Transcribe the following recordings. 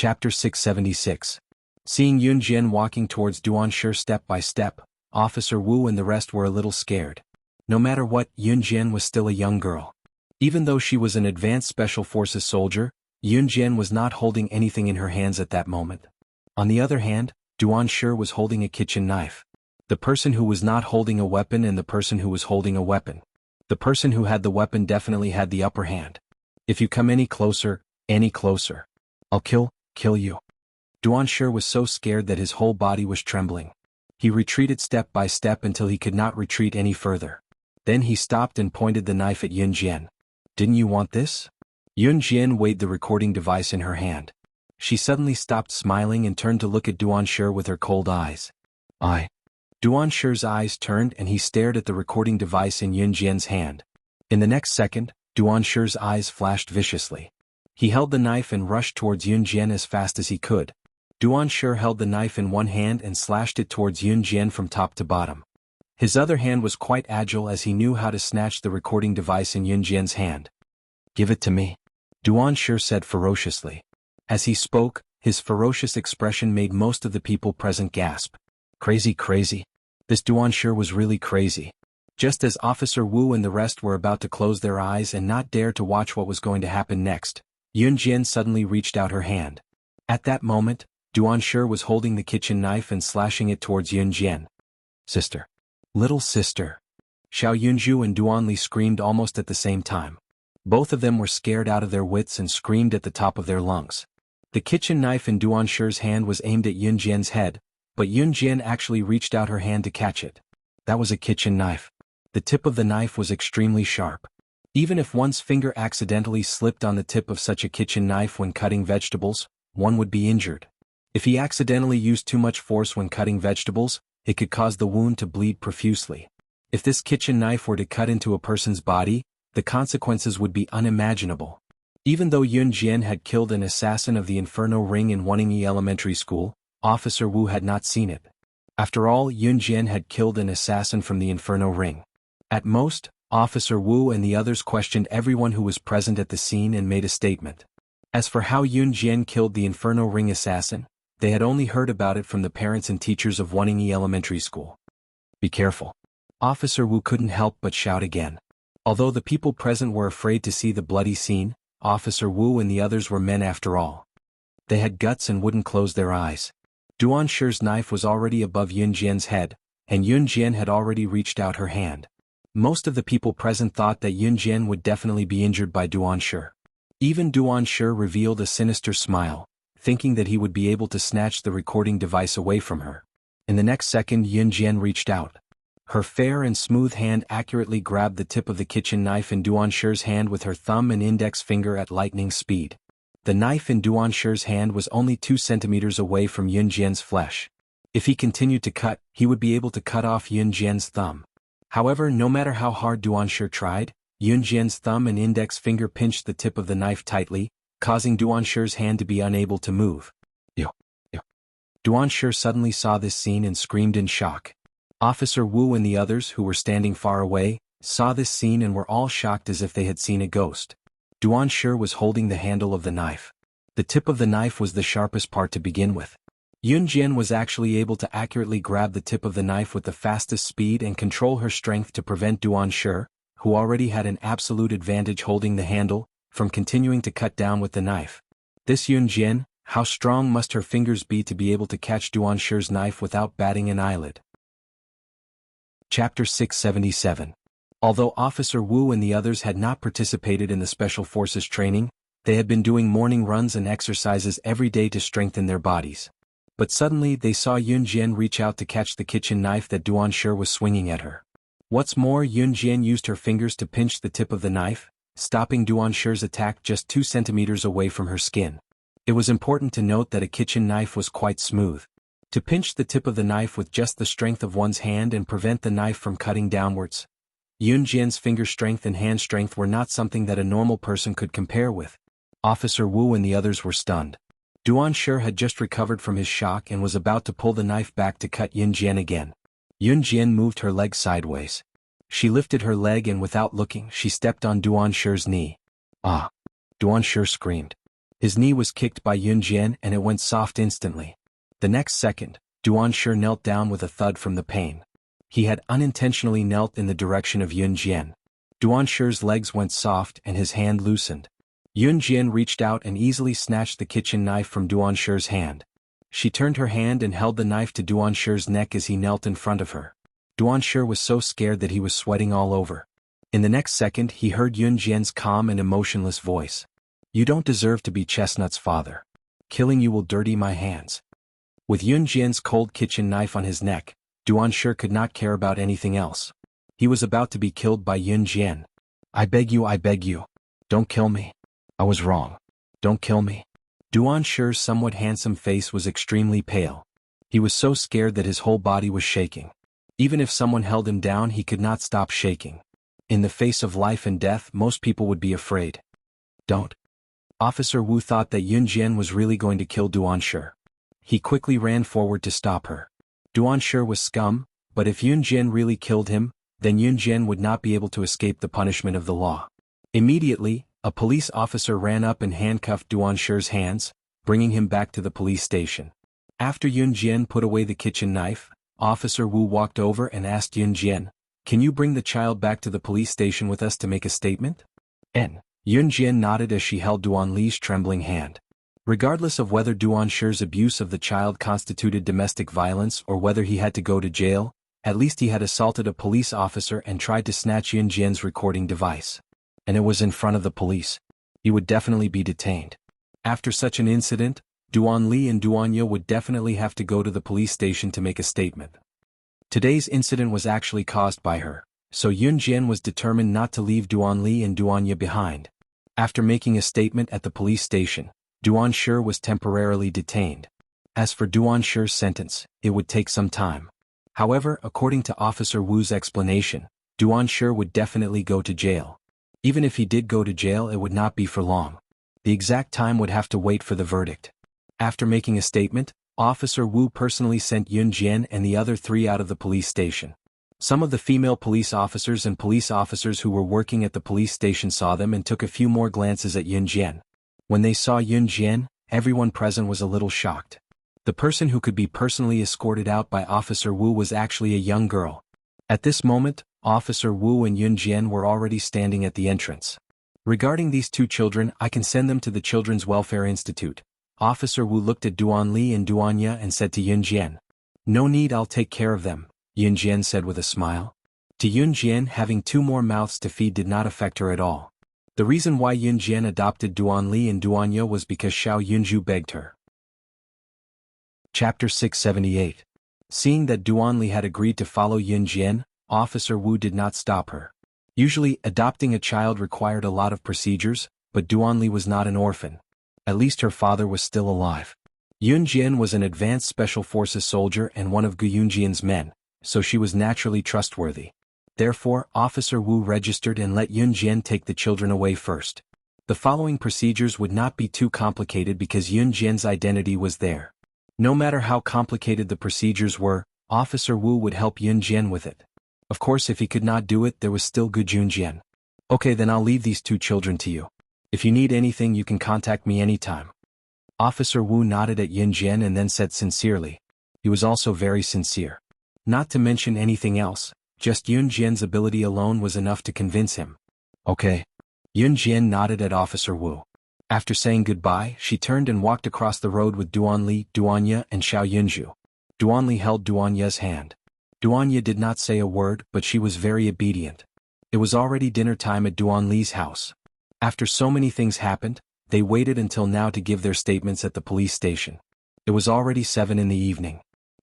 Chapter 676. Seeing Yun Jian walking towards Duanshi step by step, Officer Wu and the rest were a little scared. No matter what, Yun Jian was still a young girl. Even though she was an advanced special forces soldier, Yun Jian was not holding anything in her hands at that moment. On the other hand, Duanshi was holding a kitchen knife. The person who was not holding a weapon and the person who was holding a weapon. The person who had the weapon definitely had the upper hand. If you come any closer, I'll kill you. Duanshi was so scared that his whole body was trembling. He retreated step by step until he could not retreat any further. Then he stopped and pointed the knife at Yun Jian. Didn't you want this? Yun Jian weighed the recording device in her hand. She suddenly stopped smiling and turned to look at Duanshi with her cold eyes. Duanshi's eyes turned and he stared at the recording device in Yun Jian's hand. In the next second, Duanshi's eyes flashed viciously. He held the knife and rushed towards Yun Jian as fast as he could. Duanshi held the knife in one hand and slashed it towards Yun Jian from top to bottom. His other hand was quite agile as he knew how to snatch the recording device in Yun Jian's hand. Give it to me, Duanshi said ferociously. As he spoke, his ferocious expression made most of the people present gasp. Crazy. This Duanshi was really crazy. Just as Officer Wu and the rest were about to close their eyes and not dare to watch what was going to happen next, Yun Jian suddenly reached out her hand. At that moment, Duanshi was holding the kitchen knife and slashing it towards Yun Jian. Sister. Little sister. Xiao Yunju and Duanli screamed almost at the same time. Both of them were scared out of their wits and screamed at the top of their lungs. The kitchen knife in Duanshi's hand was aimed at Yun Jian's head, but Yun Jian actually reached out her hand to catch it. That was a kitchen knife. The tip of the knife was extremely sharp. Even if one's finger accidentally slipped on the tip of such a kitchen knife when cutting vegetables, one would be injured. If he accidentally used too much force when cutting vegetables, it could cause the wound to bleed profusely. If this kitchen knife were to cut into a person's body, the consequences would be unimaginable. Even though Yun Jian had killed an assassin of the Inferno Ring in Wuningi Elementary School, Officer Wu had not seen it. After all, Yun Jian had killed an assassin from the Inferno Ring. At most, Officer Wu and the others questioned everyone who was present at the scene and made a statement. As for how Yun Jian killed the Inferno Ring assassin, they had only heard about it from the parents and teachers of Wuningi Elementary School. Be careful. Officer Wu couldn't help but shout again. Although the people present were afraid to see the bloody scene, Officer Wu and the others were men after all. They had guts and wouldn't close their eyes. Duanshi's knife was already above Yun Jian's head, and Yun Jian had already reached out her hand. Most of the people present thought that Yun Jian would definitely be injured by Duanshi. Even Duanshi revealed a sinister smile, thinking that he would be able to snatch the recording device away from her. In the next second, Yun Jian reached out. Her fair and smooth hand accurately grabbed the tip of the kitchen knife in Duanshi's hand with her thumb and index finger at lightning speed. The knife in Duanshi's hand was only 2 centimeters away from Yun Jian's flesh. If he continued to cut, he would be able to cut off Yun Jian's thumb. However, no matter how hard Duanshi tried, Yun Jian's thumb and index finger pinched the tip of the knife tightly, causing Duanshi's hand to be unable to move. Duanshi suddenly saw this scene and screamed in shock. Officer Wu and the others who were standing far away, saw this scene and were all shocked as if they had seen a ghost. Duanshi was holding the handle of the knife. The tip of the knife was the sharpest part to begin with. Yun Jian was actually able to accurately grab the tip of the knife with the fastest speed and control her strength to prevent Duanshi, who already had an absolute advantage holding the handle, from continuing to cut down with the knife. This Yun Jian, how strong must her fingers be to be able to catch Duanshi's knife without batting an eyelid? Chapter 677. Although Officer Wu and the others had not participated in the Special Forces training, they had been doing morning runs and exercises every day to strengthen their bodies. But suddenly they saw Yun Jian reach out to catch the kitchen knife that Duanshi was swinging at her. What's more, Yun Jian used her fingers to pinch the tip of the knife, stopping Duanshi's attack just 2 centimeters away from her skin. It was important to note that a kitchen knife was quite smooth. To pinch the tip of the knife with just the strength of one's hand and prevent the knife from cutting downwards. Yun Jian's finger strength and hand strength were not something that a normal person could compare with. Officer Wu and the others were stunned. Duanshi had just recovered from his shock and was about to pull the knife back to cut Yun Jian again. Yun Jian moved her leg sideways. She lifted her leg and without looking, she stepped on Duanshi's knee. Ah! Duanshi screamed. His knee was kicked by Yunjian and it went soft instantly. The next second, Duanshi knelt down with a thud from the pain. He had unintentionally knelt in the direction of Yunjian. Duanshi's legs went soft and his hand loosened. Yunjian reached out and easily snatched the kitchen knife from Duanshi's hand. She turned her hand and held the knife to Duanshi's neck as he knelt in front of her. Duanshi was so scared that he was sweating all over. In the next second he heard Yunjian's calm and emotionless voice. "You don't deserve to be Chestnut's father. Killing you will dirty my hands." With Yunjian's cold kitchen knife on his neck, Duanshi could not care about anything else. He was about to be killed by Yunjian. I beg you. Don't kill me. I was wrong. Don't kill me." Duanshi's somewhat handsome face was extremely pale. He was so scared that his whole body was shaking. Even if someone held him down he could not stop shaking. In the face of life and death most people would be afraid. Don't. Officer Wu thought that Yunjian was really going to kill Duanshi. He quickly ran forward to stop her. Duanshi was scum, but if Yunjian really killed him, then Yunjian would not be able to escape the punishment of the law. Immediately, a police officer ran up and handcuffed Duanshi's hands, bringing him back to the police station. After Yunjian put away the kitchen knife, Officer Wu walked over and asked Yunjian, "Can you bring the child back to the police station with us to make a statement?" Yunjian nodded as she held Duanli's trembling hand. Regardless of whether Duanshi's abuse of the child constituted domestic violence or whether he had to go to jail, at least he had assaulted a police officer and tried to snatch Yunjian's recording device. And it was in front of the police. He would definitely be detained. After such an incident, Duanli and Duanya would definitely have to go to the police station to make a statement. Today's incident was actually caused by her, so Yunjian was determined not to leave Duanli and Duanya behind. After making a statement at the police station, Duanshi was temporarily detained. As for Duanshi's sentence, it would take some time. However, according to Officer Wu's explanation, Duanshi would definitely go to jail. Even if he did go to jail it would not be for long. The exact time would have to wait for the verdict. After making a statement, Officer Wu personally sent Yunjian and the other 3 out of the police station. Some of the female police officers and police officers who were working at the police station saw them and took a few more glances at Yunjian. When they saw Yunjian, everyone present was a little shocked. The person who could be personally escorted out by Officer Wu was actually a young girl. At this moment, Officer Wu and Yunjian were already standing at the entrance. "Regarding these 2 children, I can send them to the Children's Welfare Institute." Officer Wu looked at Duanli and Duanya and said to Yunjian. "No need, I'll take care of them," Yunjian said with a smile. To Yunjian, having 2 more mouths to feed did not affect her at all. The reason why Yunjian adopted Duanli and Duanya was because Xiao Yunju begged her. Chapter 678. Seeing that Duanli had agreed to follow Yunjian, Officer Wu did not stop her. Usually, adopting a child required a lot of procedures, but Duanli was not an orphan. At least her father was still alive. Yunjian was an advanced Special Forces soldier and one of Gu Yunjian's men, so she was naturally trustworthy. Therefore, Officer Wu registered and let Yunjian take the children away first. The following procedures would not be too complicated because Yunjian's identity was there. No matter how complicated the procedures were, Officer Wu would help Yunjian with it. Of course, if he could not do it, there was still Gu Junjian. "Okay, then I'll leave these 2 children to you. If you need anything you can contact me anytime." Officer Wu nodded at Yunjian and then said sincerely. He was also very sincere. Not to mention anything else, just Yunjian's ability alone was enough to convince him. "Okay." Yunjian nodded at Officer Wu. After saying goodbye, she turned and walked across the road with Duanli, Duanya and Xiao Yunju. Duanli held Duanya's hand. Duanya did not say a word, but she was very obedient. It was already dinner time at Duanli's house. After so many things happened, they waited until now to give their statements at the police station. It was already 7 in the evening.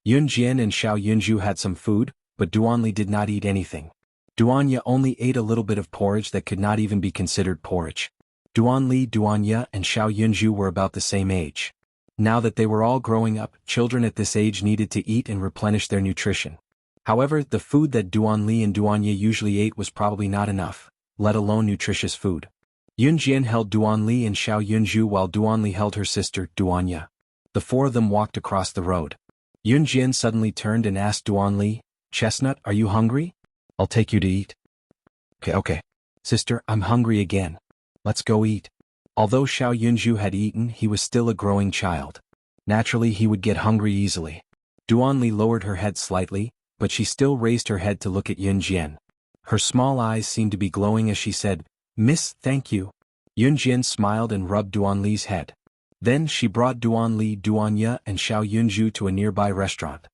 Yunjian and Xiao Yunju had some food, but Duanli did not eat anything. Duanya only ate a little bit of porridge that could not even be considered porridge. Duanli, Duanya and Xiao Yunju were about the same age. Now that they were all growing up, children at this age needed to eat and replenish their nutrition. However, the food that Duanli and Duanya usually ate was probably not enough, let alone nutritious food. Yunjian held Duanli and Xiao Yunju while Duanli held her sister, Duanya. The 4 of them walked across the road. Yunjian suddenly turned and asked Duanli, "Chestnut, are you hungry? I'll take you to eat." Okay. Sister, I'm hungry again. Let's go eat." Although Xiao Yunju had eaten, he was still a growing child. Naturally, he would get hungry easily. Duanli lowered her head slightly, but she still raised her head to look at Yunjian. Her small eyes seemed to be glowing as she said, "Miss, thank you." Yunjian smiled and rubbed Duanli's head. Then she brought Duanli, Duanya, and Xiao Yunju to a nearby restaurant.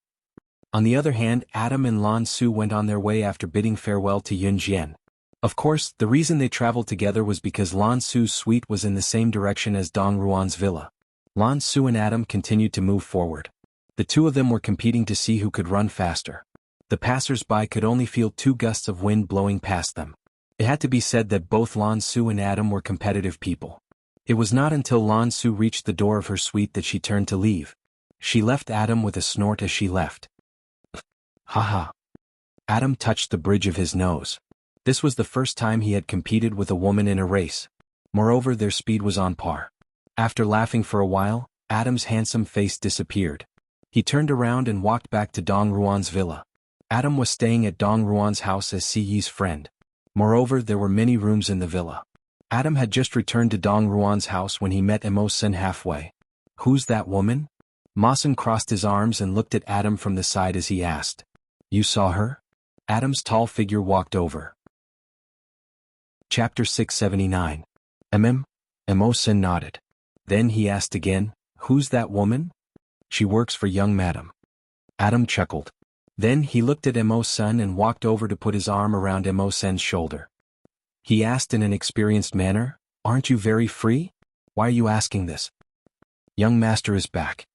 On the other hand, Adam and Lan Su went on their way after bidding farewell to Yunjian. Of course, the reason they traveled together was because Lan Su's suite was in the same direction as Dong Ruan's villa. Lan Su and Adam continued to move forward. The two of them were competing to see who could run faster. The passers-by could only feel 2 gusts of wind blowing past them. It had to be said that both Lan Su and Adam were competitive people. It was not until Lan Su reached the door of her suite that she turned to leave. She left Adam with a snort as she left. Haha. Adam touched the bridge of his nose. This was the first time he had competed with a woman in a race. Moreover, their speed was on par. After laughing for a while, Adam's handsome face disappeared. He turned around and walked back to Dong Ruan's villa. Adam was staying at Dong Ruan's house as Si Yi's friend. Moreover, there were many rooms in the villa. Adam had just returned to Dong Ruan's house when he met Mo Sun halfway. "Who's that woman?" Ma Sun crossed his arms and looked at Adam from the side as he asked. "You saw her?" Adam's tall figure walked over. Chapter 679. Mo Sun nodded. Then he asked again, "Who's that woman?" "She works for young madam." Adam chuckled. Then he looked at Mo Sun and walked over to put his arm around Mo Sun's shoulder. He asked in an experienced manner, "Aren't you very free? Why are you asking this?" "Young master is back."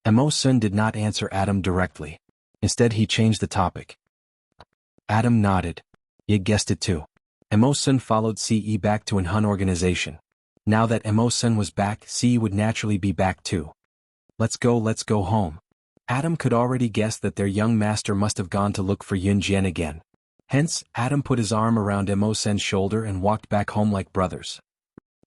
Mo Sun did not answer Adam directly. Instead he changed the topic. Adam nodded. You guessed it too. Mo Sun followed Ce back to an Hun organization. Now that Mo Sun was back, Ce would naturally be back too. Let's go home." Adam could already guess that their young master must have gone to look for Yunjian again. Hence, Adam put his arm around Mo Sun's shoulder and walked back home like brothers.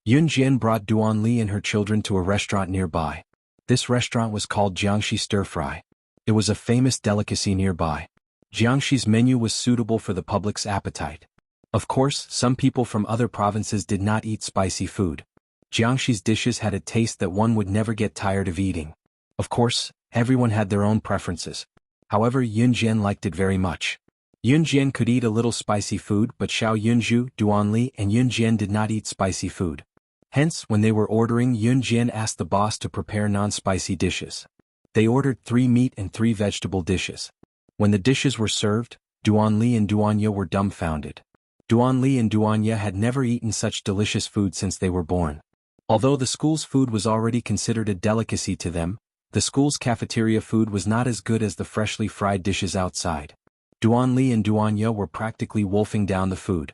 Yunjian brought Duanli and her children to a restaurant nearby. This restaurant was called Jiangxi Stir Fry. It was a famous delicacy nearby. Jiangxi's menu was suitable for the public's appetite. Of course, some people from other provinces did not eat spicy food. Jiangxi's dishes had a taste that one would never get tired of eating. Of course, everyone had their own preferences. However, Yunjian liked it very much. Yunjian could eat a little spicy food, but Xiao Yunju, Duanli, and Yunjian did not eat spicy food. Hence, when they were ordering, Yunjian asked the boss to prepare non-spicy dishes. They ordered 3 meat and 3 vegetable dishes. When the dishes were served, Duanli and Duanya were dumbfounded. Duanli and Duanya had never eaten such delicious food since they were born. Although the school's food was already considered a delicacy to them, the school's cafeteria food was not as good as the freshly fried dishes outside. Duanli and Duanya were practically wolfing down the food.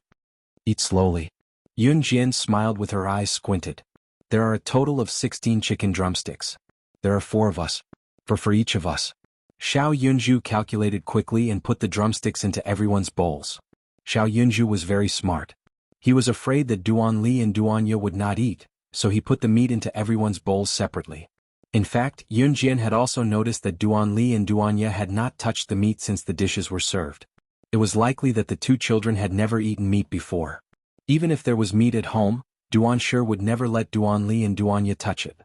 Eat slowly. Yunjian smiled with her eyes squinted. There are a total of 16 chicken drumsticks. There are 4 of us. For each of us. Xiao Yunju calculated quickly and put the drumsticks into everyone's bowls. Xiao Yunju was very smart. He was afraid that Duanli and Duanya would not eat, so he put the meat into everyone's bowls separately. In fact, Yunjian had also noticed that Duanli and Duanya had not touched the meat since the dishes were served. It was likely that the 2 children had never eaten meat before. Even if there was meat at home, Duanshi would never let Duanli and Duanya touch it.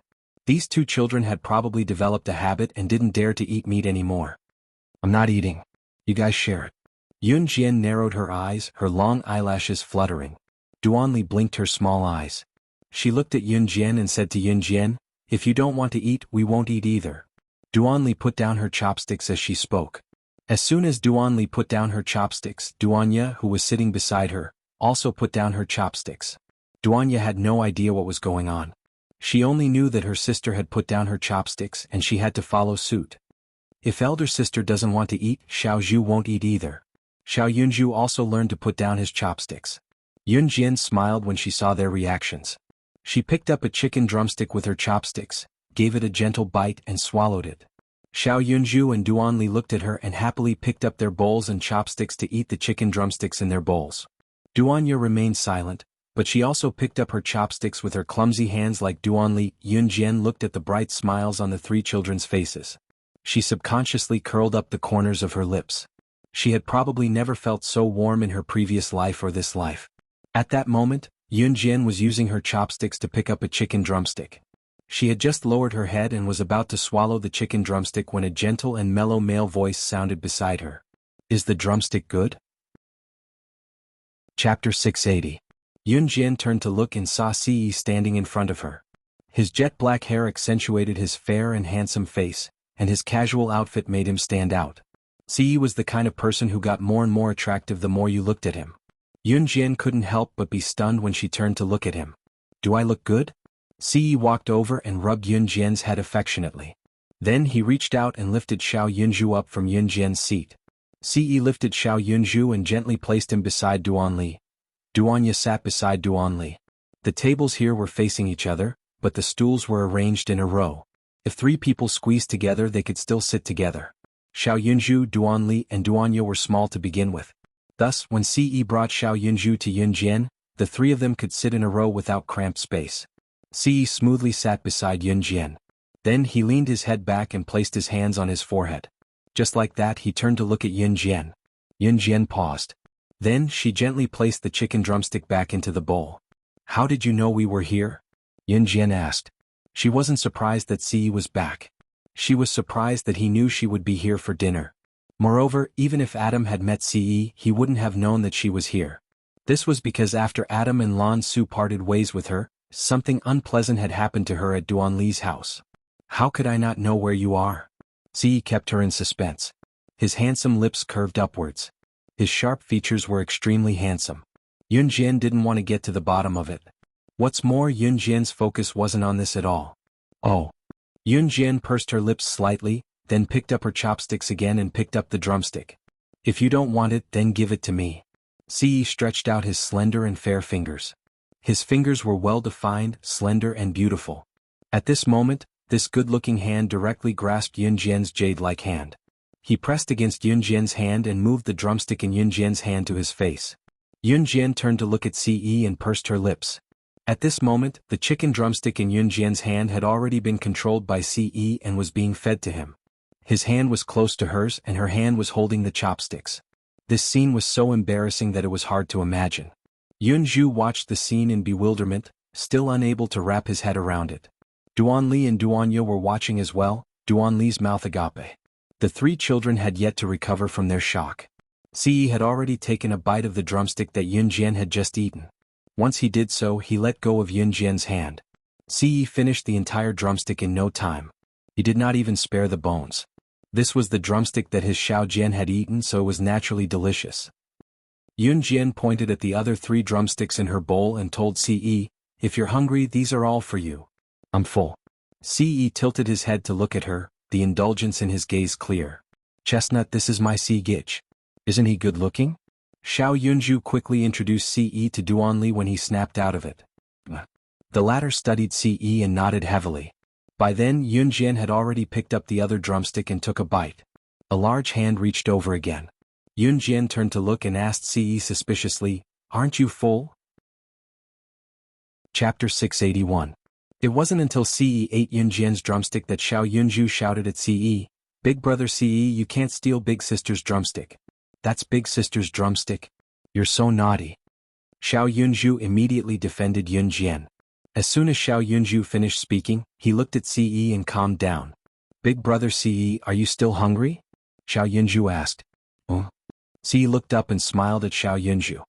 These 2 children had probably developed a habit and didn't dare to eat meat anymore. "I'm not eating. You guys share it." Yunjian narrowed her eyes, her long eyelashes fluttering. Duanli blinked her small eyes. She looked at Yunjian and said to Yunjian, "If you don't want to eat, we won't eat either." Duanli put down her chopsticks as she spoke. As soon as Duanli put down her chopsticks, Duanya, who was sitting beside her, also put down her chopsticks. Duanya had no idea what was going on. She only knew that her sister had put down her chopsticks and she had to follow suit. If elder sister doesn't want to eat, Xiao Zhu won't eat either. Xiao Yunju also learned to put down his chopsticks. Yunjian smiled when she saw their reactions. She picked up a chicken drumstick with her chopsticks, gave it a gentle bite and swallowed it. Xiao Yunju and Duanli looked at her and happily picked up their bowls and chopsticks to eat the chicken drumsticks in their bowls. Duanya remained silent, but she also picked up her chopsticks with her clumsy hands like Duanli. Yunjian looked at the bright smiles on the 3 children's faces. She subconsciously curled up the corners of her lips. She had probably never felt so warm in her previous life or this life. At that moment, Yunjian was using her chopsticks to pick up a chicken drumstick. She had just lowered her head and was about to swallow the chicken drumstick when a gentle and mellow male voice sounded beside her. Is the drumstick good? Chapter 680. Yunjian turned to look and saw Ce standing in front of her. His jet black hair accentuated his fair and handsome face, and his casual outfit made him stand out. Ce was the kind of person who got more and more attractive the more you looked at him. Yunjian couldn't help but be stunned when she turned to look at him. Do I look good? Ce walked over and rubbed Yunjian's head affectionately. Then he reached out and lifted Xiao Yunju up from Yunjian's seat. Ce lifted Xiao Yunju and gently placed him beside Duanli. Duanya sat beside Duanli. The tables here were facing each other, but the stools were arranged in a row. If three people squeezed together they could still sit together. Xiao Yunju, Duanli and Duanya were small to begin with. Thus, when Ce brought Xiao Yunju to Yunjian, the three of them could sit in a row without cramped space. Ce smoothly sat beside Yunjian. Then he leaned his head back and placed his hands on his forehead. Just like that he turned to look at Yunjian. Yunjian paused. Then she gently placed the chicken drumstick back into the bowl. How did you know we were here? Yunjian asked. She wasn't surprised that Ce was back. She was surprised that he knew she would be here for dinner. Moreover, even if Adam had met Ce, he wouldn't have known that she was here. This was because after Adam and Lan Su parted ways with her, something unpleasant had happened to her at Duanli's house. How could I not know where you are? Ce kept her in suspense. His handsome lips curved upwards. His sharp features were extremely handsome. Yunjian didn't want to get to the bottom of it. What's more, Yunjian's focus wasn't on this at all. Oh. Yunjian pursed her lips slightly, then picked up her chopsticks again and picked up the drumstick. If you don't want it, then give it to me. Ce stretched out his slender and fair fingers. His fingers were well-defined, slender and beautiful. At this moment, this good-looking hand directly grasped Yunjian's jade-like hand. He pressed against Yunjian's hand and moved the drumstick in Yunjian's hand to his face. Yunjian turned to look at Ce and pursed her lips. At this moment, the chicken drumstick in Yunjian's hand had already been controlled by Ce and was being fed to him. His hand was close to hers and her hand was holding the chopsticks. This scene was so embarrassing that it was hard to imagine. Yunju watched the scene in bewilderment, still unable to wrap his head around it. Duanli and Duanya were watching as well, Duanli's mouth agape. The three children had yet to recover from their shock. Ce had already taken a bite of the drumstick that Yunjian had just eaten. Once he did so, he let go of Yunjian's hand. Ce finished the entire drumstick in no time. He did not even spare the bones. This was the drumstick that his Xiao Jian had eaten, so it was naturally delicious. Yunjian pointed at the other three drumsticks in her bowl and told Ce, if you're hungry, these are all for you. I'm full. Ce tilted his head to look at her, the indulgence in his gaze clear. Chestnut, this is my Ce Gich. Isn't he good-looking? Xiao Yunju quickly introduced Ce to Duanli when he snapped out of it. The latter studied Ce and nodded heavily. By then Yunjian had already picked up the other drumstick and took a bite. A large hand reached over again. Yunjian turned to look and asked Ce suspiciously, aren't you full? Chapter 681. It wasn't until Ce ate Yunjian's drumstick that Xiao Yunju shouted at Ce, Big brother Ce, you can't steal big sister's drumstick. That's big sister's drumstick. You're so naughty. Xiao Yunju immediately defended Yunjian. As soon as Xiao Yunju finished speaking, he looked at Ce and calmed down. Big brother Ce, are you still hungry? Xiao Yunju asked. Ce looked up and smiled at Xiao Yunju.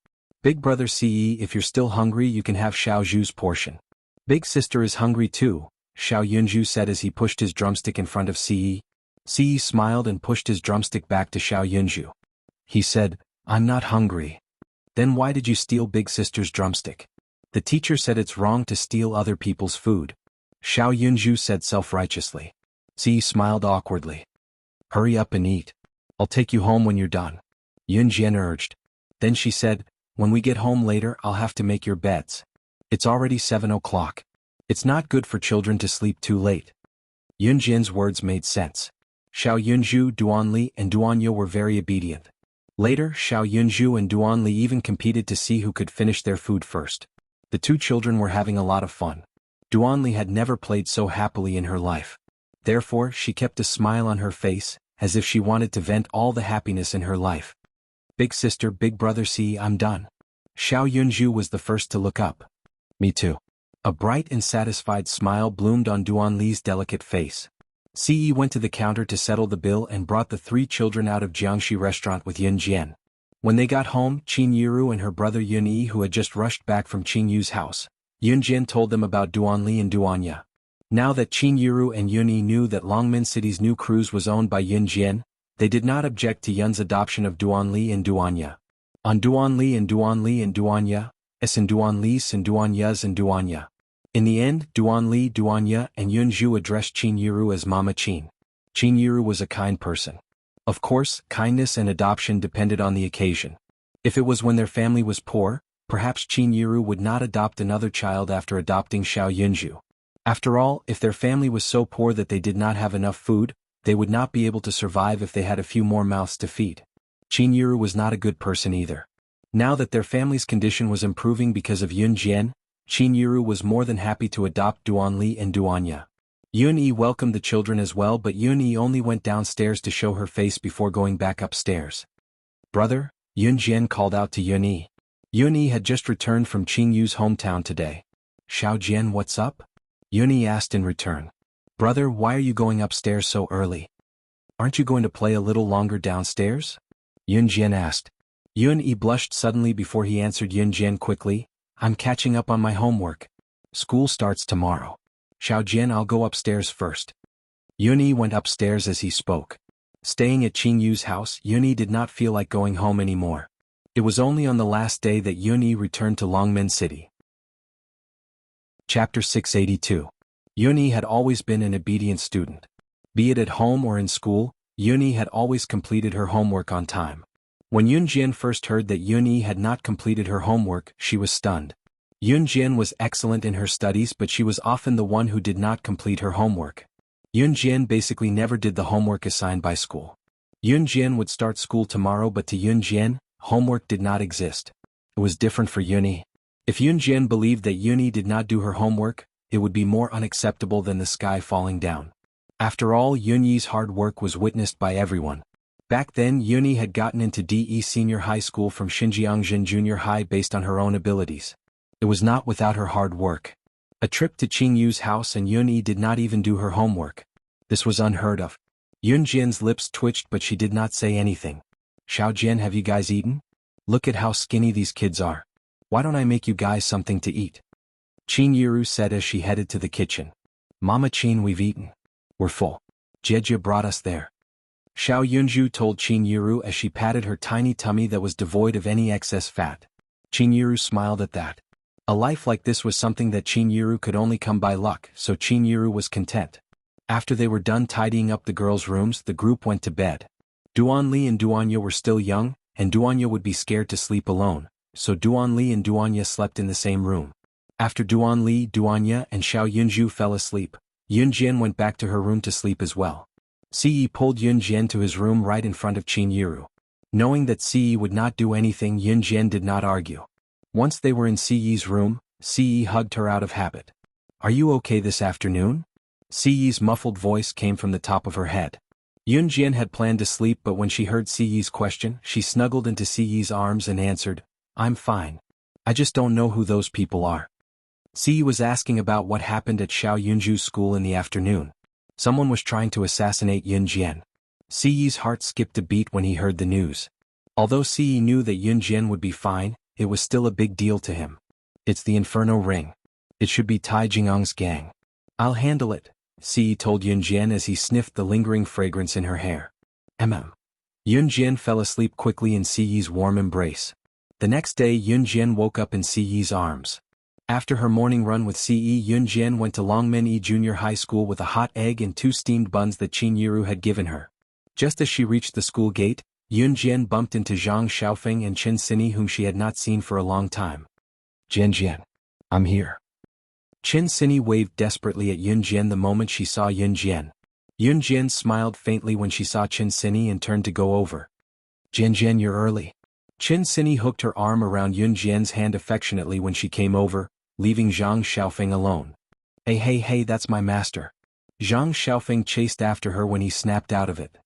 Big brother Ce, if you're still hungry you can have Xiao Zhu's portion. Big sister is hungry too, Xiao Yunju said as he pushed his drumstick in front of Ce. Ce smiled and pushed his drumstick back to Xiao Yunju. He said, I'm not hungry. Then why did you steal big sister's drumstick? The teacher said it's wrong to steal other people's food. Xiao Yunju said self-righteously. Ce smiled awkwardly. Hurry up and eat. I'll take you home when you're done. Yunjian urged. Then she said, when we get home later I'll have to make your beds. It's already 7 o'clock. It's not good for children to sleep too late. Yunjian's words made sense. Xiao Yunju, Duanli and Duanya were very obedient. Later, Xiao Yunju and Duanli even competed to see who could finish their food first. The two children were having a lot of fun. Duanli had never played so happily in her life. Therefore, she kept a smile on her face, as if she wanted to vent all the happiness in her life. Big sister, big brother Ce, I'm done. Xiao Yunju was the first to look up. Me too. A bright and satisfied smile bloomed on Duan Li's delicate face. Ce went to the counter to settle the bill and brought the three children out of Jiangxi restaurant with Yun Jian. When they got home, Qin Yiru and her brother Yun Yi, who had just rushed back from Qin Yu's house, Yun Jian told them about Duan Li and Duan Ye. Now that Qin Yiru and Yun Yi knew that Longmen City's new cruise was owned by Yun Jian, they did not object to Yun's adoption of Duan Li and Duan Ye. On Duan Li and Duan Li and Duan Ye, S and Duan Li's and Duan Ye's and Duan Ye. In the end, Duan Li, Duan Ye, and Yun Zhu addressed Qin Yiru as Mama Qin. Qin Yiru was a kind person. Of course, kindness and adoption depended on the occasion. If it was when their family was poor, perhaps Qin Yiru would not adopt another child after adopting Xiao Yunzhu. After all, if their family was so poor that they did not have enough food, they would not be able to survive if they had a few more mouths to feed. Qin Yiru was not a good person either. Now that their family's condition was improving because of Yun Jian, Qin Yiru was more than happy to adopt Duan Li and Duan Ye. Yun Yi welcomed the children as well, but Yun Yi only went downstairs to show her face before going back upstairs. "Brother," Yun Jian called out to Yun Yi. Yun Yi had just returned from Qing Yu's hometown today. "Xiao Jian, what's up?" Yun Yi asked in return. "Brother, why are you going upstairs so early? Aren't you going to play a little longer downstairs?" Yun Jian asked. Yun Yi blushed suddenly before he answered Yun Jian quickly, "I'm catching up on my homework. School starts tomorrow. Xiao Jian, I'll go upstairs first." Yun Yi went upstairs as he spoke. Staying at Qing Yu's house, Yun Yi did not feel like going home anymore. It was only on the last day that Yun Yi returned to Longmen City. Chapter 682. Yun Yi had always been an obedient student. Be it at home or in school, Yun Yi had always completed her homework on time. When Yun Jian first heard that Yun Yi had not completed her homework, she was stunned. Yun Jian was excellent in her studies, but she was often the one who did not complete her homework. Yun Jian basically never did the homework assigned by school. Yun Jian would start school tomorrow, but to Yun Jian, homework did not exist. It was different for Yun Yi. If Yun Jian believed that Yun Yi did not do her homework, it would be more unacceptable than the sky falling down. After all, Yun Yi's hard work was witnessed by everyone. Back then, Yun Yi had gotten into DE Senior High School from Xinjiangjin Junior High based on her own abilities. It was not without her hard work. A trip to Qing Yu's house and Yun Yi did not even do her homework. This was unheard of. Yun Jian's lips twitched, but she did not say anything. "Xiao Jian, have you guys eaten? Look at how skinny these kids are. Why don't I make you guys something to eat?" Qin Yiru said as she headed to the kitchen. "Mama Qin, we've eaten. We're full. Jejia brought us there." Xiao Yunzhu told Qin Yiru as she patted her tiny tummy that was devoid of any excess fat. Qin Yiru smiled at that. A life like this was something that Qin Yiru could only come by luck, so Qin Yiru was content. After they were done tidying up the girls' rooms, the group went to bed. Duan Li and Duan Ye were still young, and Duan Ye would be scared to sleep alone, so Duan Li and Duan Ye slept in the same room. After Duan Li, Duan Ye, and Xiao Yunzhu fell asleep, Yun Jian went back to her room to sleep as well. Ce pulled Yun Jian to his room right in front of Qin Yiru. Knowing that Ce would not do anything, Yun Jian did not argue. Once they were in Ce's room, Ce hugged her out of habit. "Are you okay this afternoon?" Ce's muffled voice came from the top of her head. Yun Jian had planned to sleep, but when she heard Ce's question, she snuggled into Ce's arms and answered, "I'm fine. I just don't know who those people are." Ce was asking about what happened at Xiao Yunzhu's school in the afternoon. Someone was trying to assassinate Yun Jian. Ce's heart skipped a beat when he heard the news. Although Ce knew that Yun Jian would be fine, it was still a big deal to him. "It's the Inferno Ring. It should be Tai Jingang's gang. I'll handle it," Ce told Yun Jian as he sniffed the lingering fragrance in her hair. Yun Jian fell asleep quickly in Ce's warm embrace. The next day, Yun Jian woke up in Ce's arms. After her morning run with Ce, Yun Jian went to Longmen Junior High School with a hot egg and 2 steamed buns that Qin Yiru had given her. Just as she reached the school gate, Yun Jian bumped into Zhang Xiaofeng and Chen Sini, whom she had not seen for a long time. "Jian Jian, I'm here." Chen Sini waved desperately at Yun Jian the moment she saw Yun Jian. Yun Jian smiled faintly when she saw Chen Sini and turned to go over. "Jian Jian, you're early." Chen Sini hooked her arm around Yun Jian's hand affectionately when she came over, leaving Zhang Xiaofeng alone. Hey, that's my master." Zhang Xiaofeng chased after her when he snapped out of it.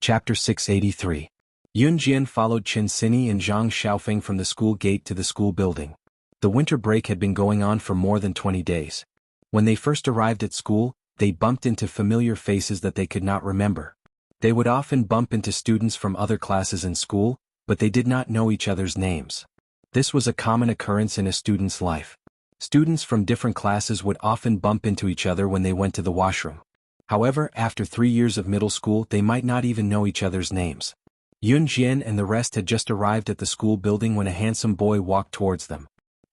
Chapter 683. Yun Jian followed Chen Sini and Zhang Xiaofeng from the school gate to the school building. The winter break had been going on for more than 20 days. When they first arrived at school, they bumped into familiar faces that they could not remember. They would often bump into students from other classes in school, but they did not know each other's names. This was a common occurrence in a student's life. Students from different classes would often bump into each other when they went to the washroom. However, after 3 years of middle school, they might not even know each other's names. Yun Jian and the rest had just arrived at the school building when a handsome boy walked towards them.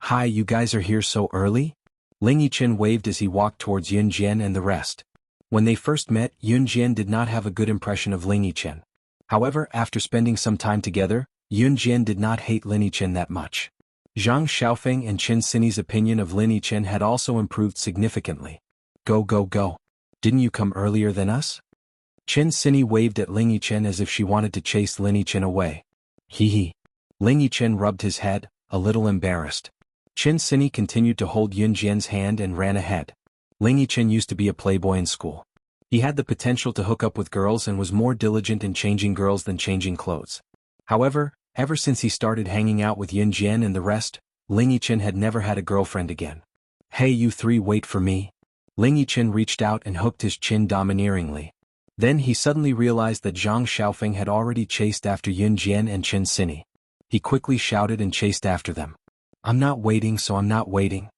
"Hi, you guys are here so early?" Ling Yichen waved as he walked towards Yun Jian and the rest. When they first met, Yun Jian did not have a good impression of Ling Yichen. However, after spending some time together, Yun Jian did not hate Lin Yichen that much. Zhang Xiaofeng and Chen Xinyi's opinion of Lin Yichen had also improved significantly. Go go go. Didn't you come earlier than us? Chen Xinyi waved at Ling Yichen as if she wanted to chase Lin Yichen away. Hee hee. Ling Yichen rubbed his head, a little embarrassed. Chen Xinyi continued to hold Yun Jian's hand and ran ahead. Ling Yichen used to be a playboy in school. He had the potential to hook up with girls and was more diligent in changing girls than changing clothes. However, ever since he started hanging out with Yun Jian and the rest, Ling Yichen had never had a girlfriend again. Hey, you three, wait for me. Ling Yichen reached out and hooked his chin domineeringly. Then he suddenly realized that Zhang Xiaofeng had already chased after Yun Jian and Chen Xinyi. He quickly shouted and chased after them. I'm not waiting, so I'm not waiting.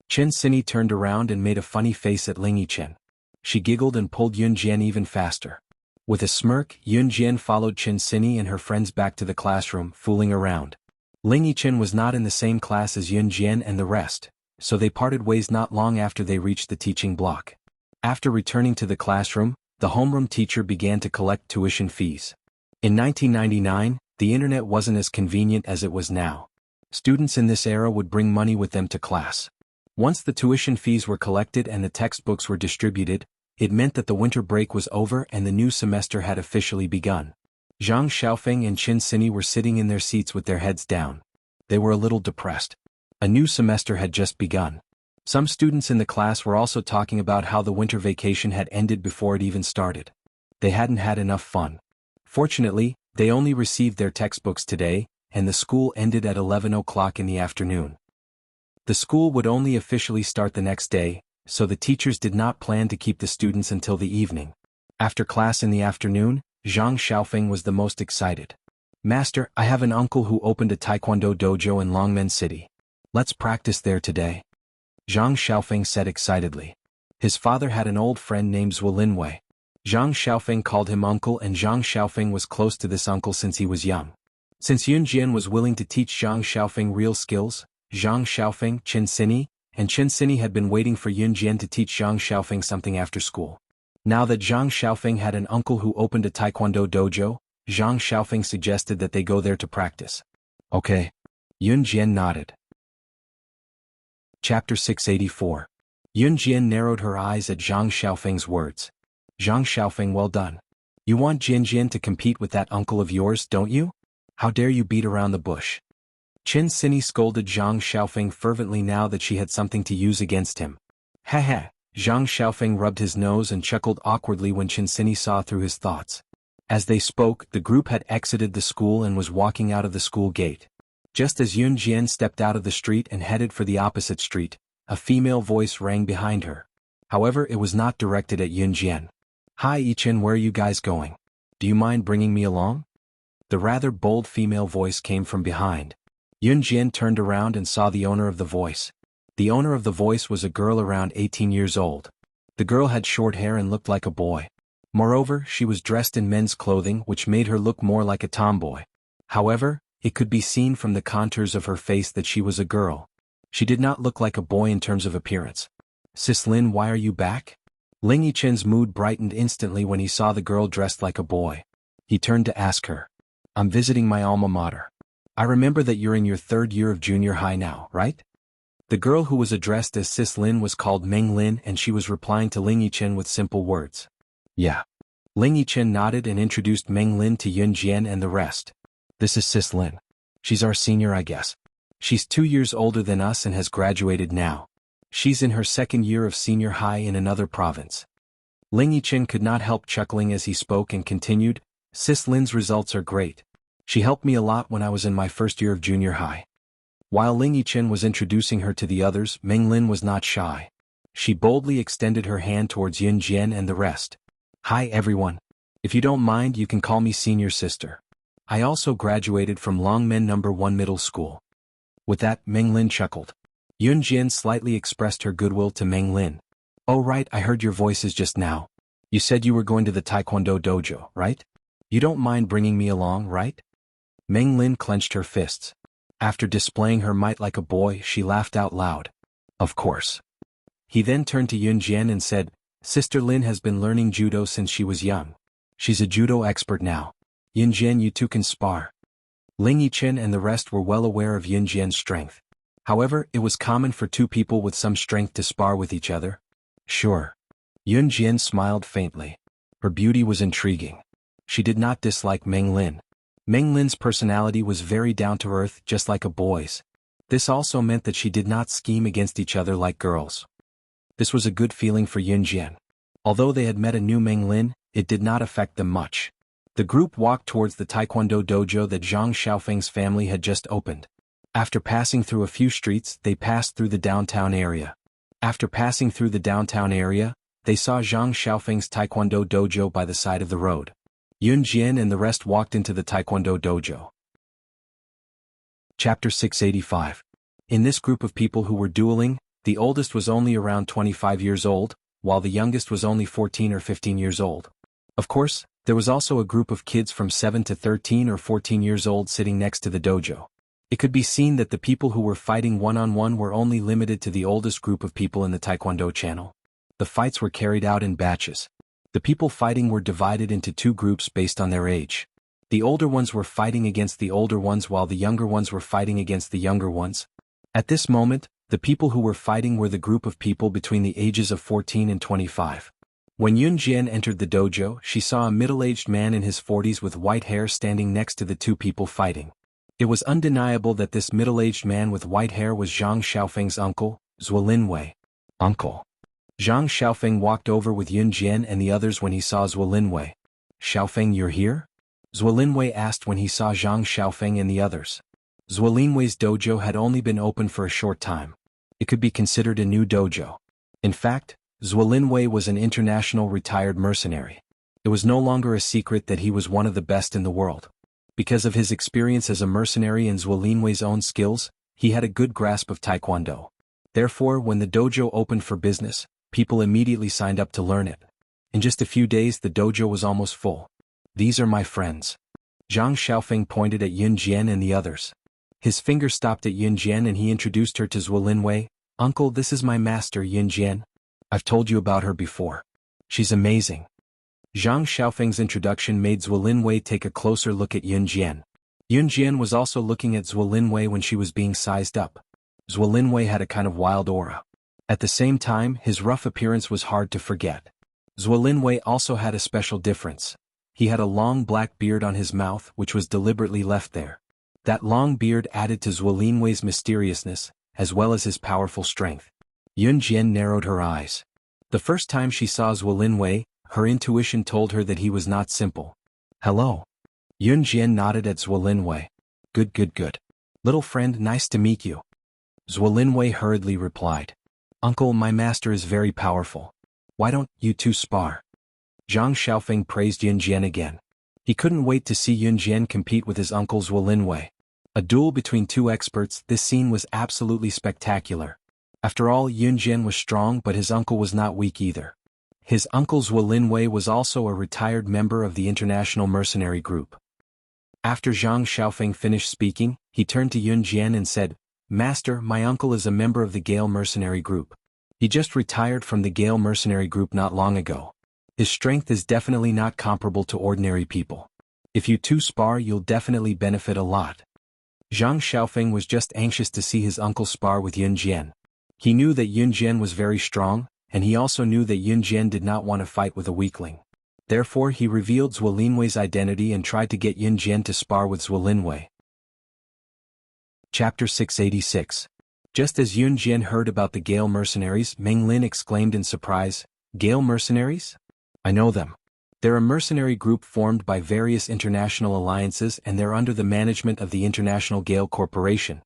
Chen Xinyi turned around and made a funny face at Ling Yichen. She giggled and pulled Yun Jian even faster. With a smirk, Yun Jian followed Chen Xinyi and her friends back to the classroom, fooling around. Ling Yichen was not in the same class as Yun Jian and the rest, so they parted ways not long after they reached the teaching block. After returning to the classroom, the homeroom teacher began to collect tuition fees. In 1999, the internet wasn't as convenient as it was now. Students in this era would bring money with them to class. Once the tuition fees were collected and the textbooks were distributed, it meant that the winter break was over and the new semester had officially begun. Zhang Xiaofeng and Chen Xinyi were sitting in their seats with their heads down. They were a little depressed. A new semester had just begun. Some students in the class were also talking about how the winter vacation had ended before it even started. They hadn't had enough fun. Fortunately, they only received their textbooks today, and the school ended at 11 o'clock in the afternoon. The school would only officially start the next day, so the teachers did not plan to keep the students until the evening. After class in the afternoon, Zhang Xiaofeng was the most excited. Master, I have an uncle who opened a taekwondo dojo in Longmen City. Let's practice there today. Zhang Xiaofeng said excitedly. His father had an old friend named Zhuo Linwei. Zhang Xiaofeng called him uncle, and Zhang Xiaofeng was close to this uncle since he was young. Since Yun Jian was willing to teach Zhang Xiaofeng real skills, Zhang Xiaofeng, Chen Xinyi, and Chen Xinyi had been waiting for Yun Jian to teach Zhang Xiaofeng something after school. Now that Zhang Xiaofeng had an uncle who opened a taekwondo dojo, Zhang Xiaofeng suggested that they go there to practice. Okay. Yun Jian nodded. Chapter 684. Yun Jian narrowed her eyes at Zhang Xiaofeng's words. Zhang Xiaofeng, well done. You want Jian Jian to compete with that uncle of yours, don't you? How dare you beat around the bush? Chen Xinyi scolded Zhang Xiaofeng fervently now that she had something to use against him. Ha ha. Zhang Xiaofeng rubbed his nose and chuckled awkwardly when Chen Xinyi saw through his thoughts. As they spoke, the group had exited the school and was walking out of the school gate. Just as Yun Jian stepped out of the street and headed for the opposite street, a female voice rang behind her. However, it was not directed at Yun Jian. Hi Yichen, where are you guys going? Do you mind bringing me along? The rather bold female voice came from behind. Yun Jian turned around and saw the owner of the voice. The owner of the voice was a girl around 18 years old. The girl had short hair and looked like a boy. Moreover, she was dressed in men's clothing, which made her look more like a tomboy. However, it could be seen from the contours of her face that she was a girl. She did not look like a boy in terms of appearance. Sis Lin, why are you back? Ling Yichen's mood brightened instantly when he saw the girl dressed like a boy. He turned to ask her. I'm visiting my alma mater. I remember that you're in your 3rd year of junior high now, right? The girl who was addressed as Sis Lin was called Meng Lin, and she was replying to Ling Yichen with simple words. Yeah. Ling Yichen nodded and introduced Meng Lin to Yun Jian and the rest. This is Sis Lin. She's our senior, I guess. She's 2 years older than us and has graduated now. She's in her 2nd year of senior high in another province. Ling Yichen could not help chuckling as he spoke and continued, Sis Lin's results are great. She helped me a lot when I was in my 1st year of junior high. While Ling Yichen was introducing her to the others, Meng Lin was not shy. She boldly extended her hand towards Yun Jian and the rest. Hi everyone. If you don't mind, you can call me senior sister. I also graduated from Longmen No. 1 Middle School. With that, Meng Lin chuckled. Yun Jian slightly expressed her goodwill to Meng Lin. Oh right, I heard your voices just now. You said you were going to the Taekwondo dojo, right? You don't mind bringing me along, right? Meng Lin clenched her fists. After displaying her might like a boy, she laughed out loud. Of course. He then turned to Yun Jian and said, Sister Lin has been learning judo since she was young. She's a judo expert now. Yun Jian, you two can spar. Ling Yichen and the rest were well aware of Yun Jian's strength. However, it was common for two people with some strength to spar with each other. Sure. Yun Jian smiled faintly. Her beauty was intriguing. She did not dislike Meng Lin. Meng Lin's personality was very down-to-earth, just like a boy's. This also meant that she did not scheme against each other like girls. This was a good feeling for Yun Jian. Although they had met a new Meng Lin, it did not affect them much. The group walked towards the Taekwondo dojo that Zhang Xiaofeng's family had just opened. After passing through a few streets, they passed through the downtown area. After passing through the downtown area, they saw Zhang Xiaofeng's Taekwondo dojo by the side of the road. Yun Jian and the rest walked into the Taekwondo dojo. Chapter 685. In this group of people who were dueling, the oldest was only around 25 years old, while the youngest was only 14 or 15 years old. Of course, there was also a group of kids from 7 to 13 or 14 years old sitting next to the dojo. It could be seen that the people who were fighting one-on-one were only limited to the oldest group of people in the Taekwondo channel. The fights were carried out in batches. The people fighting were divided into two groups based on their age. The older ones were fighting against the older ones while the younger ones were fighting against the younger ones. At this moment, the people who were fighting were the group of people between the ages of 14 and 25. When Yun Jian entered the dojo, she saw a middle-aged man in his 40s with white hair standing next to the two people fighting. It was undeniable that this middle-aged man with white hair was Zhang Xiaofeng's uncle, Zhuo Linwei. Uncle. Zhang Xiaofeng walked over with Yun Jian and the others when he saw Zhuo Linwei. Xiaofeng, you're here? Zhuo Linwei asked when he saw Zhang Xiaofeng and the others. Zhuo Linwei's dojo had only been open for a short time. It could be considered a new dojo. In fact, Zhuo Linwei was an international retired mercenary. It was no longer a secret that he was one of the best in the world. Because of his experience as a mercenary and Zhuo Linwei's own skills, he had a good grasp of Taekwondo. Therefore, when the dojo opened for business, people immediately signed up to learn it. In just a few days, the dojo was almost full. These are my friends. Zhang Xiaofeng pointed at Yun Jian and the others. His finger stopped at Yun Jian and he introduced her to Zhuo Linwei. Uncle, this is my master, Yun Jian. I've told you about her before. She's amazing. Zhang Xiaofeng's introduction made Zhuo Linwei take a closer look at Yun Jian. Yun Jian was also looking at Zhuo Linwei when she was being sized up. Zhuo Linwei had a kind of wild aura. At the same time, his rough appearance was hard to forget. Zhuo Linwei also had a special difference. He had a long black beard on his mouth which was deliberately left there. That long beard added to Zhuo Linwei's mysteriousness, as well as his powerful strength. Yun Jian narrowed her eyes. The first time she saw Zhuo Linwei, her intuition told her that he was not simple. Hello. Yun Jian nodded at Zhuo Linwei. Good. Little friend, nice to meet you. Zhuo Linwei hurriedly replied. Uncle, my master is very powerful. Why don't you two spar? Zhang Xiaofeng praised Yun Jian again. He couldn't wait to see Yun Jian compete with his uncle Zhuo Linwei. A duel between two experts, this scene was absolutely spectacular. After all, Yun Jian was strong but his uncle was not weak either. His uncle Zhuo Linwei was also a retired member of the International Mercenary Group. After Zhang Xiaofeng finished speaking, he turned to Yun Jian and said, Master, my uncle is a member of the Gale Mercenary Group. He just retired from the Gale Mercenary Group not long ago. His strength is definitely not comparable to ordinary people. If you two spar, you'll definitely benefit a lot. Zhang Xiaofeng was just anxious to see his uncle spar with Yun Jian. He knew that Yun Jian was very strong, and he also knew that Yun Jian did not want to fight with a weakling. Therefore, he revealed Zhuo Linwei's identity and tried to get Yun Jian to spar with Zhuo Linwei. Chapter 686. Just as Yun Jian heard about the Gale mercenaries, Meng Lin exclaimed in surprise, Gale mercenaries? I know them. They're a mercenary group formed by various international alliances and they're under the management of the International Gale Corporation.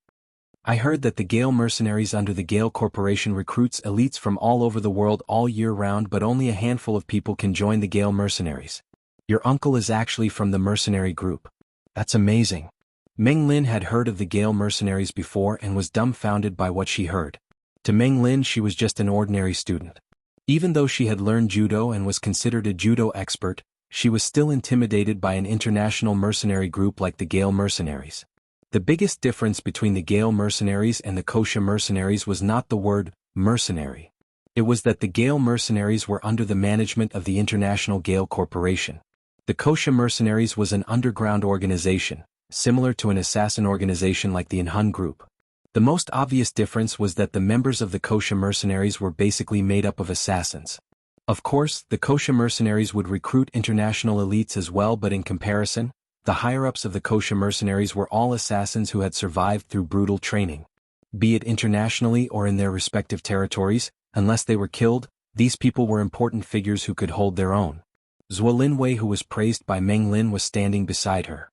I heard that the Gale mercenaries under the Gale Corporation recruits elites from all over the world all year round, but only a handful of people can join the Gale mercenaries. Your uncle is actually from the mercenary group. That's amazing. Meng Lin had heard of the Gale mercenaries before and was dumbfounded by what she heard. To Meng Lin, she was just an ordinary student. Even though she had learned judo and was considered a judo expert, she was still intimidated by an international mercenary group like the Gale mercenaries. The biggest difference between the Gale mercenaries and the Kosha mercenaries was not the word mercenary. It was that the Gale mercenaries were under the management of the International Gale Corporation. The Kosha mercenaries was an underground organization, similar to an assassin organization like the Inhun group. The most obvious difference was that the members of the Kosha mercenaries were basically made up of assassins. Of course, the Kosha mercenaries would recruit international elites as well, but in comparison, the higher-ups of the Kosha mercenaries were all assassins who had survived through brutal training. Be it internationally or in their respective territories, unless they were killed, these people were important figures who could hold their own. Zhuo Linwei, who was praised by Meng Lin, was standing beside her.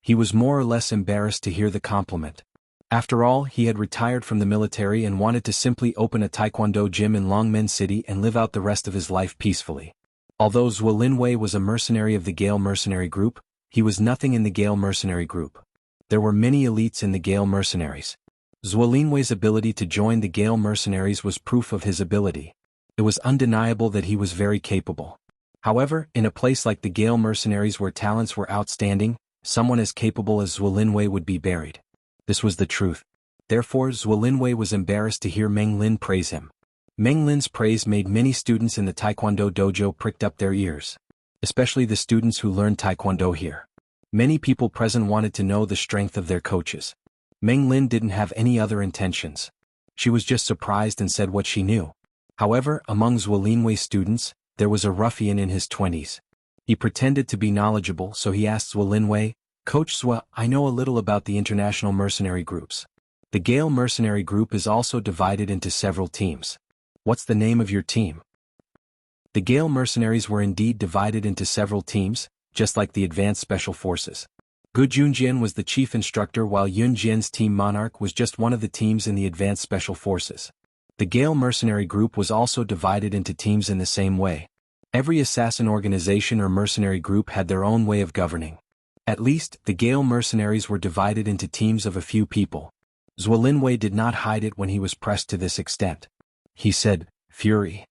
He was more or less embarrassed to hear the compliment. After all, he had retired from the military and wanted to simply open a taekwondo gym in Longmen City and live out the rest of his life peacefully. Although Zhuo Linwei was a mercenary of the Gale mercenary group, he was nothing in the Gale mercenary group. There were many elites in the Gale mercenaries. Zhuo Linwei's ability to join the Gale mercenaries was proof of his ability. It was undeniable that he was very capable. However, in a place like the Gale mercenaries where talents were outstanding, someone as capable as Zhuo Linwei would be buried. This was the truth. Therefore, Zhuo Linwei was embarrassed to hear Meng Lin praise him. Meng Lin's praise made many students in the Taekwondo dojo pricked up their ears. Especially the students who learned Taekwondo here. Many people present wanted to know the strength of their coaches. Meng Lin didn't have any other intentions. She was just surprised and said what she knew. However, among Zhuo Linwei's students, there was a ruffian in his 20s. He pretended to be knowledgeable, so he asked Zhuo Linwei, "Coach Zhuo, I know a little about the international mercenary groups. The Gale mercenary group is also divided into several teams. What's the name of your team?" The Gale mercenaries were indeed divided into several teams, just like the advanced special forces. Gu Junjian was the chief instructor, while Yun Jian's team Monarch was just one of the teams in the advanced special forces. The Gale mercenary group was also divided into teams in the same way. Every assassin organization or mercenary group had their own way of governing. At least, the Gale mercenaries were divided into teams of a few people. Zhuo Linwei did not hide it when he was pressed to this extent. He said, "Fury."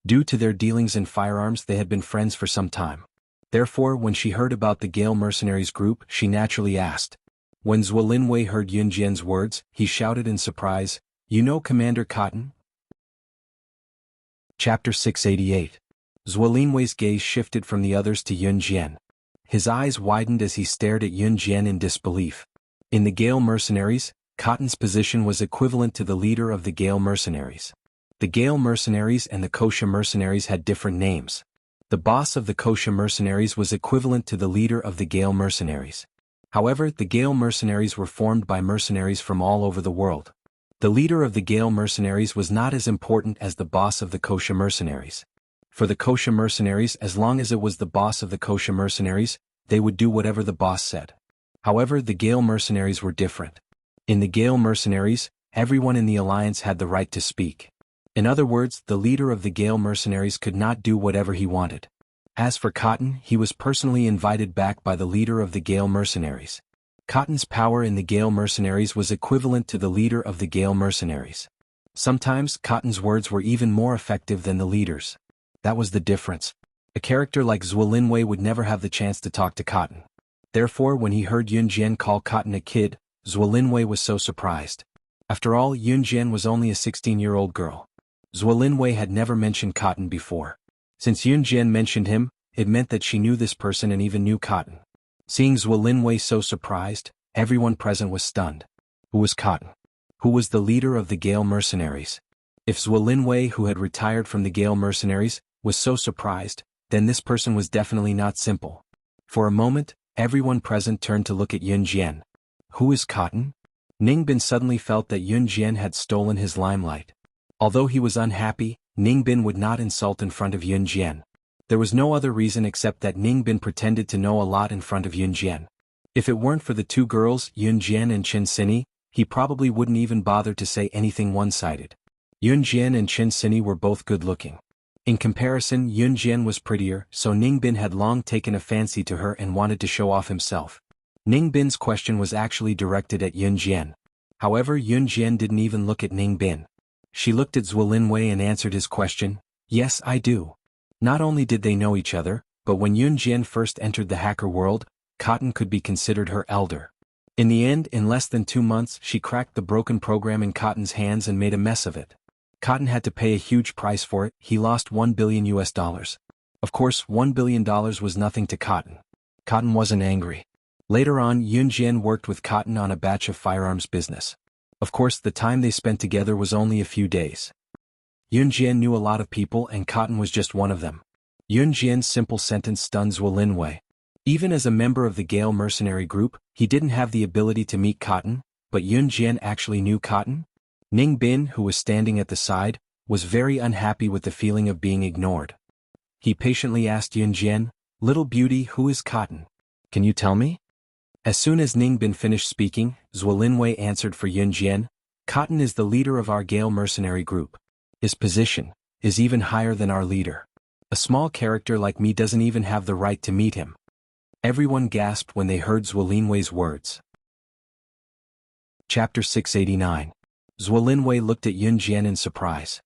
Due to their dealings in firearms, they had been friends for some time. Therefore, when she heard about the Gale mercenaries group, she naturally asked. When Zhuo Linwei heard Yun Jian's words, he shouted in surprise, "You know Commander Cotton?" Chapter 688. Zhuo Linwei's gaze shifted from the others to Yun Jian. His eyes widened as he stared at Yun Jian in disbelief. In the Gale mercenaries, Cotton's position was equivalent to the leader of the Gale mercenaries. The Gale mercenaries and the Kosha mercenaries had different names. The boss of the Kosha mercenaries was equivalent to the leader of the Gale mercenaries. However, the Gale mercenaries were formed by mercenaries from all over the world. The leader of the Gale mercenaries was not as important as the boss of the Kosha mercenaries. For the Kosha mercenaries, as long as it was the boss of the Kosha mercenaries, they would do whatever the boss said. However, the Gale mercenaries were different. In the Gale mercenaries, everyone in the alliance had the right to speak. In other words, the leader of the Gale mercenaries could not do whatever he wanted. As for Cotton, he was personally invited back by the leader of the Gale mercenaries. Cotton's power in the Gale mercenaries was equivalent to the leader of the Gale mercenaries. Sometimes, Cotton's words were even more effective than the leader's. That was the difference. A character like Zhuo Linwei would never have the chance to talk to Cotton. Therefore, when he heard Yun Jian call Cotton a kid, Zhuo Linwei was so surprised. After all, Yun Jian was only a 16-year-old girl. Zhuo Linwei had never mentioned Cotton before. Since Yun Jian mentioned him, it meant that she knew this person and even knew Cotton. Seeing Zhuo Linwei so surprised, everyone present was stunned. Who was Cotton? Who was the leader of the Gale mercenaries? If Zhuo Linwei, who had retired from the Gale mercenaries, was so surprised, then this person was definitely not simple. For a moment, everyone present turned to look at Yun Jian. Who is Cotton? Ningbin suddenly felt that Yun Jian had stolen his limelight. Although he was unhappy, Ningbin would not insult in front of Yun Jian. There was no other reason except that Ningbin pretended to know a lot in front of Yun Jian. If it weren't for the two girls, Yun Jian and Qin Sini, he probably wouldn't even bother to say anything one-sided. Yun Jian and Qin Sini were both good-looking. In comparison, Yun Jian was prettier, so Ning Bin had long taken a fancy to her and wanted to show off himself. Ning Bin's question was actually directed at Yun Jian. However, Yun Jian didn't even look at Ning Bin. She looked at Zhuo Linwei and answered his question, "Yes, I do." Not only did they know each other, but when Yun Jian first entered the hacker world, Cotton could be considered her elder. In the end, in less than 2 months, she cracked the broken program in Cotton's hands and made a mess of it. Cotton had to pay a huge price for it. He lost $1 billion. Of course, $1 billion was nothing to Cotton. Cotton wasn't angry. Later on, Yun Jian worked with Cotton on a batch of firearms business. Of course, the time they spent together was only a few days. Yun Jian knew a lot of people and Cotton was just one of them. Yun Jian's simple sentence stunned Zhuo Linwei. Even as a member of the Gale mercenary group, he didn't have the ability to meet Cotton, but Yun Jian actually knew Cotton? Ning Bin, who was standing at the side, was very unhappy with the feeling of being ignored. He patiently asked Yun Jian, "Little beauty, who is Cotton? Can you tell me?" As soon as Ning Bin finished speaking, Zhuo Linwei answered for Yun Jian, "Cotton is the leader of our Gale mercenary group. His position is even higher than our leader. A small character like me doesn't even have the right to meet him." Everyone gasped when they heard Zhuo Linwei's words. Chapter 689. Zhuo Linwei looked at Yun Jian in surprise.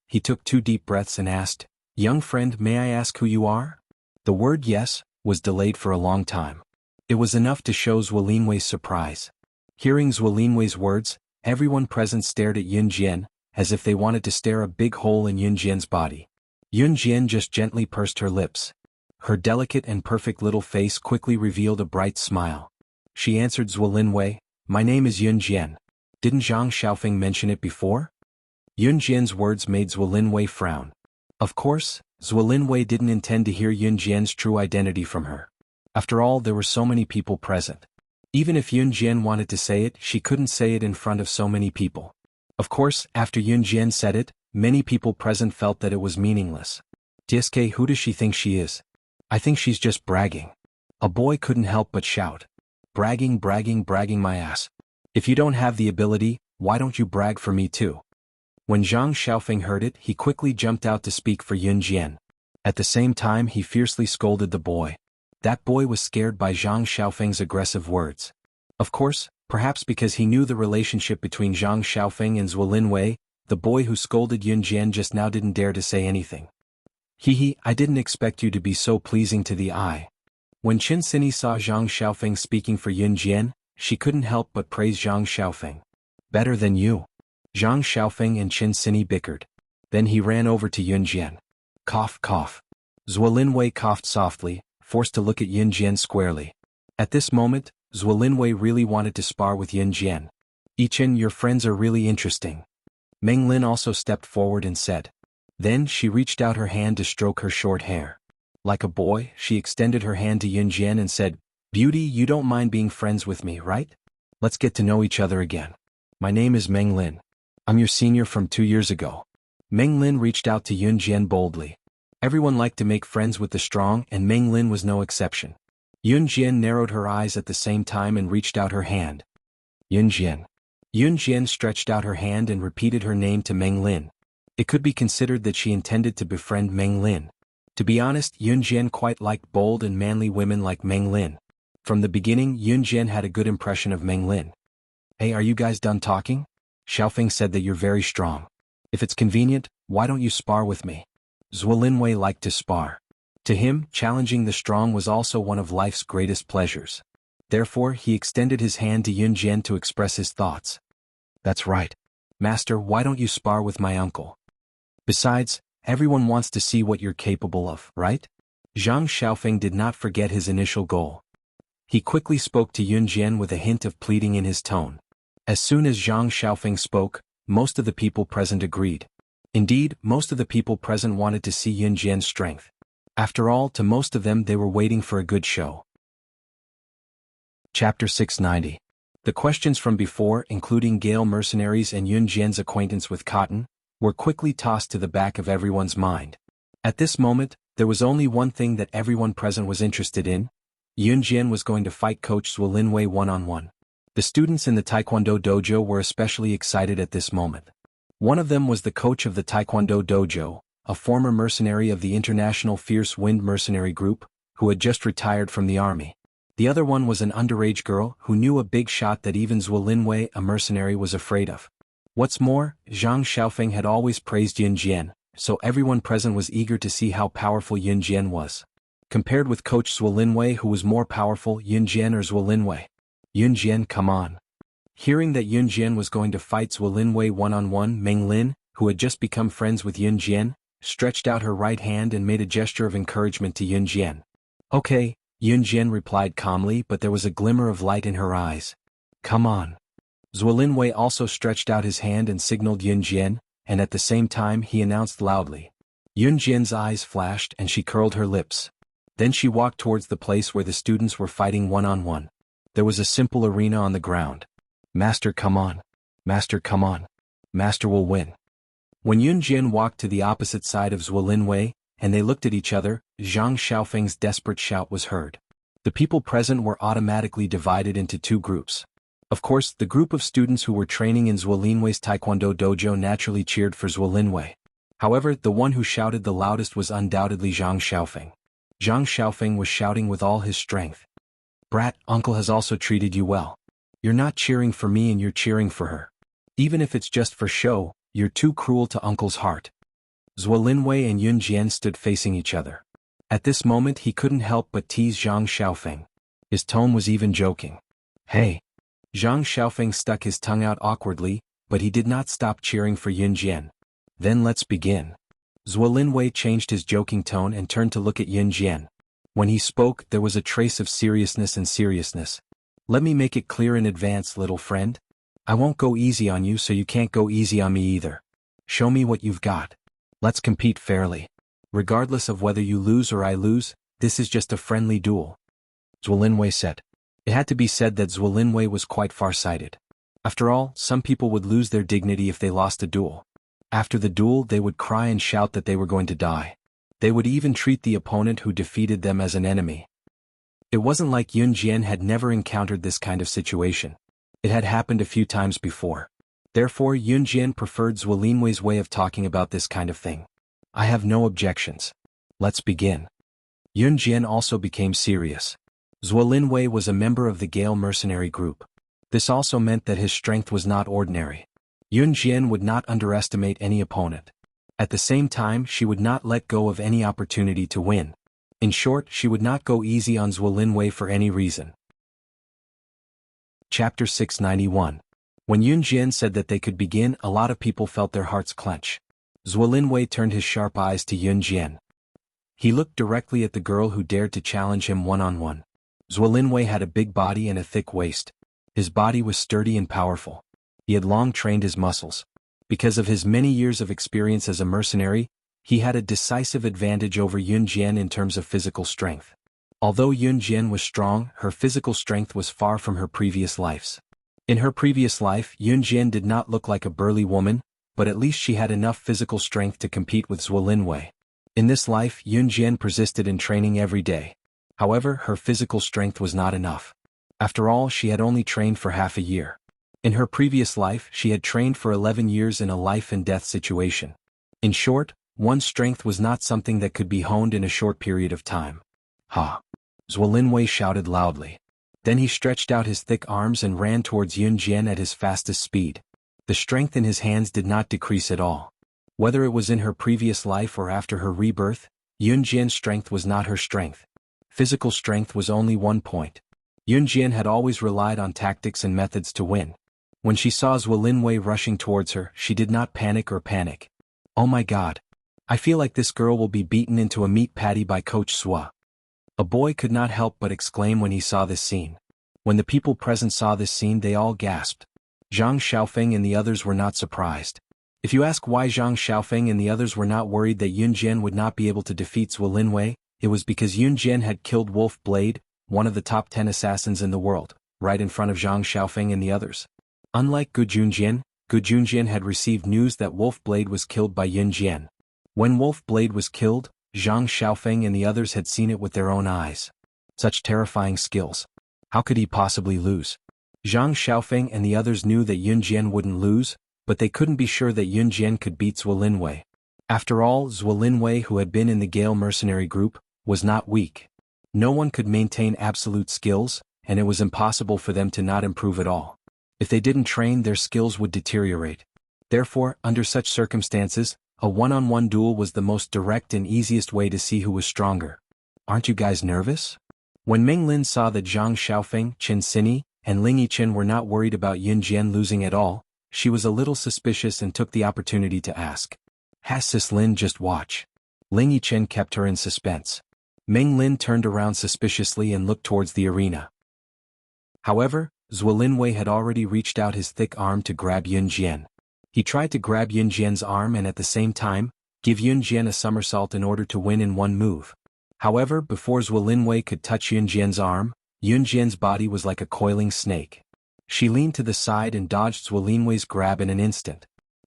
He took 2 deep breaths and asked, "Young friend, may I ask who you are?" The word "yes" was delayed for a long time. It was enough to show Zhuo Linwei's surprise. Hearing Zhuo Linwei's words, everyone present stared at Yun Jian, as if they wanted to stare a big hole in Yun Jian's body. Yun Jian just gently pursed her lips. Her delicate and perfect little face quickly revealed a bright smile. She answered Zhuo Linwei, "My name is Yun Jian. Didn't Zhang Xiaofeng mention it before?" Yun Jian's words made Zhuo Linwei frown. Of course, Zhuo Linwei didn't intend to hear Yun Jian's true identity from her. After all, there were so many people present. Even if Yun Jian wanted to say it, she couldn't say it in front of so many people. Of course, after Yun Jian said it, many people present felt that it was meaningless. "DSK, who does she think she is? I think she's just bragging." A boy couldn't help but shout. "Bragging, bragging, bragging my ass. If you don't have the ability, why don't you brag for me too?" When Zhang Xiaofeng heard it, he quickly jumped out to speak for Yun Jian. At the same time, he fiercely scolded the boy. That boy was scared by Zhang Xiaofeng's aggressive words. Of course, perhaps because he knew the relationship between Zhang Xiaofeng and Zhuo Linwei, the boy who scolded Yun Jian just now didn't dare to say anything. "Hehe, I didn't expect you to be so pleasing to the eye." When Qin Sini saw Zhang Xiaofeng speaking for Yun Jian, she couldn't help but praise Zhang Xiaofeng. "Better than you." Zhang Xiaofeng and Qin Sini bickered. Then he ran over to Yun Jian. Cough, cough. Zhuo Linwei coughed softly, forced to look at Yun Jian squarely. At this moment, Zhuo Linwei really wanted to spar with Yun Jian. "Yichen, your friends are really interesting." Meng Lin also stepped forward and said. Then she reached out her hand to stroke her short hair. Like a boy, she extended her hand to Yun Jian and said, "Beauty, you don't mind being friends with me, right? Let's get to know each other again. My name is Meng Lin. I'm your senior from 2 years ago." Meng Lin reached out to Yun Jian boldly. Everyone liked to make friends with the strong, and Meng Lin was no exception. Yun Jian narrowed her eyes at the same time and reached out her hand. "Yun Jian." Yun Jian stretched out her hand and repeated her name to Meng Lin. It could be considered that she intended to befriend Meng Lin. To be honest, Yun Jian quite liked bold and manly women like Meng Lin. From the beginning, Yun Jian had a good impression of Meng Lin. "Hey, are you guys done talking? Xiaofeng said that you're very strong. If it's convenient, why don't you spar with me?" Zhuo Linwei liked to spar. To him, challenging the strong was also one of life's greatest pleasures. Therefore, he extended his hand to Yun Jian to express his thoughts. "That's right. Master, why don't you spar with my uncle? Besides, everyone wants to see what you're capable of, right?" Zhang Xiaofeng did not forget his initial goal. He quickly spoke to Yun Jian with a hint of pleading in his tone. As soon as Zhang Xiaofeng spoke, most of the people present agreed. Indeed, most of the people present wanted to see Yun Jian's strength. After all, to most of them they were waiting for a good show. Chapter 690. The questions from before, including Gale mercenaries and Yun Jian's acquaintance with Cotton, were quickly tossed to the back of everyone's mind. At this moment, there was only one thing that everyone present was interested in: Yun Jian was going to fight Coach Zhuo Linwei one-on-one. The students in the Taekwondo dojo were especially excited at this moment. One of them was the coach of the Taekwondo dojo, a former mercenary of the International Fierce Wind Mercenary Group, who had just retired from the army. The other one was an underage girl who knew a big shot that even Zhuo Linwei, a mercenary, was afraid of. What's more, Zhang Xiaofeng had always praised Yun Jian, so everyone present was eager to see how powerful Yun Jian was. Compared with Coach Zhuo Linwei, who was more powerful, Yun Jian or Zhuo Linwei? Yun Jian, come on. Hearing that Yun Jian was going to fight Zhuo Linwei one-on-one, Meng Lin, who had just become friends with Yun Jian, stretched out her right hand and made a gesture of encouragement to Yun Jian. Okay, Yun Jian replied calmly, but there was a glimmer of light in her eyes. Come on. Zhuo Linwei also stretched out his hand and signaled Yun Jian, and at the same time he announced loudly. Yun Jian's eyes flashed and she curled her lips. Then she walked towards the place where the students were fighting one-on-one. There was a simple arena on the ground. Master, come on. Master, come on. Master will win. When Yun Jian walked to the opposite side of Zhuo Linwei, and they looked at each other, Zhang Xiaofeng's desperate shout was heard. The people present were automatically divided into two groups. Of course, the group of students who were training in Zhuo Linwei's Taekwondo dojo naturally cheered for Zhuo Linwei. However, the one who shouted the loudest was undoubtedly Zhang Xiaofeng. Zhang Xiaofeng was shouting with all his strength. Brat, uncle has also treated you well. You're not cheering for me and you're cheering for her. Even if it's just for show, you're too cruel to uncle's heart. Zhuo Linwei and Yun Jian stood facing each other. At this moment he couldn't help but tease Zhang Xiaofeng. His tone was even joking. Hey! Zhang Xiaofeng stuck his tongue out awkwardly, but he did not stop cheering for Yun Jian. Then let's begin. Zhuo Linwei changed his joking tone and turned to look at Yun Jian. When he spoke, there was a trace of seriousness and seriousness. Let me make it clear in advance, little friend. I won't go easy on you, so you can't go easy on me either. Show me what you've got. Let's compete fairly. Regardless of whether you lose or I lose, this is just a friendly duel. Zhuo Linwei said. It had to be said that Zhuo Linwei was quite far-sighted. After all, some people would lose their dignity if they lost a duel. After the duel, they would cry and shout that they were going to die. They would even treat the opponent who defeated them as an enemy. It wasn't like Yun Jian had never encountered this kind of situation. It had happened a few times before. Therefore, Yun Jian preferred Zhuo Linwei's way of talking about this kind of thing. I have no objections. Let's begin. Yun Jian also became serious. Zhuo Linwei was a member of the Gale mercenary group. This also meant that his strength was not ordinary. Yun Jian would not underestimate any opponent. At the same time, she would not let go of any opportunity to win. In short, she would not go easy on Zhuo Linwei for any reason. Chapter 691. When Yun Jian said that they could begin, a lot of people felt their hearts clench. Zhuo Linwei turned his sharp eyes to Yun Jian. He looked directly at the girl who dared to challenge him one-on-one. Zhuo Linwei had a big body and a thick waist. His body was sturdy and powerful. He had long trained his muscles. Because of his many years of experience as a mercenary, he had a decisive advantage over Yun Jian in terms of physical strength. Although Yun Jian was strong, her physical strength was far from her previous lives. In her previous life, Yun Jian did not look like a burly woman, but at least she had enough physical strength to compete with Zhuo Linwei. In this life, Yun Jian persisted in training every day. However, her physical strength was not enough. After all, she had only trained for half a year. In her previous life, she had trained for 11 years in a life-and-death situation. In short, one's strength was not something that could be honed in a short period of time. Ha! Zhuo Linwei shouted loudly. Then he stretched out his thick arms and ran towards Yun Jian at his fastest speed. The strength in his hands did not decrease at all. Whether it was in her previous life or after her rebirth, Yun Jian's strength was not her strength. Physical strength was only one point. Yun Jian had always relied on tactics and methods to win. When she saw Zhuo Linwei rushing towards her, she did not panic. Oh my god. I feel like this girl will be beaten into a meat patty by Coach Zhuo. A boy could not help but exclaim when he saw this scene. When the people present saw this scene, they all gasped. Zhang Xiaofeng and the others were not surprised. If you ask why Zhang Xiaofeng and the others were not worried that Yun Jian would not be able to defeat Zhuo Linwei, it was because Yun Jian had killed Wolf Blade, one of the top 10 assassins in the world, right in front of Zhang Xiaofeng and the others. Unlike Gu Junjian had received news that Wolf Blade was killed by Yun Jian. When Wolf Blade was killed, Zhang Xiaofeng and the others had seen it with their own eyes. Such terrifying skills. How could he possibly lose? Zhang Xiaofeng and the others knew that Yun Jian wouldn't lose, but they couldn't be sure that Yun Jian could beat Zhuo Linwei. After all, Zhuo Linwei, who had been in the Gale mercenary group, was not weak. No one could maintain absolute skills, and it was impossible for them to not improve at all. If they didn't train, their skills would deteriorate. Therefore, under such circumstances, a one-on-one duel was the most direct and easiest way to see who was stronger. Aren't you guys nervous? When Meng Lin saw that Zhang Xiaofeng, Qin Sini, and Ling Yichen were not worried about Yun Jian losing at all, she was a little suspicious and took the opportunity to ask. Has Sis Lin just watch? Ling Yichen kept her in suspense. Meng Lin turned around suspiciously and looked towards the arena. However, Zhuo Linwei had already reached out his thick arm to grab Yun Jian. He tried to grab Yun Jian's arm and at the same time, give Yun Jian a somersault in order to win in one move. However, before Zhuo Linwei could touch Yun Jian's arm, Yun Jian's body was like a coiling snake. She leaned to the side and dodged Zhuo Linwei's grab in an instant.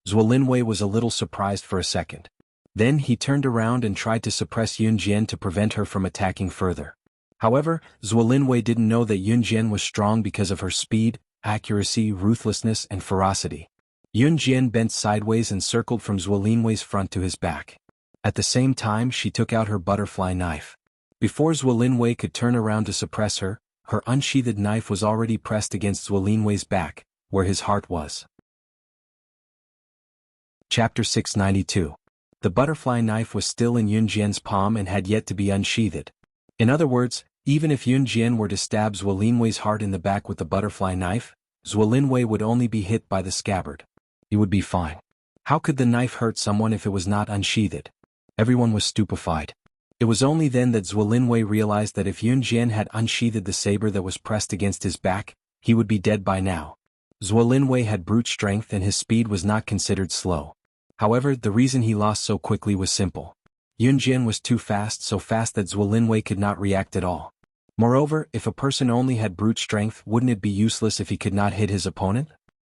Zhuo Linwei was a little surprised for a second. Then he turned around and tried to suppress Yun Jian to prevent her from attacking further. However, Zhuo Linwei didn't know that Yun Jian was strong because of her speed, accuracy, ruthlessness, and ferocity. Yun Jian bent sideways and circled from Zhuo Linwei's front to his back. At the same time, she took out her butterfly knife. Before Zhuo Linwei could turn around to suppress her, her unsheathed knife was already pressed against Zhuo Linwei's back, where his heart was. Chapter 692. The butterfly knife was still in Yun Jian's palm and had yet to be unsheathed. In other words, even if Yun Jian were to stab Zhuo Linwei's heart in the back with the butterfly knife, Zhuo Linwei would only be hit by the scabbard. He would be fine. How could the knife hurt someone if it was not unsheathed? Everyone was stupefied. It was only then that Zhuo Linwei realized that if Yun Jian had unsheathed the saber that was pressed against his back, he would be dead by now. Zhuo Linwei had brute strength and his speed was not considered slow. However, the reason he lost so quickly was simple. Yun Jian was too fast, so fast that Zhuo Linwei could not react at all. Moreover, if a person only had brute strength, wouldn't it be useless if he could not hit his opponent?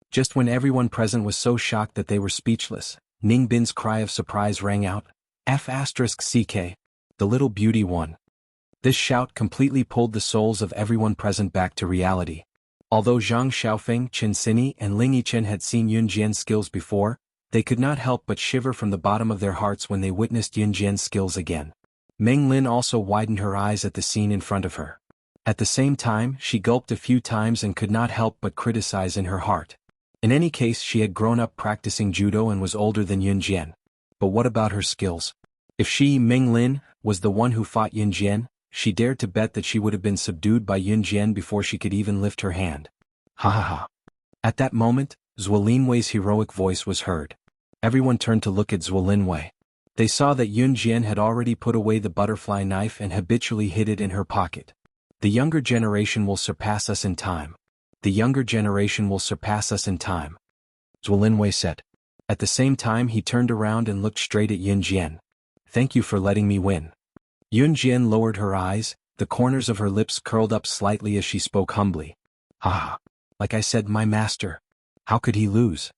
Just when everyone present was so shocked that they were speechless, Ning Bin's cry of surprise rang out. F***ck. The little beauty won. This shout completely pulled the souls of everyone present back to reality. Although Zhang Xiaofeng, Qin Sini, and Ling Yichen had seen Yun Jian's skills before, they could not help but shiver from the bottom of their hearts when they witnessed Yun Jian's skills again. Meng Lin also widened her eyes at the scene in front of her. At the same time, she gulped a few times and could not help but criticize in her heart. In any case, she had grown up practicing judo and was older than Yun Jian. But what about her skills? If she, Meng Lin, was the one who fought Yun Jian, she dared to bet that she would have been subdued by Yun Jian before she could even lift her hand. Ha ha ha. At that moment, Zhuo Linwei's heroic voice was heard. Everyone turned to look at Zhuo Linwei. They saw that Yun Jian had already put away the butterfly knife and habitually hid it in her pocket. The younger generation will surpass us in time. The younger generation will surpass us in time, Zhuo Linwei said. At the same time, he turned around and looked straight at Yun Jian. Thank you for letting me win. Yun Jian lowered her eyes, the corners of her lips curled up slightly as she spoke humbly. Ah, like I said, my master. How could he lose?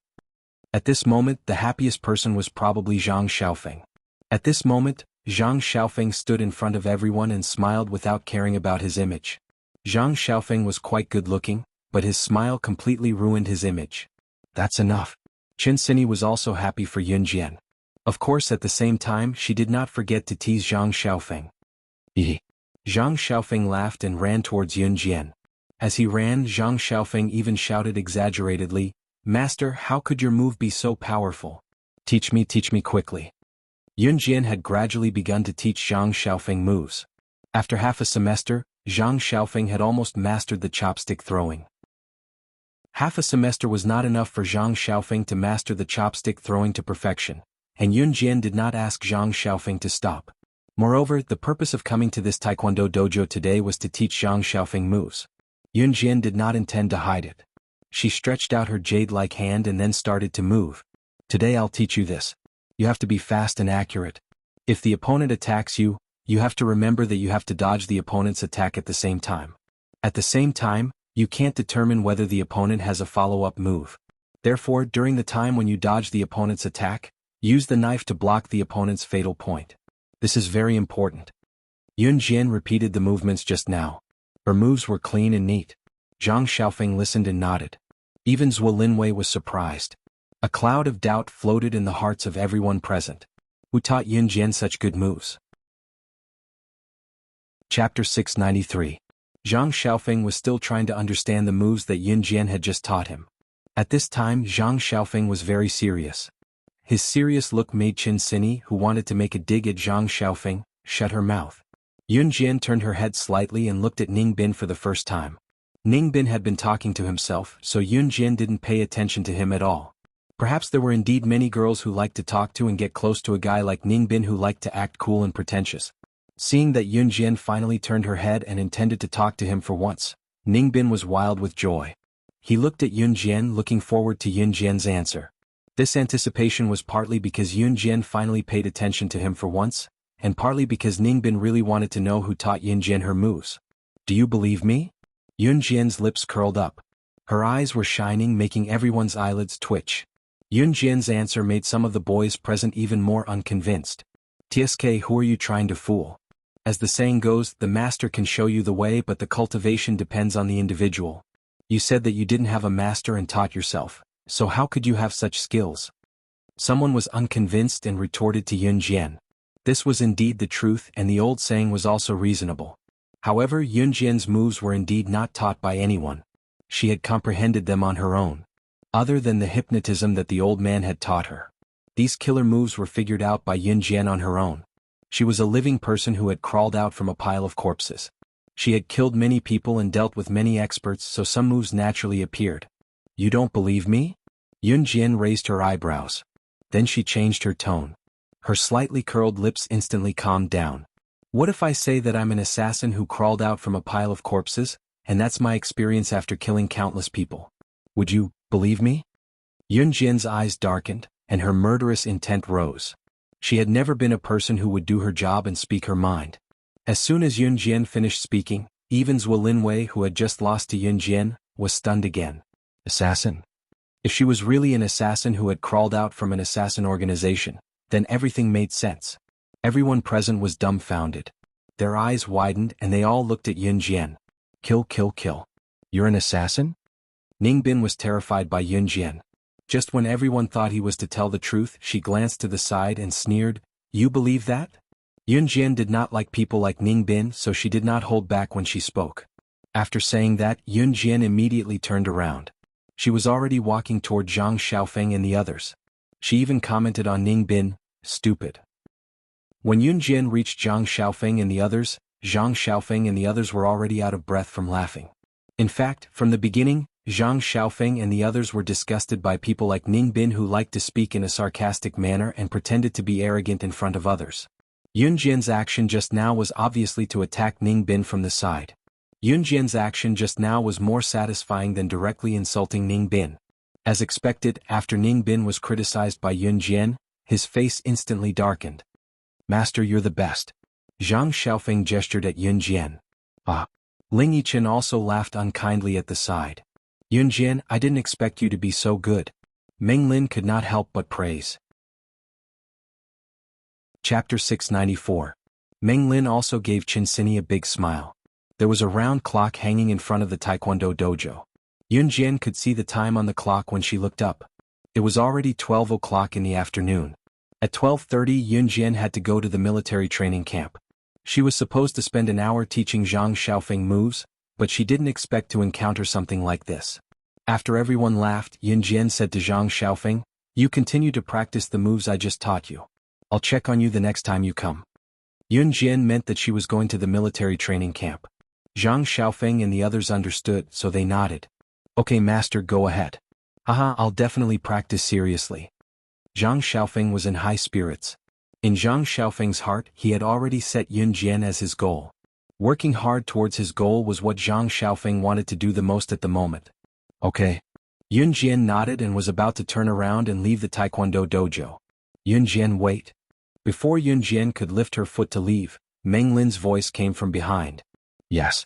At this moment, the happiest person was probably Zhang Xiaofeng. At this moment, Zhang Xiaofeng stood in front of everyone and smiled without caring about his image. Zhang Xiaofeng was quite good-looking, but his smile completely ruined his image. That's enough. Qin Sini was also happy for Yun Jian. Of course, at the same time, she did not forget to tease Zhang Xiaofeng. Zhang Xiaofeng laughed and ran towards Yun Jian. As he ran, Zhang Xiaofeng even shouted exaggeratedly, "Master, how could your move be so powerful? Teach me quickly." Yun Jian had gradually begun to teach Zhang Xiaofeng moves. After half a semester, Zhang Xiaofeng had almost mastered the chopstick throwing. Half a semester was not enough for Zhang Xiaofeng to master the chopstick throwing to perfection, and Yun Jian did not ask Zhang Xiaofeng to stop. Moreover, the purpose of coming to this taekwondo dojo today was to teach Zhang Xiaofeng moves. Yun Jian did not intend to hide it. She stretched out her jade-like hand and then started to move. Today I'll teach you this. You have to be fast and accurate. If the opponent attacks you, you have to remember that you have to dodge the opponent's attack at the same time. At the same time, you can't determine whether the opponent has a follow-up move. Therefore, during the time when you dodge the opponent's attack, use the knife to block the opponent's fatal point. This is very important. Yun Jian repeated the movements just now. Her moves were clean and neat. Zhang Xiaofeng listened and nodded. Even Zhuo Linwei was surprised. A cloud of doubt floated in the hearts of everyone present. Who taught Yun Jian such good moves? Chapter 693. Zhang Xiaofeng was still trying to understand the moves that Yun Jian had just taught him. At this time Zhang Xiaofeng was very serious. His serious look made Qin Sini, who wanted to make a dig at Zhang Xiaofeng, shut her mouth. Yun Jian turned her head slightly and looked at Ning Bin for the first time. Ning Bin had been talking to himself, so Yun Jian didn't pay attention to him at all. Perhaps there were indeed many girls who liked to talk to and get close to a guy like Ning Bin who liked to act cool and pretentious. Seeing that Yun Jian finally turned her head and intended to talk to him for once, Ning Bin was wild with joy. He looked at Yun Jian, looking forward to Yun Jian's answer. This anticipation was partly because Yun Jian finally paid attention to him for once, and partly because Ning Bin really wanted to know who taught Yun Jian her moves. Do you believe me? Yun Jian's lips curled up. Her eyes were shining, making everyone's eyelids twitch. Yun Jian's answer made some of the boys present even more unconvinced. TSK, who are you trying to fool? As the saying goes, the master can show you the way, but the cultivation depends on the individual. You said that you didn't have a master and taught yourself, so how could you have such skills? Someone was unconvinced and retorted to Yun Jian. This was indeed the truth, and the old saying was also reasonable. However, Yun Jian's moves were indeed not taught by anyone. She had comprehended them on her own. Other than the hypnotism that the old man had taught her. These killer moves were figured out by Yun Jian on her own. She was a living person who had crawled out from a pile of corpses. She had killed many people and dealt with many experts, so some moves naturally appeared. You don't believe me? Yun Jian raised her eyebrows. Then she changed her tone. Her slightly curled lips instantly calmed down. What if I say that I'm an assassin who crawled out from a pile of corpses, and that's my experience after killing countless people? Would you believe me? Yun Jian's eyes darkened, and her murderous intent rose. She had never been a person who would do her job and speak her mind. As soon as Yun Jian finished speaking, even Zhuo Linwei, who had just lost to Yun Jian, was stunned again. Assassin? If she was really an assassin who had crawled out from an assassin organization, then everything made sense. Everyone present was dumbfounded. Their eyes widened and they all looked at Yun Jian. Kill, kill, kill. You're an assassin? Ning Bin was terrified by Yun Jian. Just when everyone thought he was to tell the truth, she glanced to the side and sneered, You believe that? Yun Jian did not like people like Ning Bin, so she did not hold back when she spoke. After saying that, Yun Jian immediately turned around. She was already walking toward Zhang Xiaofeng and the others. She even commented on Ning Bin, stupid. When Yun Jian reached Zhang Xiaofeng and the others, Zhang Xiaofeng and the others were already out of breath from laughing. In fact, from the beginning, Zhang Xiaofeng and the others were disgusted by people like Ning Bin who liked to speak in a sarcastic manner and pretended to be arrogant in front of others. Yun Jian's action just now was obviously to attack Ning Bin from the side. Yun Jian's action just now was more satisfying than directly insulting Ning Bin. As expected, after Ning Bin was criticized by Yun Jian, his face instantly darkened. Master, you're the best. Zhang Xiaofeng gestured at Yun Jian. Ah. Ling Yichen also laughed unkindly at the side. Yun Jian, I didn't expect you to be so good. Meng Lin could not help but praise. Chapter 694. Meng Lin also gave Qin Sini a big smile. There was a round clock hanging in front of the Taekwondo dojo. Yun Jian could see the time on the clock when she looked up. It was already 12 o'clock in the afternoon. At 12:30 Yun Jian had to go to the military training camp. She was supposed to spend an hour teaching Zhang Xiaofeng moves, but she didn't expect to encounter something like this. After everyone laughed, Yun Jian said to Zhang Xiaofeng, You continue to practice the moves I just taught you. I'll check on you the next time you come. Yun Jian meant that she was going to the military training camp. Zhang Xiaofeng and the others understood, so they nodded. Okay master, go ahead. Haha, I'll definitely practice seriously. Zhang Xiaofeng was in high spirits. In Zhang Xiaofeng's heart, he had already set Yun Jian as his goal. Working hard towards his goal was what Zhang Xiaofeng wanted to do the most at the moment. Okay. Yun Jian nodded and was about to turn around and leave the Taekwondo dojo. Yun Jian, wait. Before Yun Jian could lift her foot to leave, Meng Lin's voice came from behind. Yes.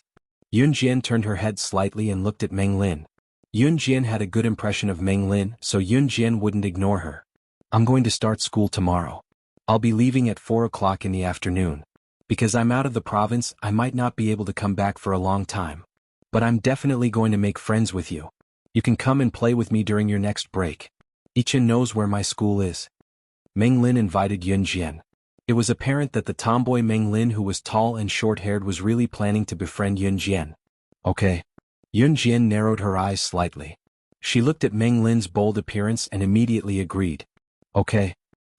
Yun Jian turned her head slightly and looked at Meng Lin. Yun Jian had a good impression of Meng Lin, so Yun Jian wouldn't ignore her. I'm going to start school tomorrow. I'll be leaving at 4 o'clock in the afternoon. Because I'm out of the province, I might not be able to come back for a long time. But I'm definitely going to make friends with you. You can come and play with me during your next break. Ichin knows where my school is. Meng Lin invited Yun Jian. It was apparent that the tomboy Meng Lin, who was tall and short-haired, was really planning to befriend Yun Jian. Okay. Yun Jian narrowed her eyes slightly. She looked at Meng Lin's bold appearance and immediately agreed. Okay.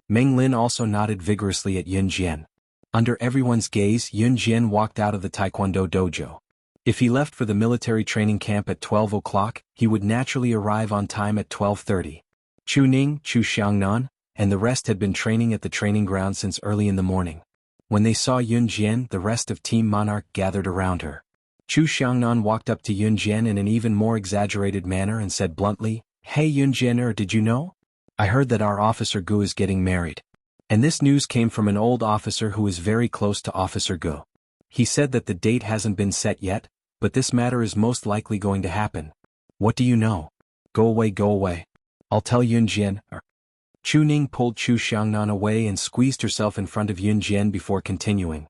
Meng Lin also nodded vigorously at Yun Jian. Under everyone's gaze, Yun Jian walked out of the Taekwondo dojo. If he left for the military training camp at 12 o'clock, he would naturally arrive on time at 12:30. Chu Ning, Chu Xiangnan, and the rest had been training at the training ground since early in the morning. When they saw Yun Jian, the rest of Team Monarch gathered around her. Chu Xiangnan walked up to Yun Jian in an even more exaggerated manner and said bluntly, "Hey Yun Jian, did you know? I heard that our Officer Gu is getting married." And this news came from an old officer who is very close to Officer Gu. He said that the date hasn't been set yet, but this matter is most likely going to happen. What do you know? Go away, go away. I'll tell Yun Jian. Chu Ning pulled Chu Xiangnan away and squeezed herself in front of Yun Jian before continuing.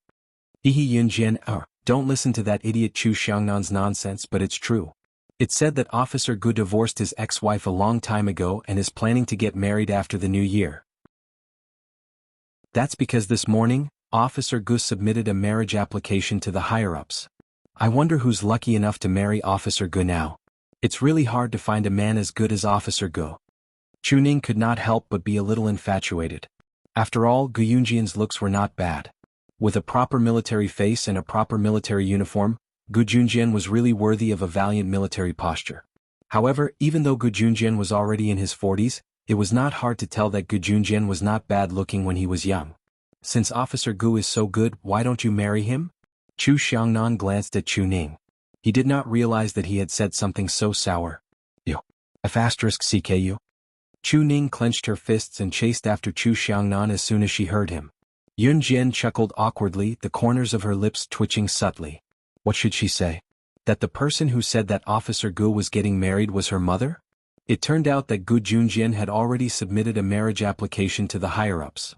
Yun Jian, don't listen to that idiot Chu Xiangnan's nonsense, but it's true. It's said that Officer Gu divorced his ex-wife a long time ago and is planning to get married after the new year. That's because this morning, Officer Gu submitted a marriage application to the higher-ups. I wonder who's lucky enough to marry Officer Gu now. It's really hard to find a man as good as Officer Gu. Chu Ning could not help but be a little infatuated. After all, Gu Yunjian's looks were not bad. With a proper military face and a proper military uniform, Gu Junjian was really worthy of a valiant military posture. However, even though Gu Junjian was already in his 40s, it was not hard to tell that Gu Junjian was not bad-looking when he was young. Since Officer Gu is so good, why don't you marry him? Chu Xiangnan glanced at Chu Ning. He did not realize that he had said something so sour. CKU. Chu Ning clenched her fists and chased after Chu Xiangnan as soon as she heard him. Yun Jian chuckled awkwardly, the corners of her lips twitching subtly. What should she say? That the person who said that Officer Gu was getting married was her mother? It turned out that Gu Junjian had already submitted a marriage application to the higher-ups.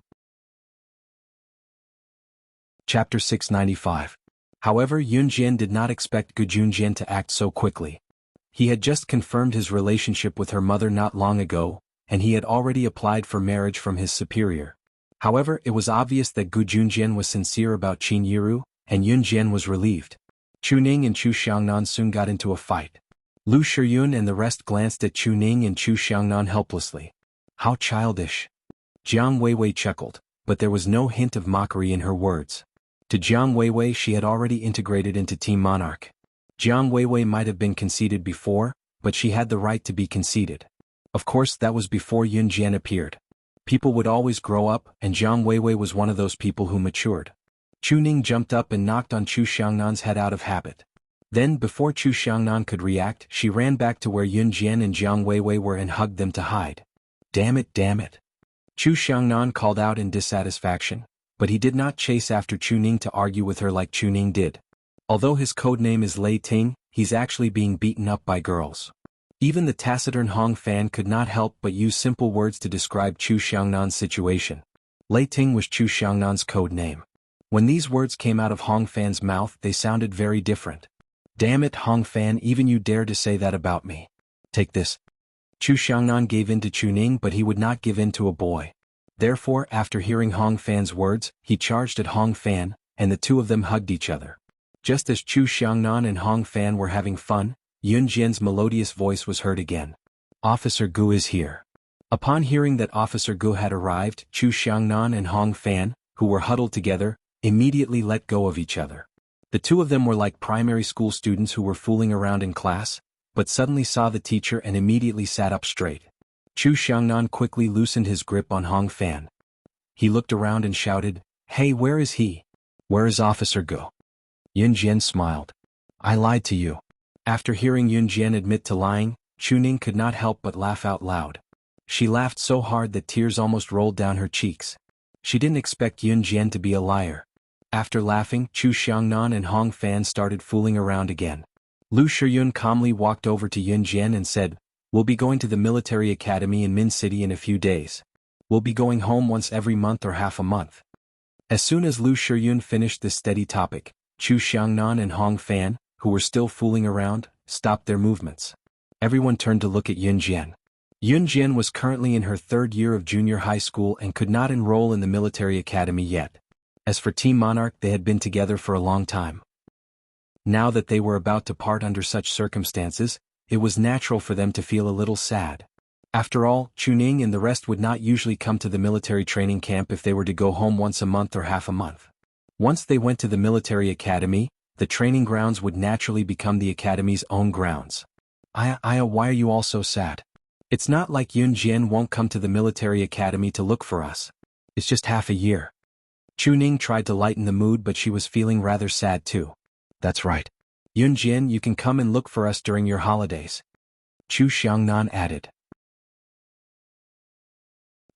Chapter 695. However, Yun Jian did not expect Gu Junjian to act so quickly. He had just confirmed his relationship with her mother not long ago, and he had already applied for marriage from his superior. However, it was obvious that Gu Junjian was sincere about Qin Yiru, and Yun Jian was relieved. Chu Ning and Chu Xiangnan soon got into a fight. Lu Shiyun and the rest glanced at Chu Ning and Chu Xiangnan helplessly. How childish. Jiang Weiwei chuckled, but there was no hint of mockery in her words. To Jiang Weiwei, she had already integrated into Team Monarch. Jiang Weiwei might have been conceited before, but she had the right to be conceited. Of course, that was before Yun Jian appeared. People would always grow up, and Jiang Weiwei was one of those people who matured. Chu Ning jumped up and knocked on Chu Xiangnan's head out of habit. Then, before Chu Xiangnan could react, she ran back to where Yun Jian and Jiang Weiwei were and hugged them to hide. Damn it, damn it. Chu Xiangnan called out in dissatisfaction, but he did not chase after Chu Ning to argue with her like Chu Ning did. Although his codename is Lei Ting, he's actually being beaten up by girls. Even the taciturn Hong Fan could not help but use simple words to describe Chu Xiangnan's situation. Lei Ting was Chu Xiangnan's code name. When these words came out of Hong Fan's mouth, they sounded very different. Damn it, Hong Fan, even you dare to say that about me. Take this. Chu Xiangnan gave in to Chu Ning, but he would not give in to a boy. Therefore, after hearing Hong Fan's words, he charged at Hong Fan, and the two of them hugged each other. Just as Chu Xiangnan and Hong Fan were having fun, Yun Jian's melodious voice was heard again. Officer Gu is here. Upon hearing that Officer Gu had arrived, Chu Xiangnan and Hong Fan, who were huddled together, immediately let go of each other. The two of them were like primary school students who were fooling around in class, but suddenly saw the teacher and immediately sat up straight. Chu Xiangnan quickly loosened his grip on Hong Fan. He looked around and shouted, "Hey, where is he? Where is Officer Gu?" Yun Jian smiled. I lied to you. After hearing Yun Jian admit to lying, Chu Ning could not help but laugh out loud. She laughed so hard that tears almost rolled down her cheeks. She didn't expect Yun Jian to be a liar. After laughing, Chu Xiangnan and Hong Fan started fooling around again. Lu Shiyun calmly walked over to Yun Jian and said, "We'll be going to the military academy in Min City in a few days. We'll be going home once every month or half a month." As soon as Lu Shiyun finished this steady topic, Chu Xiangnan and Hong Fan, who were still fooling around, stopped their movements. Everyone turned to look at Yun Jian. Yun Jian was currently in her third year of junior high school and could not enroll in the military academy yet. As for Team Monarch, they had been together for a long time. Now that they were about to part under such circumstances, it was natural for them to feel a little sad. After all, Chuning and the rest would not usually come to the military training camp if they were to go home once a month or half a month. Once they went to the military academy, the training grounds would naturally become the academy's own grounds. Aya, why are you all so sad? It's not like Yun Jian won't come to the military academy to look for us. It's just half a year. Chuning tried to lighten the mood, but she was feeling rather sad too. That's right. Yun Jian, you can come and look for us during your holidays. Chu Xiangnan added.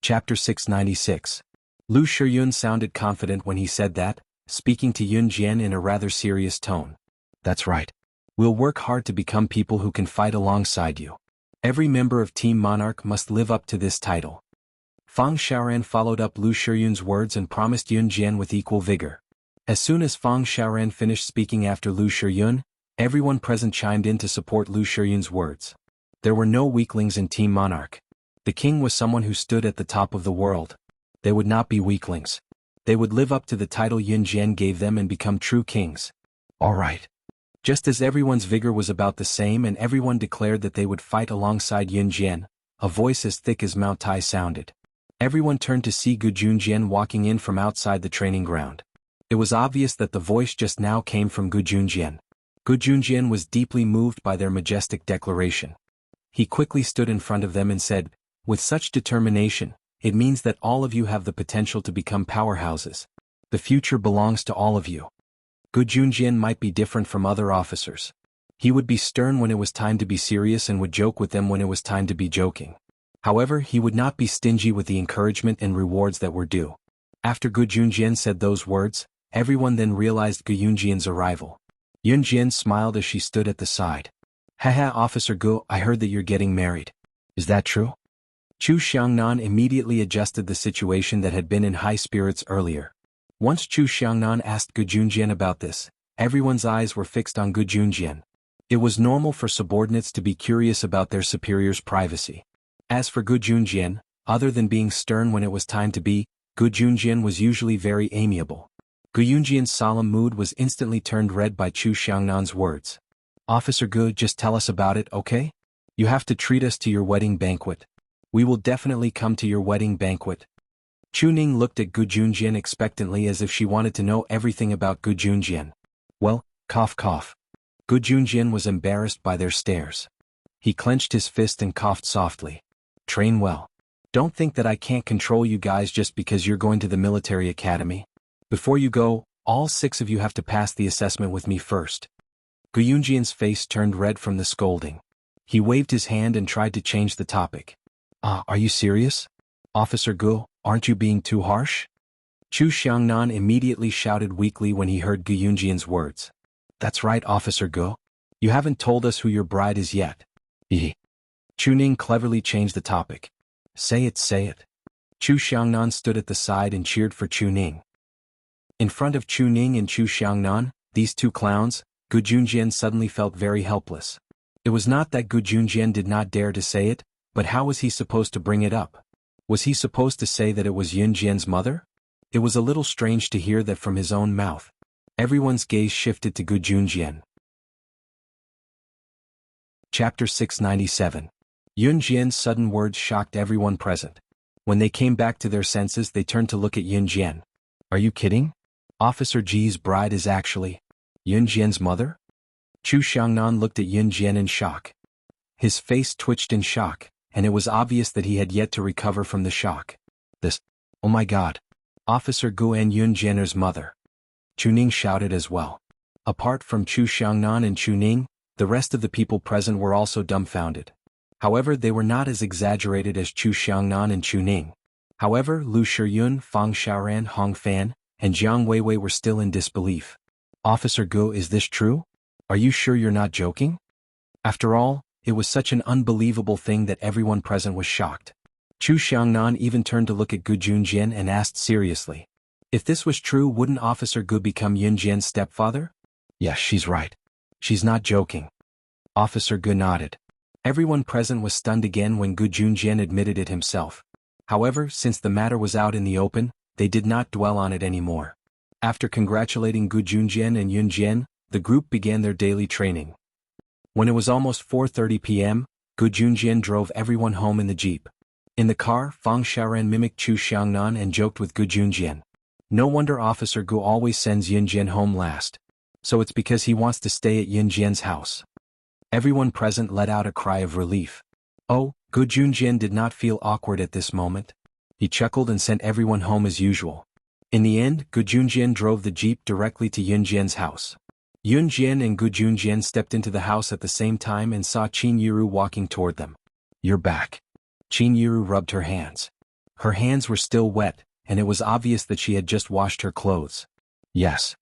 Chapter 696. Lu Shiyun sounded confident when he said that, speaking to Yun Jian in a rather serious tone. That's right. We'll work hard to become people who can fight alongside you. Every member of Team Monarch must live up to this title. Fang Xiaoran followed up Lu Shiyun's words and promised Yun Jian with equal vigor. As soon as Fang Xiaoran finished speaking after Lu Shiyun, everyone present chimed in to support Lu Shiyun's words. There were no weaklings in Team Monarch. The king was someone who stood at the top of the world. They would not be weaklings. They would live up to the title Yun Jian gave them and become true kings. All right. Just as everyone's vigor was about the same and everyone declared that they would fight alongside Yun Jian, a voice as thick as Mount Tai sounded. Everyone turned to see Gu Junjian walking in from outside the training ground. It was obvious that the voice just now came from Gu Junjian. Gu Junjian was deeply moved by their majestic declaration. He quickly stood in front of them and said, with such determination, it means that all of you have the potential to become powerhouses. The future belongs to all of you. Gu Junjian might be different from other officers. He would be stern when it was time to be serious and would joke with them when it was time to be joking. However, he would not be stingy with the encouragement and rewards that were due. After Gu Junjian said those words, everyone then realized Gu Junjian's arrival. Yun Jian smiled as she stood at the side. Haha, Officer Gu, I heard that you're getting married. Is that true? Chu Xiangnan immediately adjusted the situation that had been in high spirits earlier. Once Chu Xiangnan asked Gu Junjian about this, everyone's eyes were fixed on Gu Junjian. It was normal for subordinates to be curious about their superior's privacy. As for Gu Junjian, other than being stern when it was time to be, Gu Junjian was usually very amiable. Gu Junjian's solemn mood was instantly turned red by Chu Xiangnan's words. Officer Gu, just tell us about it, okay? You have to treat us to your wedding banquet. We will definitely come to your wedding banquet. Chu Ning looked at Gu Junjian expectantly as if she wanted to know everything about Gu Junjian. Well, cough cough. Gu Junjian was embarrassed by their stares. He clenched his fist and coughed softly. Train well. Don't think that I can't control you guys just because you're going to the military academy. Before you go, all 6 of you have to pass the assessment with me first. Gu Junjian's face turned red from the scolding. He waved his hand and tried to change the topic. Are you serious? Officer Gu, aren't you being too harsh? Chu Xiangnan immediately shouted weakly when he heard Gu Junjian's words. That's right, Officer Gu. You haven't told us who your bride is yet. Chu Ning cleverly changed the topic. Say it, say it. Chu Xiangnan stood at the side and cheered for Chu Ning. In front of Chu Ning and Chu Xiangnan, these two clowns, Gu Junjian suddenly felt very helpless. It was not that Gu Junjian did not dare to say it, but how was he supposed to bring it up? Was he supposed to say that it was Yun Jian's mother? It was a little strange to hear that from his own mouth. Everyone's gaze shifted to Gu Junjian. Chapter 697. Yun Jian's sudden words shocked everyone present. When they came back to their senses, they turned to look at Yun Jian. Are you kidding? Officer Ji's bride is actually Yun Jian's mother? Chu Xiangnan looked at Yun Jian in shock. His face twitched in shock, and it was obvious that he had yet to recover from the shock. Oh my god. Officer Gu and Yun Jian's mother. Chu Ning shouted as well. Apart from Chu Xiangnan and Chu Ning, the rest of the people present were also dumbfounded. However, they were not as exaggerated as Chu Xiangnan and Chu Ning. However, Lu Shiyun, Fang Xiaoran, Hong Fan, and Jiang Weiwei were still in disbelief. Officer Gu, is this true? Are you sure you're not joking? After all, it was such an unbelievable thing that everyone present was shocked. Chu Xiangnan even turned to look at Gu Junjian and asked seriously. If this was true, wouldn't Officer Gu become Yun Jian's stepfather? Yes, she's right. She's not joking. Officer Gu nodded. Everyone present was stunned again when Gu Junjian admitted it himself. However, since the matter was out in the open, they did not dwell on it anymore. After congratulating Gu Junjian and Yun Jian, the group began their daily training. When it was almost 4:30 p.m., Gu Junjian drove everyone home in the jeep. In the car, Fang Xiaoran mimicked Chu Xiangnan and joked with Gu Junjian. No wonder Officer Gu always sends Yun Jian home last. So it's because he wants to stay at Yun Jian's house. Everyone present let out a cry of relief. Oh, Gu Junjian did not feel awkward at this moment. He chuckled and sent everyone home as usual. In the end, Gu Junjian drove the jeep directly to Yun Jian's house. Yun Jian and Gu Junjian stepped into the house at the same time and saw Qin Yiru walking toward them. You're back. Qin Yiru rubbed her hands. Her hands were still wet, and it was obvious that she had just washed her clothes. Yes.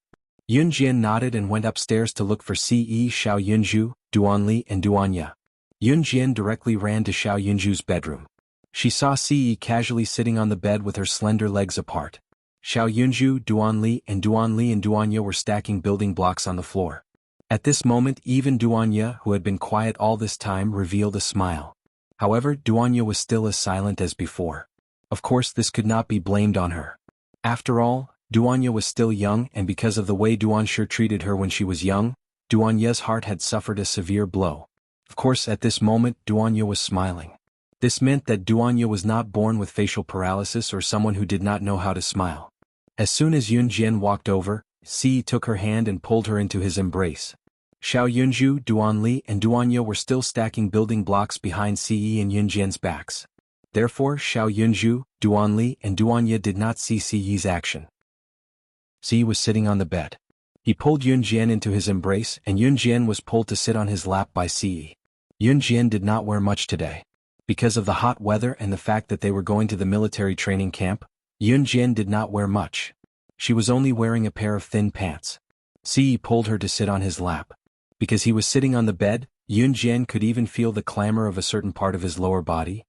Yun Jian nodded and went upstairs to look for Ce Xiao Yunju, Duanli and Duanya. Yun Jian directly ran to Xiao Yunju's bedroom. She saw Ce casually sitting on the bed with her slender legs apart. Xiao Yunju, Duanli and Duanya were stacking building blocks on the floor. At this moment, even Duanya, who had been quiet all this time, revealed a smile. However, Duanya was still as silent as before. Of course, this could not be blamed on her. After all, Duanya was still young, and because of the way Duanshi treated her when she was young, Duanya's heart had suffered a severe blow. Of course, at this moment, Duanya was smiling. This meant that Duanya was not born with facial paralysis or someone who did not know how to smile. As soon as Yun Jian walked over, Ce took her hand and pulled her into his embrace. Xiao Yunju, Duanli and Duanya were still stacking building blocks behind Ce and Yun Jian's backs. Therefore, Xiao Yunju, Duanli and Duanya did not see Ce's action. Ce was sitting on the bed. He pulled Yun Jian into his embrace, and Yun Jian was pulled to sit on his lap by Ce. Yun Jian did not wear much today. Because of the hot weather and the fact that they were going to the military training camp, Yun Jian did not wear much. She was only wearing a pair of thin pants. Ce pulled her to sit on his lap. Because he was sitting on the bed, Yun Jian could even feel the clamor of a certain part of his lower body.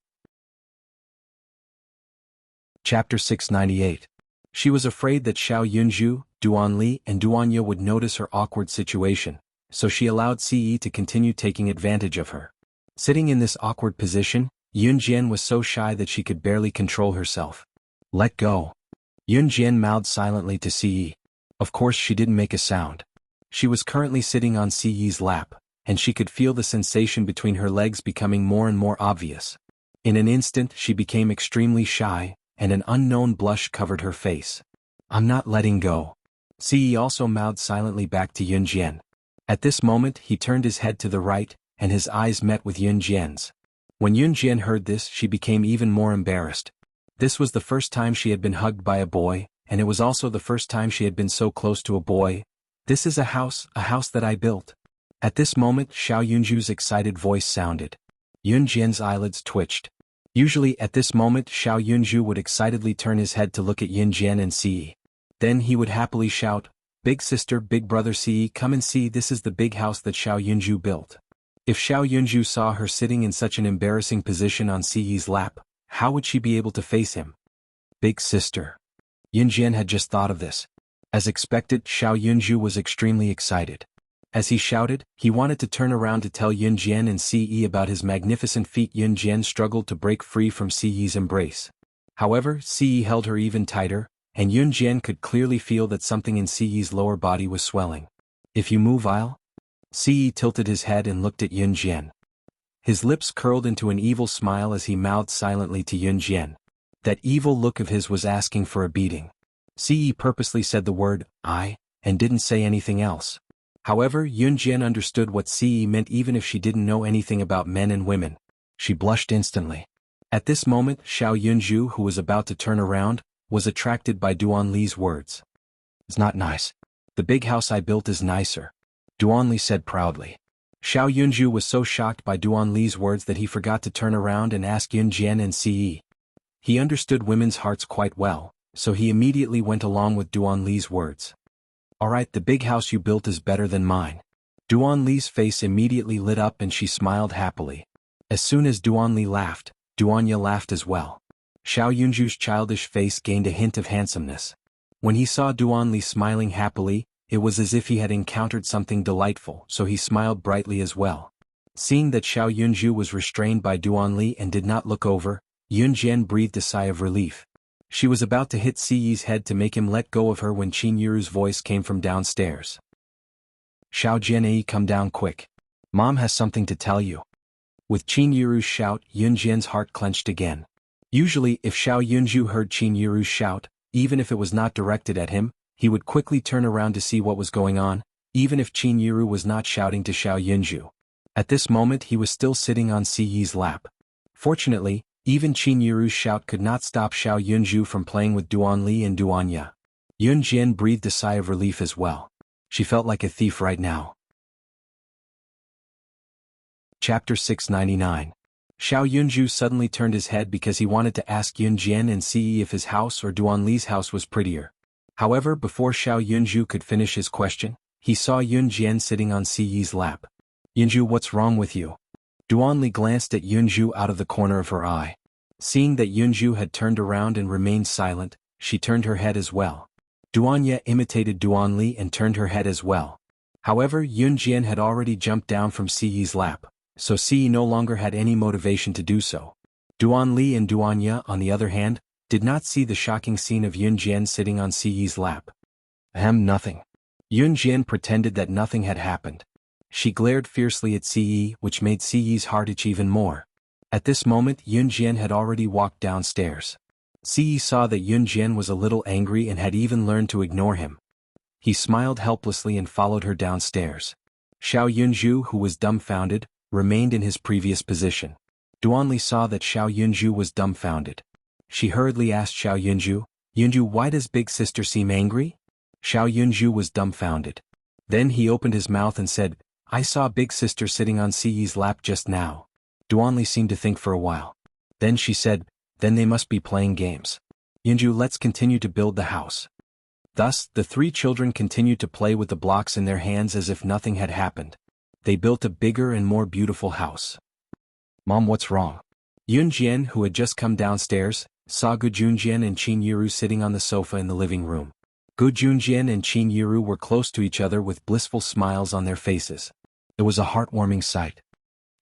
Chapter 698. She was afraid that Xiao Yunju, Duanli and Duanya would notice her awkward situation, so she allowed Ce to continue taking advantage of her. Sitting in this awkward position, Yun Jian was so shy that she could barely control herself. Let go. Yun Jian mouthed silently to Ce. Of course she didn't make a sound. She was currently sitting on Ce's lap, and she could feel the sensation between her legs becoming more and more obvious. In an instant she became extremely shy, and an unknown blush covered her face. I'm not letting go. Ce also mouthed silently back to Yun Jian. At this moment he turned his head to the right, and his eyes met with Yun Jian's. When Yun Jian heard this, she became even more embarrassed. This was the first time she had been hugged by a boy, and it was also the first time she had been so close to a boy. This is a house that I built. At this moment, Xiao Yunju's excited voice sounded. Yun Jian's eyelids twitched. Usually at this moment, Xiao Yunju would excitedly turn his head to look at Yun Jian and Ce. Then he would happily shout, "Big sister, big brother Ce, come and see, this is the big house that Xiao Yunju built." If Xiao Yunju saw her sitting in such an embarrassing position on Ce's lap, how would she be able to face him? Big sister. Yun Jian had just thought of this. As expected, Xiao Yunju was extremely excited. As he shouted, he wanted to turn around to tell Yun Jian and Ce about his magnificent feat. Yun Jian struggled to break free from Ce's embrace. However, Ce held her even tighter, and Yun Jian could clearly feel that something in Ce's lower body was swelling. If you move, I'll... Ce tilted his head and looked at Yun Jian. His lips curled into an evil smile as he mouthed silently to Yun Jian. That evil look of his was asking for a beating. Ce purposely said the word, I, and didn't say anything else. However, Yun Jian understood what Ce meant even if she didn't know anything about men and women. She blushed instantly. At this moment, Xiao Yunju, who was about to turn around, was attracted by Duanli's words. It's not nice. The big house I built is nicer. Duanli said proudly. Xiao Yunju was so shocked by Duanli's words that he forgot to turn around and ask Yun Jian and Ce. He understood women's hearts quite well, so he immediately went along with Duanli's words. Alright, the big house you built is better than mine. Duanli's face immediately lit up and she smiled happily. As soon as Duanli laughed, Duanya laughed as well. Xiao Yunju's childish face gained a hint of handsomeness. When he saw Duanli smiling happily, it was as if he had encountered something delightful, so he smiled brightly as well. Seeing that Xiao Yunju was restrained by Duanli and did not look over, Yunjian breathed a sigh of relief. She was about to hit Siyi's head to make him let go of her when Qin Yuru's voice came from downstairs. Xiao Jian'ei, come down quick. Mom has something to tell you. With Qin Yuru's shout, Yunjian's heart clenched again. Usually, if Xiao Yunju heard Qin Yuru's shout, even if it was not directed at him, he would quickly turn around to see what was going on, even if Qin Yuru was not shouting to Xiao Yunju. At this moment he was still sitting on Siyi's lap. Fortunately, even Qin Yuru's shout could not stop Xiao Yunju from playing with Duanli and Duanya. Yunjian breathed a sigh of relief as well. She felt like a thief right now. Chapter 699. Xiao Yunju suddenly turned his head because he wanted to ask Yunjian and Siyi if his house or Duanli's house was prettier. However, before Xiao Yunju could finish his question, he saw Yunjian sitting on Siyi's lap. Yunju, what's wrong with you? Duanli glanced at Yunju out of the corner of her eye. Seeing that Yunju had turned around and remained silent, she turned her head as well. Duanya imitated Duanli and turned her head as well. However, Yunjian had already jumped down from Siyi's lap, so Siyi no longer had any motivation to do so. Duanli and Duanya, on the other hand, did not see the shocking scene of Yunjian sitting on Siyi's lap. Nothing. Yunjian pretended that nothing had happened. She glared fiercely at Siyi, which made Siyi's heart itch even more. At this moment Yunjian had already walked downstairs. Siyi saw that Yunjian was a little angry and had even learned to ignore him. He smiled helplessly and followed her downstairs. Xiao Yunju, who was dumbfounded, remained in his previous position. Duanli saw that Xiao Yunju was dumbfounded. She hurriedly asked Xiao Yunju, "Yunju, why does big sister seem angry?" Xiao Yunju was dumbfounded. Then he opened his mouth and said, "I saw big sister sitting on Siyi's lap just now." Duanli seemed to think for a while. Then she said, "Then they must be playing games. Yunju, let's continue to build the house." Thus, the three children continued to play with the blocks in their hands as if nothing had happened. They built a bigger and more beautiful house. Mom, what's wrong? Yunjian, who had just come downstairs, saw Gu Junjian and Qin Yuru sitting on the sofa in the living room. Gu Junjian and Qin Yuru were close to each other with blissful smiles on their faces. It was a heartwarming sight.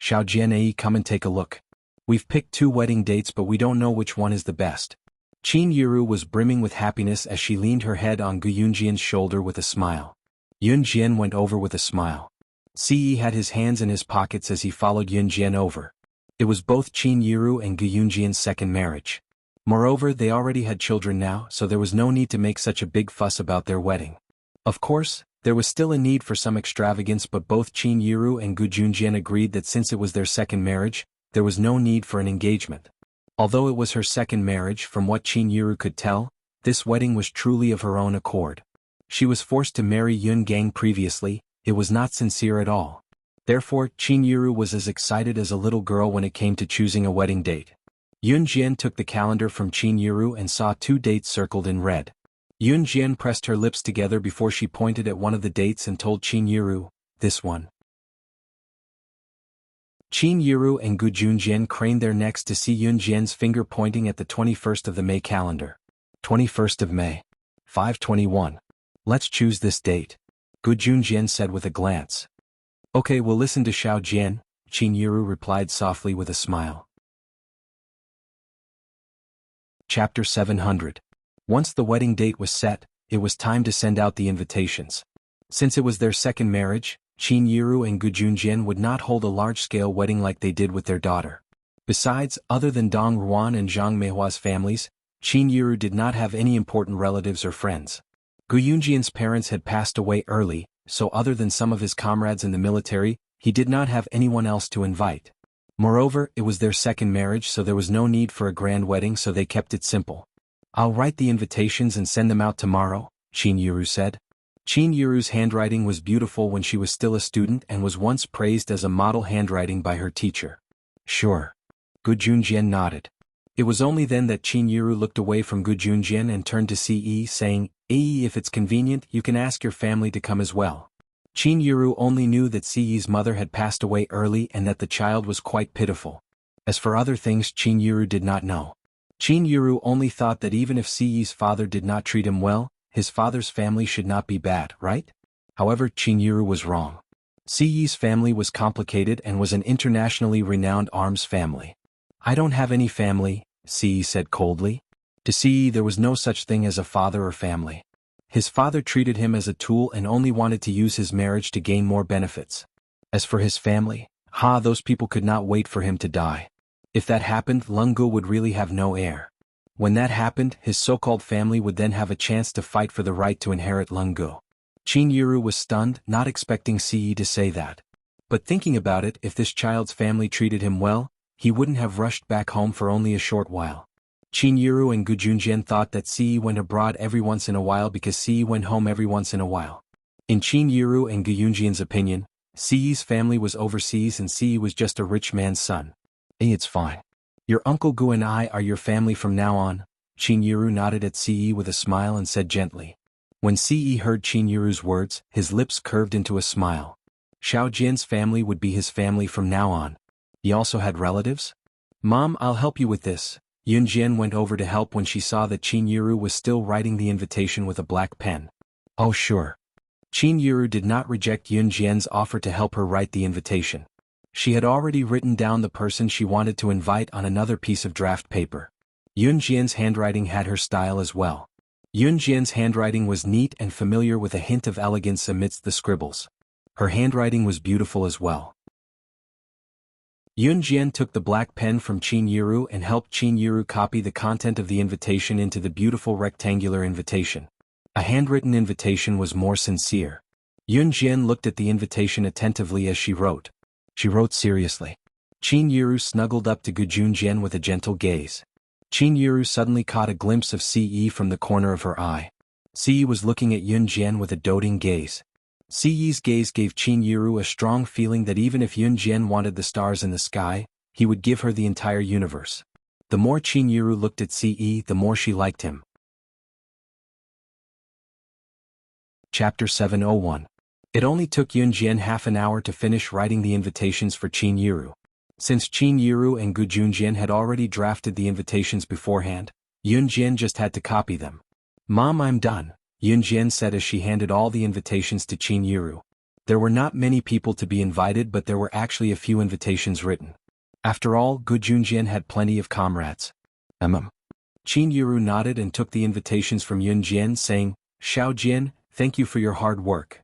Xiao Jian'ei, come and take a look. We've picked 2 wedding dates but we don't know which one is the best. Qin Yuru was brimming with happiness as she leaned her head on Gu Yunjian's shoulder with a smile. Yunjian went over with a smile. Siyi had his hands in his pockets as he followed Yunjian over. It was both Qin Yuru and Gu Yunjian's second marriage. Moreover, they already had children now, so there was no need to make such a big fuss about their wedding. Of course, there was still a need for some extravagance, but both Qin Yuru and Gu Junjian agreed that since it was their second marriage, there was no need for an engagement. Although it was her second marriage, from what Qin Yuru could tell, this wedding was truly of her own accord. She was forced to marry Yun Gang previously, it was not sincere at all. Therefore, Qin Yuru was as excited as a little girl when it came to choosing a wedding date. Yunjian took the calendar from Qin Yuru and saw 2 dates circled in red. Yunjian pressed her lips together before she pointed at one of the dates and told Qin Yuru, "This one." Qin Yuru and Gu Junjian craned their necks to see Yunjian's finger pointing at the 21st of the May calendar. 21st of May. 521. Let's choose this date. Gu Junjian said with a glance. Okay, we'll listen to Xiao Jian, Qin Yuru replied softly with a smile. Chapter 700. Once the wedding date was set, it was time to send out the invitations. Since it was their second marriage, Qin Yuru and Gu Junjian would not hold a large-scale wedding like they did with their daughter. Besides, other than Dong Ruan and Zhang Meihua's families, Qin Yuru did not have any important relatives or friends. Gu Yunjian's parents had passed away early, so other than some of his comrades in the military, he did not have anyone else to invite. Moreover, it was their second marriage, so there was no need for a grand wedding, so they kept it simple. I'll write the invitations and send them out tomorrow, Qin Yuru said. Qin Yuru's handwriting was beautiful when she was still a student and was once praised as a model handwriting by her teacher. Sure. Gu Junjian nodded. It was only then that Qin Yuru looked away from Gu Junjian and turned to Ce, saying, if it's convenient, you can ask your family to come as well. Qin Yuru only knew that Ce's mother had passed away early and that the child was quite pitiful. As for other things, Qin Yuru did not know. Qin Yuru only thought that even if Ce's father did not treat him well, his father's family should not be bad, right? However, Qin Yiru was wrong. Siyi's family was complicated and was an internationally renowned arms family. I don't have any family, Siyi said coldly. To Siyi there was no such thing as a father or family. His father treated him as a tool and only wanted to use his marriage to gain more benefits. As for his family, those people could not wait for him to die. If that happened, Lungu would really have no heir. When that happened, his so-called family would then have a chance to fight for the right to inherit Lungu. Qin Yiru was stunned, not expecting Siyi to say that. But thinking about it, if this child's family treated him well, he wouldn't have rushed back home for only a short while. Qin Yiru and Gu Junjian thought that Siyi went abroad every once in a while because Siyi went home every once in a while. In Qin Yiru and Gu Junjian's opinion, Siyi's family was overseas and Siyi was just a rich man's son. It's fine. Your Uncle Gu and I are your family from now on. Qin Yiru nodded at Siyi with a smile and said gently. When Siyi heard Qin Yiru's words, his lips curved into a smile. Xiao Jian's family would be his family from now on. He also had relatives? Mom, I'll help you with this. Yun Jian went over to help when she saw that Qin Yiru was still writing the invitation with a black pen. Oh sure. Qin Yiru did not reject Yun Jian's offer to help her write the invitation. She had already written down the person she wanted to invite on another piece of draft paper. Yun Jian's handwriting had her style as well. Yun Jian's handwriting was neat and familiar with a hint of elegance amidst the scribbles. Her handwriting was beautiful as well. Yun Jian took the black pen from Qin Yiru and helped Qin Yiru copy the content of the invitation into the beautiful rectangular invitation. A handwritten invitation was more sincere. Yun Jian looked at the invitation attentively as she wrote. She wrote seriously. Qin Yiru snuggled up to Gu Junjian with a gentle gaze. Qin Yiru suddenly caught a glimpse of Siyi from the corner of her eye. Siyi was looking at Yun Jian with a doting gaze. Siyi's gaze gave Qin Yiru a strong feeling that even if Yun Jian wanted the stars in the sky, he would give her the entire universe. The more Qin Yiru looked at Siyi, the more she liked him. Chapter 701. It only took Yun Jian half an hour to finish writing the invitations for Qin Yiru. Since Qin Yiru and Gu Junjian had already drafted the invitations beforehand, Yun Jian just had to copy them. Mom, I'm done, Yun Jian said as she handed all the invitations to Qin Yiru. There were not many people to be invited, but there were actually a few invitations written. After all, Gu Junjian had plenty of comrades. Qin Yiru nodded and took the invitations from Yun Jian, saying, Xiao Jian, thank you for your hard work.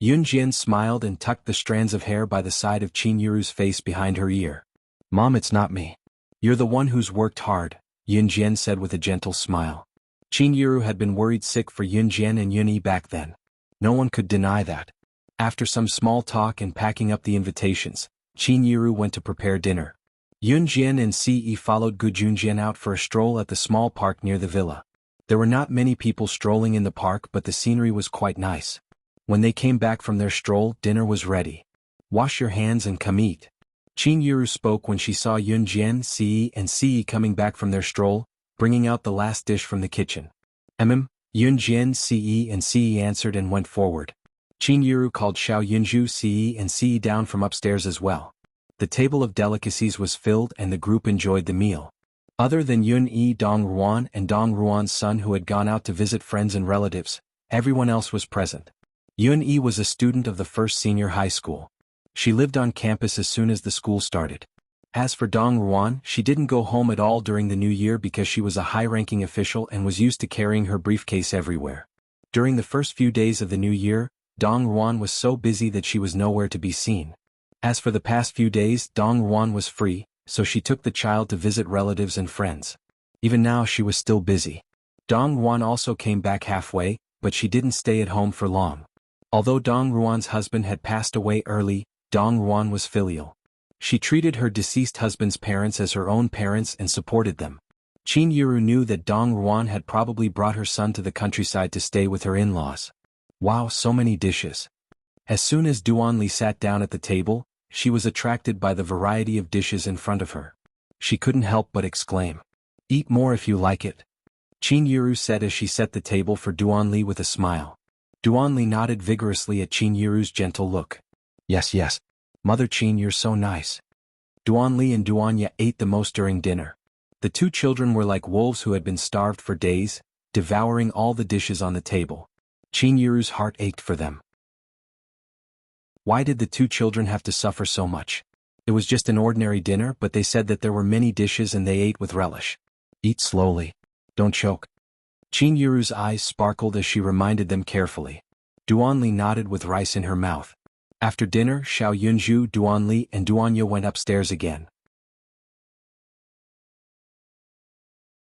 Yun Jian smiled and tucked the strands of hair by the side of Qin Yiru's face behind her ear. Mom, it's not me. You're the one who's worked hard, Yun Jian said with a gentle smile. Qin Yiru had been worried sick for Yun Jian and Yun Yi back then. No one could deny that. After some small talk and packing up the invitations, Qin Yiru went to prepare dinner. Yun Jian and Siyi followed Gu Junjian out for a stroll at the small park near the villa. There were not many people strolling in the park, but the scenery was quite nice. When they came back from their stroll, dinner was ready. Wash your hands and come eat. Qin Yiru spoke when she saw Yun Jian, and Siyi coming back from their stroll, bringing out the last dish from the kitchen. Yun Jian, and Siyi answered and went forward. Qin Yiru called Xiao Yunju, and Siyi down from upstairs as well. The table of delicacies was filled and the group enjoyed the meal. Other than Yun Yi, Dong Ruan and Dong Ruan's son who had gone out to visit friends and relatives, everyone else was present. Yun Yi was a student of the first senior high school. She lived on campus as soon as the school started. As for Dong Ruan, she didn't go home at all during the new year because she was a high-ranking official and was used to carrying her briefcase everywhere. During the first few days of the new year, Dong Ruan was so busy that she was nowhere to be seen. As for the past few days, Dong Ruan was free, so she took the child to visit relatives and friends. Even now she was still busy. Dong Ruan also came back halfway, but she didn't stay at home for long. Although Dong Ruan's husband had passed away early, Dong Ruan was filial. She treated her deceased husband's parents as her own parents and supported them. Qin Yiru knew that Dong Ruan had probably brought her son to the countryside to stay with her in-laws. Wow, so many dishes. As soon as Duan Li sat down at the table, she was attracted by the variety of dishes in front of her. She couldn't help but exclaim, "Eat more if you like it," Qin Yiru said as she set the table for Duan Li with a smile. Duan Li nodded vigorously at Qin Yiru's gentle look. Yes, yes. Mother Qin, you're so nice. Duan Li and Duan Ye ate the most during dinner. The two children were like wolves who had been starved for days, devouring all the dishes on the table. Qin Yuru's heart ached for them. Why did the two children have to suffer so much? It was just an ordinary dinner, but they said that there were many dishes and they ate with relish. Eat slowly. Don't choke. Qin Yuru's eyes sparkled as she reminded them carefully. Duanli nodded with rice in her mouth. After dinner, Xiao Yunzhu, Duanli, and Duanya went upstairs again.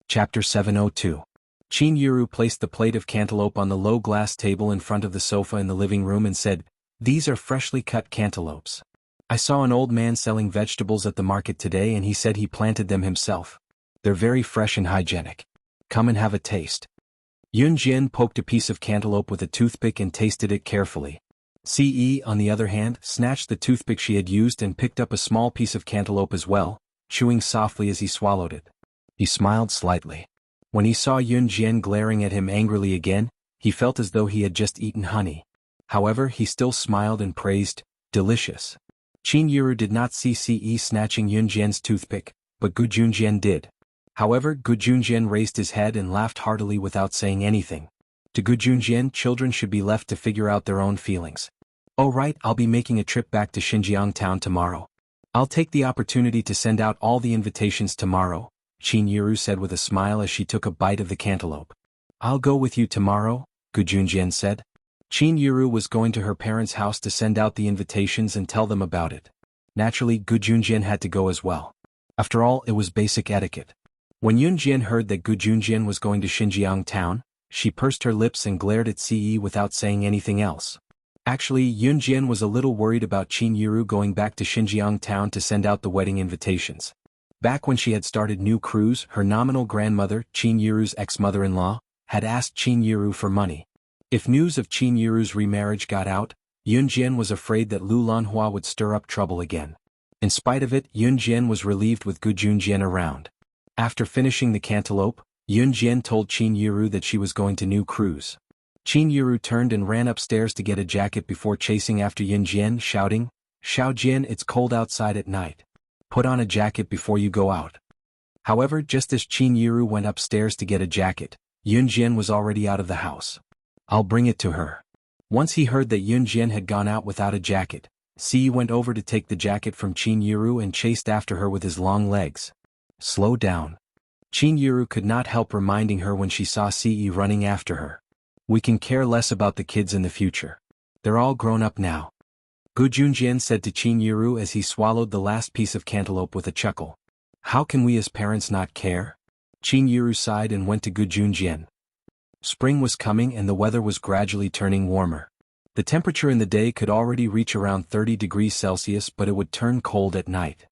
Chapter 702. Qin Yuru placed the plate of cantaloupe on the low glass table in front of the sofa in the living room and said, "These are freshly cut cantaloupes. I saw an old man selling vegetables at the market today and he said he planted them himself. They're very fresh and hygienic. Come and have a taste." Yun Jian poked a piece of cantaloupe with a toothpick and tasted it carefully. Ce, on the other hand, snatched the toothpick she had used and picked up a small piece of cantaloupe as well, chewing softly as he swallowed it. He smiled slightly. When he saw Yun Jian glaring at him angrily again, he felt as though he had just eaten honey. However, he still smiled and praised, "Delicious." Qin Yuru did not see Ce snatching Yun Jian's toothpick, but Gu Junjian did. However, Gu Junjian raised his head and laughed heartily without saying anything. To Gu Junjian, children should be left to figure out their own feelings. "Oh right, I'll be making a trip back to Xinjiang town tomorrow. I'll take the opportunity to send out all the invitations tomorrow," Qin Yuru said with a smile as she took a bite of the cantaloupe. "I'll go with you tomorrow," Gu Junjian said. Qin Yuru was going to her parents' house to send out the invitations and tell them about it. Naturally, Gu Junjian had to go as well. After all, it was basic etiquette. When Yun Jian heard that Gu Junjian was going to Xinjiang town, she pursed her lips and glared at Ce without saying anything else. Actually, Yun Jian was a little worried about Qin Yuru going back to Xinjiang town to send out the wedding invitations. Back when she had started New Cruise, her nominal grandmother, Qin Yuru's ex-mother-in-law, had asked Qin Yuru for money. If news of Qin Yuru's remarriage got out, Yun Jian was afraid that Lu Lanhua would stir up trouble again. In spite of it, Yun Jian was relieved with Gu Junjian around. After finishing the cantaloupe, Yun Jian told Qin Yuru that she was going to New Cruise. Qin Yuru turned and ran upstairs to get a jacket before chasing after Yun Jian, shouting, "Xiao Jian, it's cold outside at night. Put on a jacket before you go out." However, just as Qin Yuru went upstairs to get a jacket, Yun Jian was already out of the house. "I'll bring it to her." Once he heard that Yun Jian had gone out without a jacket, Ce went over to take the jacket from Qin Yuru and chased after her with his long legs. "Slow down." Qin Yuru could not help reminding her when she saw Ce running after her. "We can care less about the kids in the future. They're all grown up now." Gu Junjian said to Qin Yuru as he swallowed the last piece of cantaloupe with a chuckle. "How can we as parents not care?" Qin Yuru sighed and went to Gu Junjian. Spring was coming and the weather was gradually turning warmer. The temperature in the day could already reach around 30 degrees Celsius, but it would turn cold at night.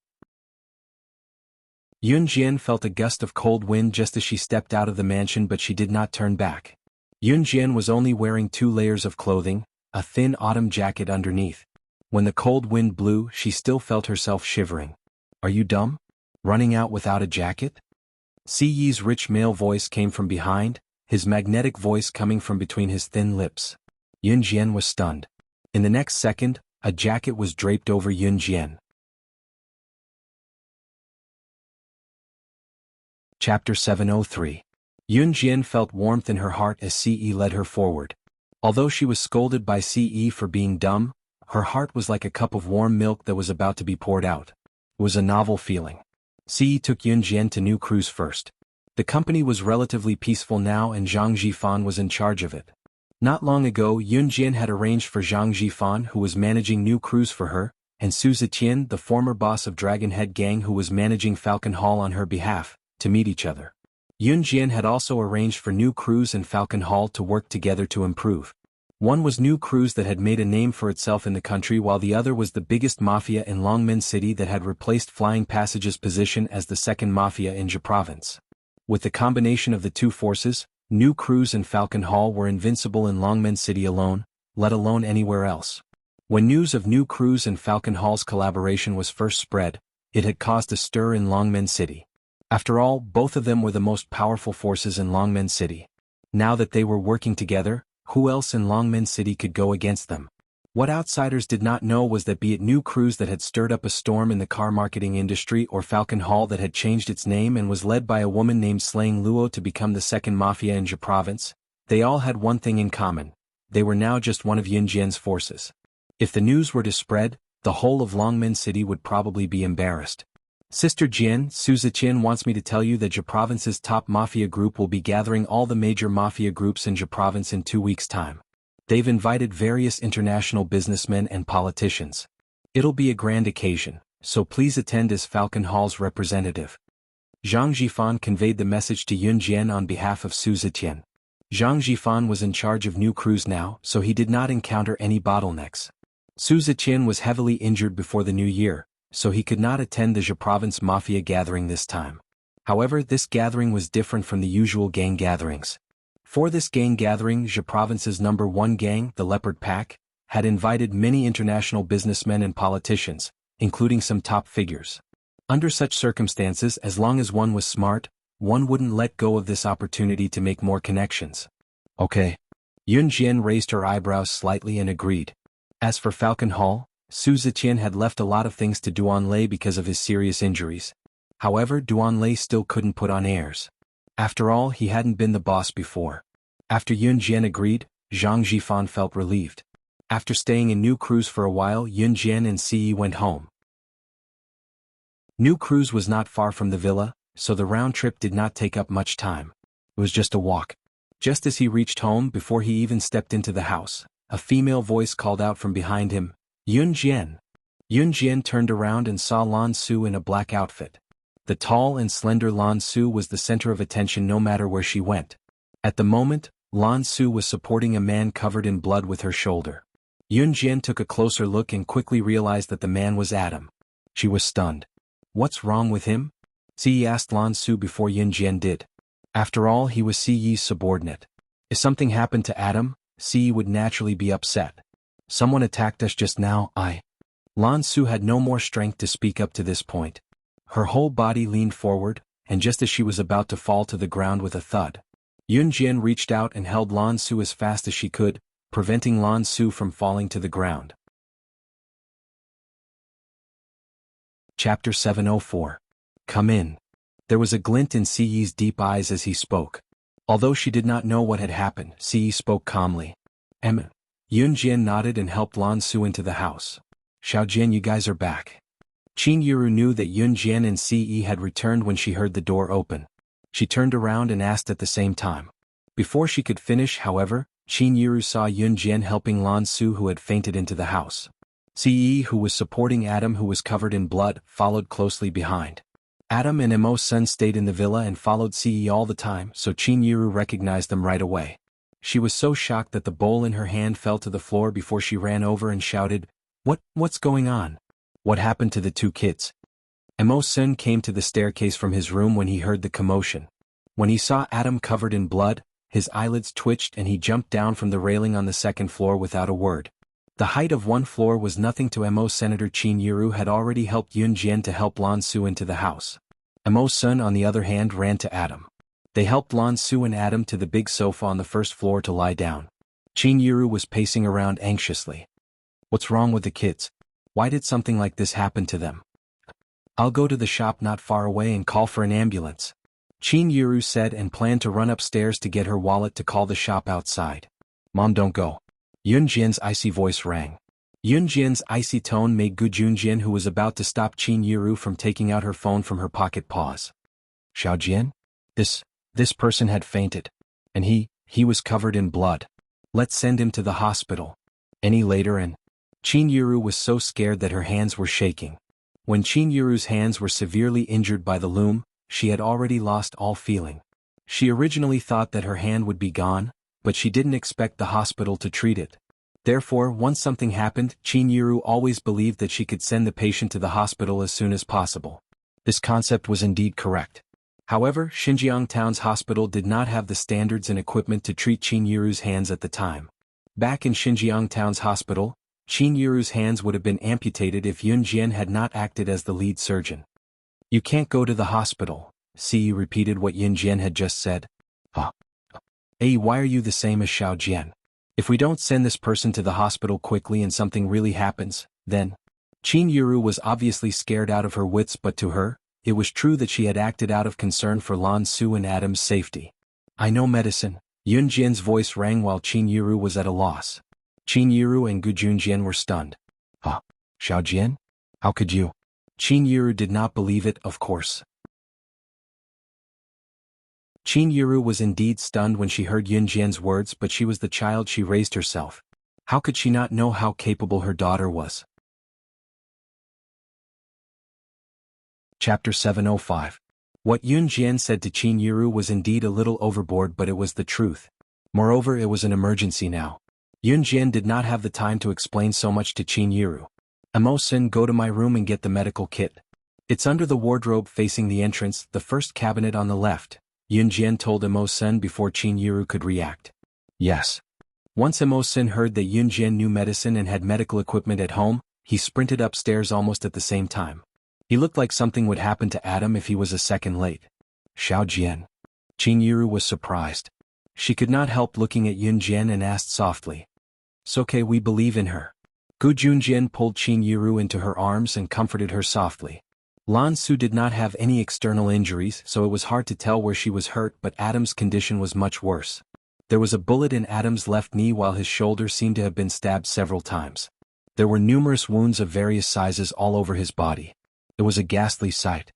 Yun Jian felt a gust of cold wind just as she stepped out of the mansion, but she did not turn back. Yun Jian was only wearing 2 layers of clothing, a thin autumn jacket underneath. When the cold wind blew, she still felt herself shivering. "Are you dumb? Running out without a jacket?" Ce's rich male voice came from behind, his magnetic voice coming from between his thin lips. Yun Jian was stunned. In the next second, a jacket was draped over Yun Jian. Chapter 703. Yun Jian felt warmth in her heart as Ce led her forward. Although she was scolded by Ce for being dumb, her heart was like a cup of warm milk that was about to be poured out. It was a novel feeling. Ce took Yun Jian to New Cruise first. The company was relatively peaceful now and Zhang Jifan was in charge of it. Not long ago, Yun Jian had arranged for Zhang Jifan, who was managing New Cruise for her, and Su Zetian, the former boss of Dragon Head Gang who was managing Falcon Hall on her behalf, to meet each other. Yun Jian had also arranged for New Cruise and Falcon Hall to work together to improve. One was New Cruise that had made a name for itself in the country, while the other was the biggest mafia in Longmen City that had replaced Flying Passage's position as the second mafia in Jia province. With the combination of the two forces, New Cruise and Falcon Hall were invincible in Longmen City alone, let alone anywhere else. When news of New Cruise and Falcon Hall's collaboration was first spread, it had caused a stir in Longmen City. After all, both of them were the most powerful forces in Longmen City. Now that they were working together, who else in Longmen City could go against them? What outsiders did not know was that, be it New Cruise that had stirred up a storm in the car marketing industry, or Falcon Hall that had changed its name and was led by a woman named Slang Luo to become the second mafia in Jia province, they all had one thing in common: they were now just one of Yun Jian's forces. If the news were to spread, the whole of Longmen City would probably be embarrassed. Sister Jian, Su Ziqian wants me to tell you that Jia province's top mafia group will be gathering all the major mafia groups in Jia province in 2 weeks' time. They've invited various international businessmen and politicians. It'll be a grand occasion, so please attend as Falcon Hall's representative. Zhang Jifan conveyed the message to Yun Jian on behalf of Su Ziqian. Zhang Jifan was in charge of New Cruise now, so he did not encounter any bottlenecks. Su Ziqian was heavily injured before the new year, so he could not attend the Jia province mafia gathering this time. However, this gathering was different from the usual gang gatherings. For this gang gathering, Jia province's #1 gang, the Leopard Pack, had invited many international businessmen and politicians, including some top figures. Under such circumstances, as long as one was smart, one wouldn't let go of this opportunity to make more connections. Okay. Yun Jian raised her eyebrows slightly and agreed. As for Falcon Hall, Su Ziqian had left a lot of things to Duanlei because of his serious injuries. However, Duanlei still couldn't put on airs. After all, he hadn't been the boss before. After Yun Jian agreed, Zhang Jifan felt relieved. After staying in New Cruise for a while, Yun Jian and Ce went home. New Cruise was not far from the villa, so the round trip did not take up much time. It was just a walk. Just as he reached home, before he even stepped into the house, a female voice called out from behind him, "Yun Jian." Yun Jian turned around and saw Lan Su in a black outfit. The tall and slender Lan Su was the center of attention no matter where she went. At the moment, Lan Su was supporting a man covered in blood with her shoulder. Yun Jian took a closer look and quickly realized that the man was Adam. She was stunned. "What's wrong with him?" Ce asked Lan Su before Yun Jian did. After all, he was Ce's subordinate. If something happened to Adam, Ce would naturally be upset. "Someone attacked us just now, Lan Su had no more strength to speak up to this point. Her whole body leaned forward, and just as she was about to fall to the ground with a thud, Yun Jian reached out and held Lan Su as fast as she could, preventing Lan Su from falling to the ground. Chapter 704. Come in. There was a glint in Ce's deep eyes as he spoke. Although she did not know what had happened, Ce spoke calmly. Yun Jian nodded and helped Lan Su into the house. "Xiao Jian, you guys are back." Qin Yiru knew that Yun Jian and Ce had returned when she heard the door open. She turned around and asked at the same time. Before she could finish, however, Qin Yiru saw Yun Jian helping Lan Su, who had fainted, into the house. Ce, who was supporting Adam, who was covered in blood, followed closely behind. Adam and Mo's son stayed in the villa and followed Ce all the time, so Qin Yiru recognized them right away. She was so shocked that the bowl in her hand fell to the floor before she ran over and shouted, What's going on? What happened to the 2 kids?" Mo's son came to the staircase from his room when he heard the commotion. When he saw Adam covered in blood, his eyelids twitched and he jumped down from the railing on the 2nd floor without a word. The height of 1 floor was nothing to Mo. Senator Qin Yiru had already helped Yun Jian to help Lan Su into the house. Mo's son, on the other hand, ran to Adam. They helped Lan Su and Adam to the big sofa on the 1st floor to lie down. Qin Yiru was pacing around anxiously. "What's wrong with the kids? Why did something like this happen to them?" "I'll go to the shop not far away and call for an ambulance," Qin Yiru said, and planned to run upstairs to get her wallet to call the shop outside. "Mom, don't go." Yun Jian's icy voice rang. Yun Jian's icy tone made Gu Junjian, who was about to stop Qin Yiru from taking out her phone from her pocket, pause. "Xiao Jian? This person had fainted. And he was covered in blood. Let's send him to the hospital. Any later?" And Qin Yiru was so scared that her hands were shaking. When Qin Yiru's hands were severely injured by the loom, she had already lost all feeling. She originally thought that her hand would be gone, but she didn't expect the hospital to treat it. Therefore, once something happened, Qin Yiru always believed that she could send the patient to the hospital as soon as possible. This concept was indeed correct. However, Xinjiang Town's hospital did not have the standards and equipment to treat Qin Yiru's hands at the time. Back in Xinjiang Town's hospital, Qin Yiru's hands would have been amputated if Yun Jian had not acted as the lead surgeon. "You can't go to the hospital," Ce repeated what Yun Jian had just said. Why are you the same as Xiao Jian?" If we don't send this person to the hospital quickly and something really happens, then... Qin Yuru was obviously scared out of her wits, but to her, it was true that she had acted out of concern for Lan Su and Adam's safety. I know medicine. Yun Jian's voice rang while Qin Yuru was at a loss. Qin Yuru and Gu Junjian were stunned. Huh? Xiao Jian? How could you? Qin Yuru did not believe it, of course. Qin Yuru was indeed stunned when she heard Yun Jian's words, but she was the child she raised herself. How could she not know how capable her daughter was? Chapter 705. What Yun Jian said to Qin Yuru was indeed a little overboard, but it was the truth. Moreover, it was an emergency now. Yun Jian did not have the time to explain so much to Qin Yuru. Emo-sen, go to my room and get the medical kit. It's under the wardrobe facing the entrance, the first cabinet on the left, Yun Jian told Emo-sen before Qin Yuru could react. Yes. Once Emo-sen heard that Yun Jian knew medicine and had medical equipment at home, he sprinted upstairs almost at the same time. He looked like something would happen to Adam if he was a second late. Xiao Jian. Qin Yuru was surprised. She could not help looking at Yun Jian and asked softly. It's okay, we believe in her. Gu Junjian pulled Qin Yuru into her arms and comforted her softly. Lan Su did not have any external injuries, so it was hard to tell where she was hurt, but Adam's condition was much worse. There was a bullet in Adam's left knee while his shoulder seemed to have been stabbed several times. There were numerous wounds of various sizes all over his body. It was a ghastly sight.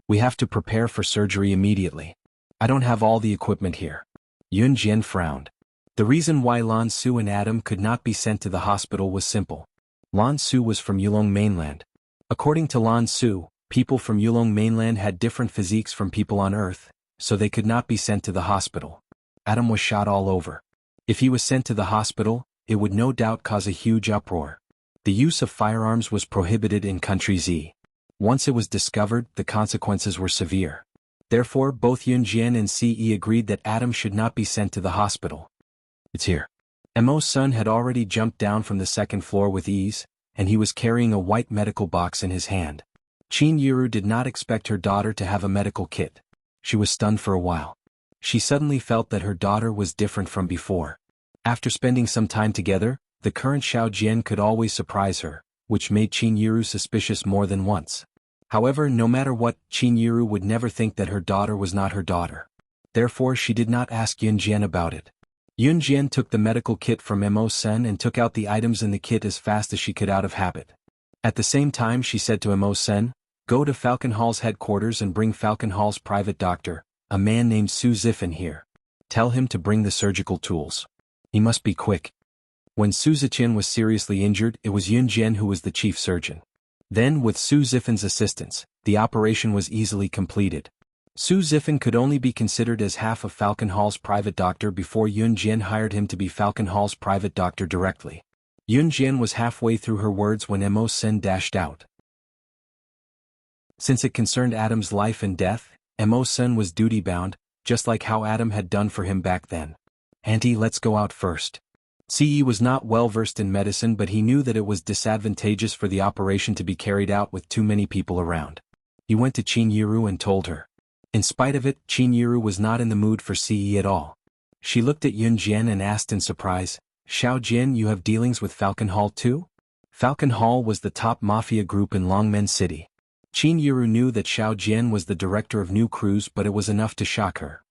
We have to prepare for surgery immediately. I don't have all the equipment here. Yun Jian frowned. The reason why Lan Su and Adam could not be sent to the hospital was simple. Lan Su was from Yulong mainland. According to Lan Su, people from Yulong mainland had different physiques from people on Earth, so they could not be sent to the hospital. Adam was shot all over. If he was sent to the hospital, it would no doubt cause a huge uproar. The use of firearms was prohibited in Country Z. Once it was discovered, the consequences were severe. Therefore, both Yun Jian and Ce agreed that Adam should not be sent to the hospital. It's here. Emo's son had already jumped down from the second floor with ease, and he was carrying a white medical box in his hand. Qin Yuru did not expect her daughter to have a medical kit. She was stunned for a while. She suddenly felt that her daughter was different from before. After spending some time together, the current Xiao Jian could always surprise her, which made Qin Yuru suspicious more than once. However, no matter what, Qin Yuru would never think that her daughter was not her daughter. Therefore, she did not ask Yun Jian about it. Yun Jian took the medical kit from Emo-sen and took out the items in the kit as fast as she could out of habit. At the same time, she said to Emo-sen, go to Falcon Hall's headquarters and bring Falcon Hall's private doctor, a man named Su Zifan here. Tell him to bring the surgical tools. He must be quick. When Su Zichin was seriously injured, it was Yun Jian who was the chief surgeon. Then, with Su Zifan's assistance, the operation was easily completed. Su Zifan could only be considered as half of Falcon Hall's private doctor before Yun Jian hired him to be Falcon Hall's private doctor directly. Yun Jian was halfway through her words when Emo-sen dashed out. Since it concerned Adam's life and death, Emo-sen was duty-bound, just like how Adam had done for him back then. Auntie, let's go out first. Ce was not well versed in medicine, but he knew that it was disadvantageous for the operation to be carried out with too many people around. He went to Qin Yuru and told her. In spite of it, Qin Yuru was not in the mood for Ce at all. She looked at Yun Jian and asked in surprise, Xiao Jian, you have dealings with Falcon Hall too? Falcon Hall was the top mafia group in Longmen City. Qin Yuru knew that Xiao Jian was the director of new crews, but it was enough to shock her.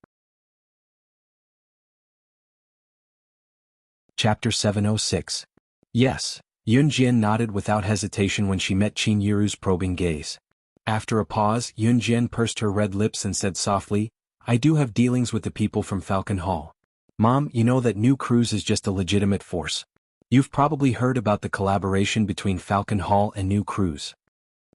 Chapter 706. Yes, Yun Jian nodded without hesitation when she met Qin Yuru's probing gaze. After a pause, Yun Jian pursed her red lips and said softly, I do have dealings with the people from Falcon Hall. Mom, you know that New Cruise is just a legitimate force. You've probably heard about the collaboration between Falcon Hall and New Cruise.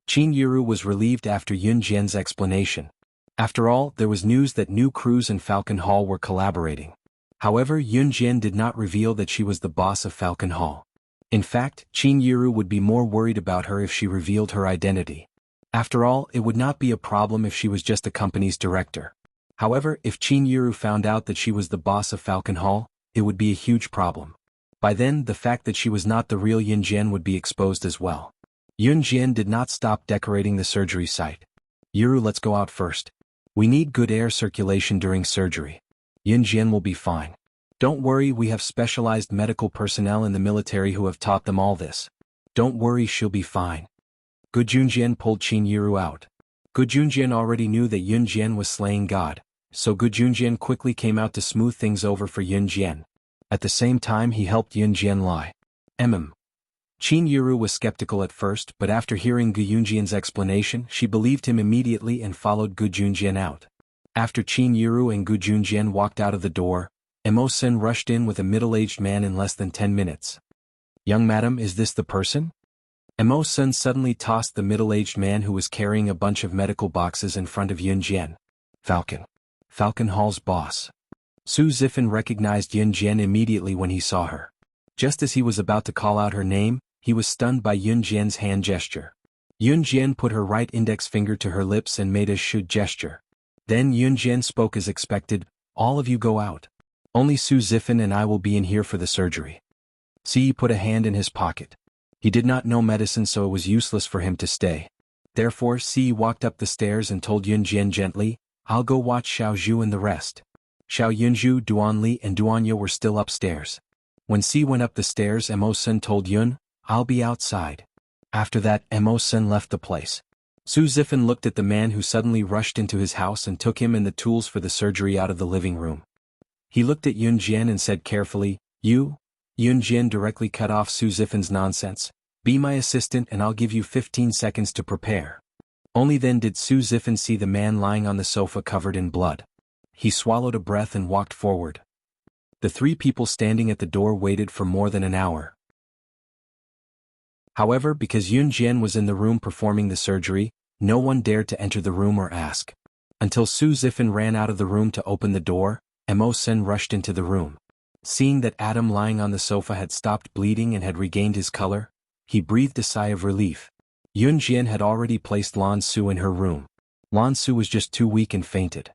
Qin Yuru was relieved after Yun Jian's explanation. After all, there was news that New Cruise and Falcon Hall were collaborating. However, Yun Jian did not reveal that she was the boss of Falcon Hall. In fact, Qin Yuru would be more worried about her if she revealed her identity. After all, it would not be a problem if she was just a company's director. However, if Qin Yuru found out that she was the boss of Falcon Hall, it would be a huge problem. By then, the fact that she was not the real Yun Jian would be exposed as well. Yun Jian did not stop decorating the surgery site. Yuru, let's go out first. We need good air circulation during surgery. Yun Jian will be fine. Don't worry, we have specialized medical personnel in the military who have taught them all this. Don't worry, she'll be fine. Gu Junjian pulled Qin Yiru out. Gu Junjian already knew that Yun Jian was slaying God, so Gu Junjian quickly came out to smooth things over for Yun Jian. At the same time he helped Yun Jian lie. Qin Yiru was skeptical at first, but after hearing Gu Junjian's explanation she believed him immediately and followed Gu Junjian out. After Qin Yiru and Gu Junjian walked out of the door, Emosen rushed in with a middle-aged man in less than 10 minutes. Young madam, is this the person? Emosen suddenly tossed the middle-aged man who was carrying a bunch of medical boxes in front of Yun Jian. Falcon Hall's boss. Su Zifan recognized Yun Jian immediately when he saw her. Just as he was about to call out her name, he was stunned by Yun Jian's hand gesture. Yun Jian put her right index finger to her lips and made a shoot gesture. Then Yun Jian spoke as expected, all of you go out. Only Su Zifan and I will be in here for the surgery. Si put a hand in his pocket. He did not know medicine, so it was useless for him to stay. Therefore Si walked up the stairs and told Yun Jian gently, I'll go watch Xiao Zhu and the rest. Xiao Yunju, Duan Li and Duanya were still upstairs. When Si went up the stairs, Emosen told Yun, I'll be outside. After that, Emosen left the place. Su Zifan looked at the man who suddenly rushed into his house and took him and the tools for the surgery out of the living room. He looked at Yun Jian and said carefully, Yun Jian directly cut off Su Zifan's nonsense. Be my assistant and I'll give you 15 seconds to prepare. Only then did Su Zifan see the man lying on the sofa covered in blood. He swallowed a breath and walked forward. The three people standing at the door waited for more than an hour. However, because Yun Jian was in the room performing the surgery, no one dared to enter the room or ask. Until Su Zifan ran out of the room to open the door, Emosen rushed into the room. Seeing that Adam lying on the sofa had stopped bleeding and had regained his color, he breathed a sigh of relief. Yun Jian had already placed Lan Su in her room. Lan Su was just too weak and fainted.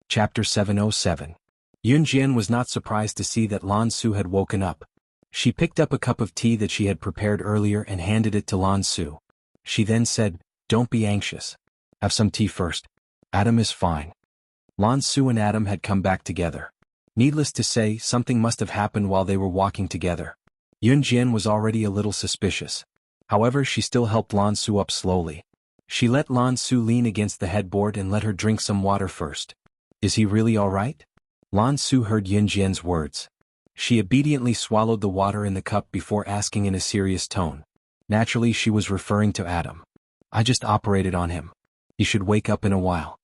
Chapter 707. Yun Jian was not surprised to see that Lan Su had woken up. She picked up a cup of tea that she had prepared earlier and handed it to Lan Su. She then said, Don't be anxious. Have some tea first. Adam is fine. Lan Su and Adam had come back together. Needless to say, something must have happened while they were walking together. Yun Jian was already a little suspicious. However, she still helped Lan Su up slowly. She let Lan Su lean against the headboard and let her drink some water first. Is he really all right? Lan Su heard Yun Jian's words. She obediently swallowed the water in the cup before asking in a serious tone. Naturally, she was referring to Adam. I just operated on him. He should wake up in a while.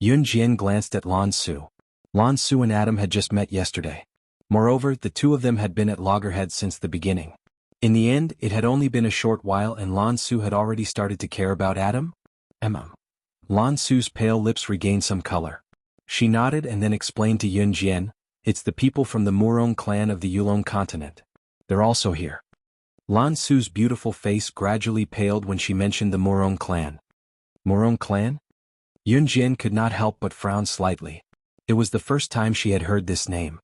Yun Jian glanced at Lan Su. Lan Su and Adam had just met yesterday. Moreover, the two of them had been at loggerheads since the beginning. In the end, it had only been a short while and Lan Su had already started to care about Adam? Lan Su's pale lips regained some color. She nodded and then explained to Yun Jian, It's the people from the Murong clan of the Yulong continent. They're also here. Lan Su's beautiful face gradually paled when she mentioned the Murong clan. Murong clan? Yun Jian could not help but frown slightly. It was the first time she had heard this name.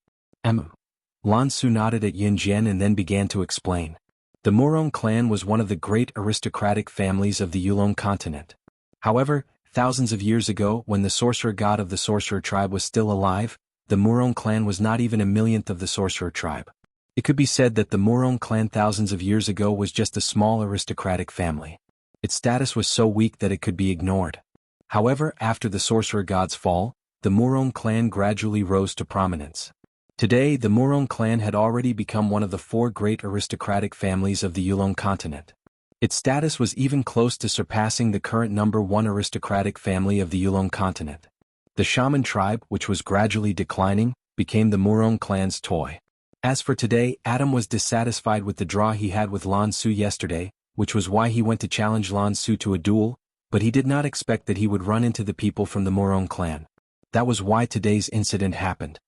Lan Su nodded at Yun Jian and then began to explain. The Murong clan was one of the great aristocratic families of the Yulong continent. However, thousands of years ago, when the sorcerer god of the sorcerer tribe was still alive, the Murong clan was not even a millionth of the sorcerer tribe. It could be said that the Murong clan thousands of years ago was just a small aristocratic family. Its status was so weak that it could be ignored. However, after the sorcerer god's fall, the Murong clan gradually rose to prominence. Today, the Murong clan had already become one of the four great aristocratic families of the Yulong continent. Its status was even close to surpassing the current number one aristocratic family of the Yulong continent. The shaman tribe, which was gradually declining, became the Murong clan's toy. As for today, Adam was dissatisfied with the draw he had with Lan Su yesterday, which was why he went to challenge Lan Su to a duel, but he did not expect that he would run into the people from the Murong clan. That was why today's incident happened.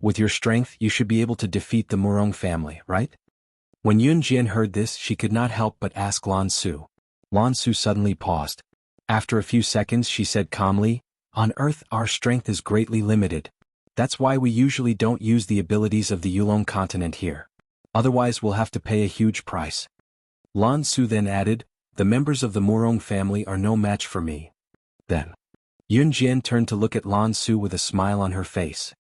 With your strength, you should be able to defeat the Murong family, right? When Yun Jian heard this, she could not help but ask Lan Su. Lan Su suddenly paused. After a few seconds, she said calmly, On Earth, our strength is greatly limited. That's why we usually don't use the abilities of the Yulong continent here. Otherwise, we'll have to pay a huge price. Lan Su then added, The members of the Murong family are no match for me. Then, Yun Jian turned to look at Lan Su with a smile on her face.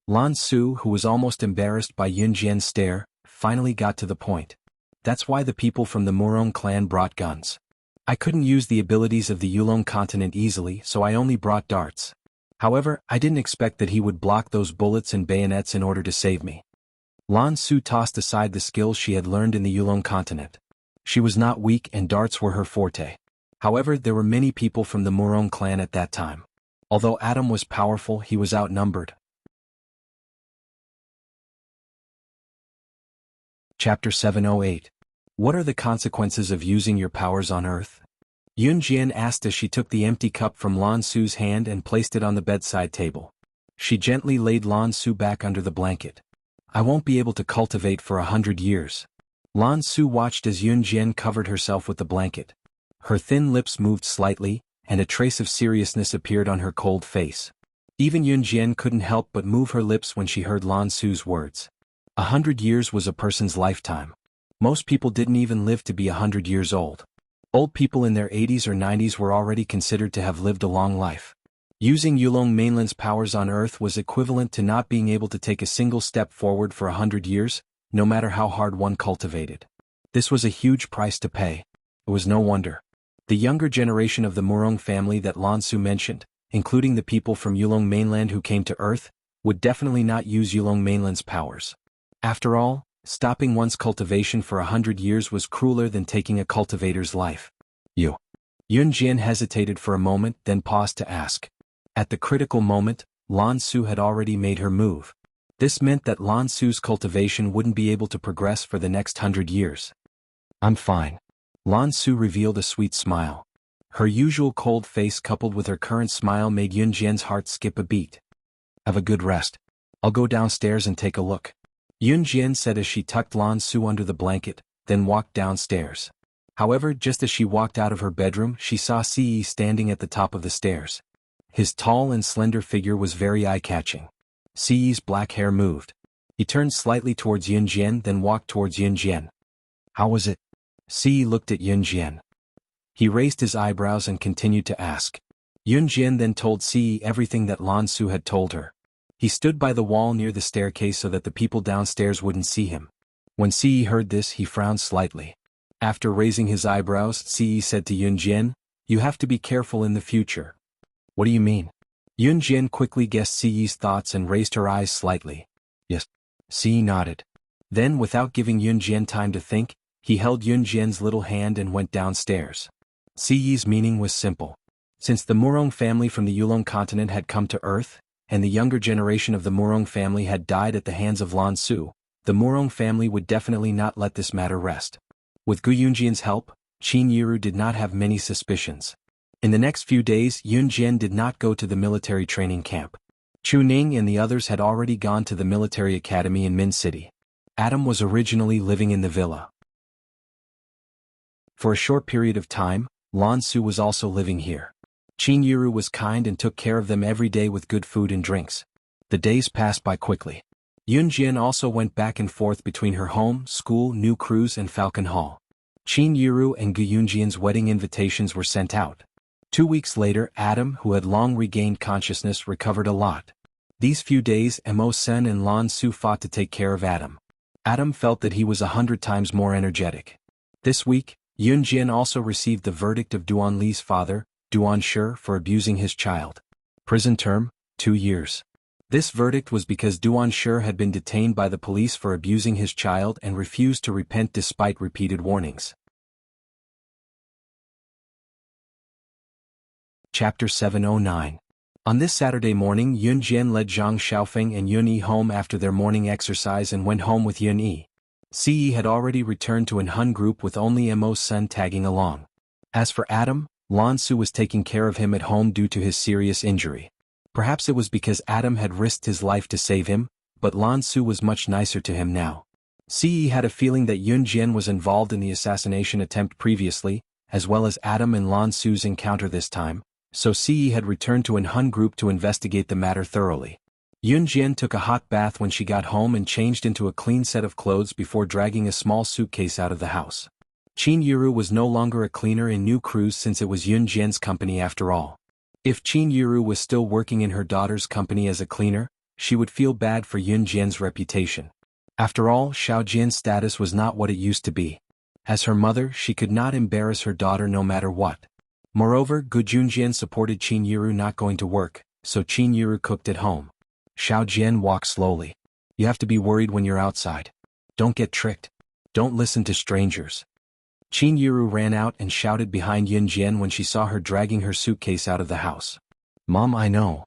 Lan Su, who was almost embarrassed by Yun Jian's stare, finally got to the point. That's why the people from the Murong clan brought guns. I couldn't use the abilities of the Yulong continent easily, so I only brought darts. However, I didn't expect that he would block those bullets and bayonets in order to save me. Lan Su tossed aside the skills she had learned in the Yulong continent. She was not weak and darts were her forte. However, there were many people from the Murong clan at that time. Although Adam was powerful, he was outnumbered. Chapter 708. What are the consequences of using your powers on Earth? Yun Jian asked as she took the empty cup from Lan Su's hand and placed it on the bedside table. She gently laid Lan Su back under the blanket. I won't be able to cultivate for 100 years. Lan Su watched as Yun Jian covered herself with the blanket. Her thin lips moved slightly, and a trace of seriousness appeared on her cold face. Even Yun Jian couldn't help but move her lips when she heard Lan Su's words. 100 years was a person's lifetime. Most people didn't even live to be 100 years old. Old people in their 80s or 90s were already considered to have lived a long life. Using Yulong mainland's powers on Earth was equivalent to not being able to take a single step forward for 100 years, no matter how hard one cultivated. This was a huge price to pay. It was no wonder. The younger generation of the Murong family that Lan Su mentioned, including the people from Yulong mainland who came to Earth, would definitely not use Yulong mainland's powers. After all, stopping one's cultivation for 100 years was crueler than taking a cultivator's life. Yun Jian hesitated for a moment, then paused to ask. At the critical moment, Lan Su had already made her move. This meant that Lan Su's cultivation wouldn't be able to progress for the next 100 years. I'm fine. Lan Su revealed a sweet smile. Her usual cold face coupled with her current smile made Yun Jian's heart skip a beat. Have a good rest. I'll go downstairs and take a look. Yun Jian said as she tucked Lan Su under the blanket, then walked downstairs. However, just as she walked out of her bedroom, she saw Ce standing at the top of the stairs. His tall and slender figure was very eye-catching. Ce's black hair moved. He turned slightly towards Yun Jian, then walked towards Yun Jian. How was it? Ce looked at Yun Jian. He raised his eyebrows and continued to ask. Yun Jian then told Ce everything that Lan Su had told her. He stood by the wall near the staircase so that the people downstairs wouldn't see him. When Ce heard this, he frowned slightly. After raising his eyebrows, Ce said to Yun Jian, "You have to be careful in the future." What do you mean? Yun Jian quickly guessed Ce's thoughts and raised her eyes slightly. Yes. Ce nodded. Then, without giving Yun Jian time to think, he held Yun Jian's little hand and went downstairs. Ce's meaning was simple. Since the Murong family from the Yulong continent had come to Earth, and the younger generation of the Murong family had died at the hands of Lan Su, the Murong family would definitely not let this matter rest. With Gu Yunjian's help, Qin Yiru did not have many suspicions. In the next few days, Yun Jian did not go to the military training camp. Chu Ning and the others had already gone to the military academy in Min City. Adam was originally living in the villa. For a short period of time, Lan Su was also living here. Qin Yiru was kind and took care of them every day with good food and drinks. The days passed by quickly. Yun Jian also went back and forth between her home, school, new cruise and Falcon Hall. Qin Yiru and Gu Yunjian's wedding invitations were sent out. 2 weeks later, Adam, who had long regained consciousness, recovered a lot. These few days, Mo Sen and Lan Su fought to take care of Adam. Adam felt that he was 100 times more energetic. This week, Yun Jian also received the verdict of Duan Li's father, Duan Shi, for abusing his child. Prison term, 2 years. This verdict was because Duan Shi had been detained by the police for abusing his child and refused to repent despite repeated warnings. Chapter 709. On this Saturday morning, Yun Jian led Zhang Xiaofeng and Yun Yi home after their morning exercise and went home with Yun Yi. Ce had already returned to an Hun group with only Mo's son tagging along. As for Adam, Lan Su was taking care of him at home due to his serious injury. Perhaps it was because Adam had risked his life to save him, but Lan Su was much nicer to him now. Ce had a feeling that Yun Jian was involved in the assassination attempt previously, as well as Adam and Lan Su's encounter this time, so Ce had returned to an Hun group to investigate the matter thoroughly. Yun Jian took a hot bath when she got home and changed into a clean set of clothes before dragging a small suitcase out of the house. Qin Yiru was no longer a cleaner in New Cruise since it was Yun Jian's company after all. If Qin Yiru was still working in her daughter's company as a cleaner, she would feel bad for Yun Jian's reputation. After all, Xiao Jian's status was not what it used to be. As her mother, she could not embarrass her daughter no matter what. Moreover, Gu Junjian supported Qin Yiru not going to work, so Qin Yiru cooked at home. Xiao Jian walked slowly. You have to be worried when you're outside. Don't get tricked. Don't listen to strangers. Qin Yiru ran out and shouted behind Yun Jian when she saw her dragging her suitcase out of the house. Mom, I know.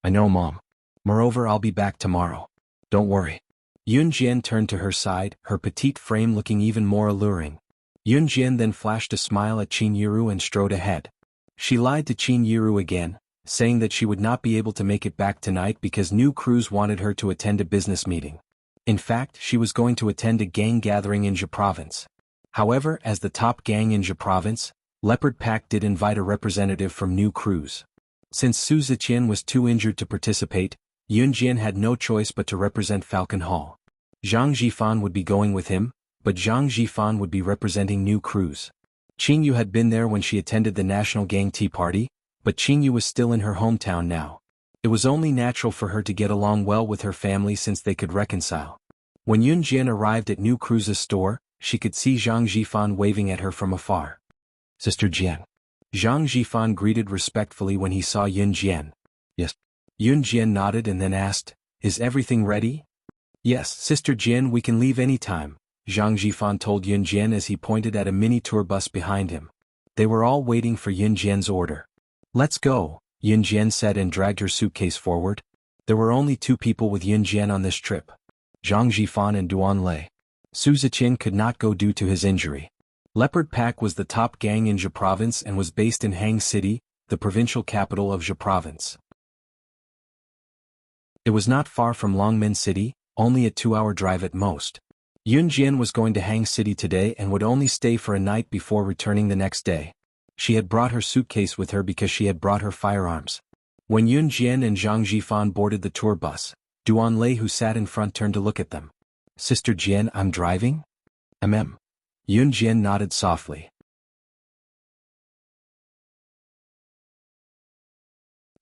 I know, Mom. Moreover, I'll be back tomorrow. Don't worry. Yun Jian turned to her side, her petite frame looking even more alluring. Yun Jian then flashed a smile at Qin Yiru and strode ahead. She lied to Qin Yiru again, saying that she would not be able to make it back tonight because New Cruise wanted her to attend a business meeting. In fact, she was going to attend a gang gathering in Jia Province. However, as the top gang in Jia Province, Leopard Pack did invite a representative from New Cruise. Since Su Ziqian was too injured to participate, Yun Jian had no choice but to represent Falcon Hall. Zhang Jifan would be going with him, but Zhang Jifan would be representing New Cruise. Qing Yu had been there when she attended the National Gang Tea Party, but Qing Yu was still in her hometown now. It was only natural for her to get along well with her family since they could reconcile. When Yun Jian arrived at New Cruise's store, she could see Zhang Jifan waving at her from afar. Sister Jian. Zhang Jifan greeted respectfully when he saw Yun Jian. Yes. Yun Jian nodded and then asked, Is everything ready? Yes, Sister Jian, we can leave any time, Zhang Jifan told Yun Jian as he pointed at a mini tour bus behind him. They were all waiting for Yun Jian's order. Let's go, Yun Jian said and dragged her suitcase forward. There were only 2 people with Yun Jian on this trip. Zhang Jifan and Duan Lei. Su Ziqian could not go due to his injury. Leopard Pack was the top gang in Jia Province and was based in Hang City, the provincial capital of Jia Province. It was not far from Longmen City, only a 2-hour drive at most. Yun Jian was going to Hang City today and would only stay for a night before returning the next day. She had brought her suitcase with her because she had brought her firearms. When Yun Jian and Zhang Jifan boarded the tour bus, Duan Lei, who sat in front, turned to look at them. Sister Jian, I'm driving? Yun Jian nodded softly.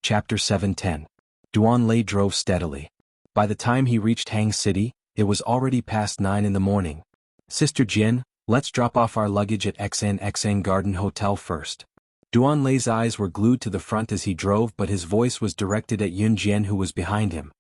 Chapter 7:10. Duan Lei drove steadily. By the time he reached Hang City, it was already past 9 in the morning. Sister Jian, let's drop off our luggage at Xan Garden Hotel first. Duan Lei's eyes were glued to the front as he drove, but his voice was directed at Yun Jian, who was behind him.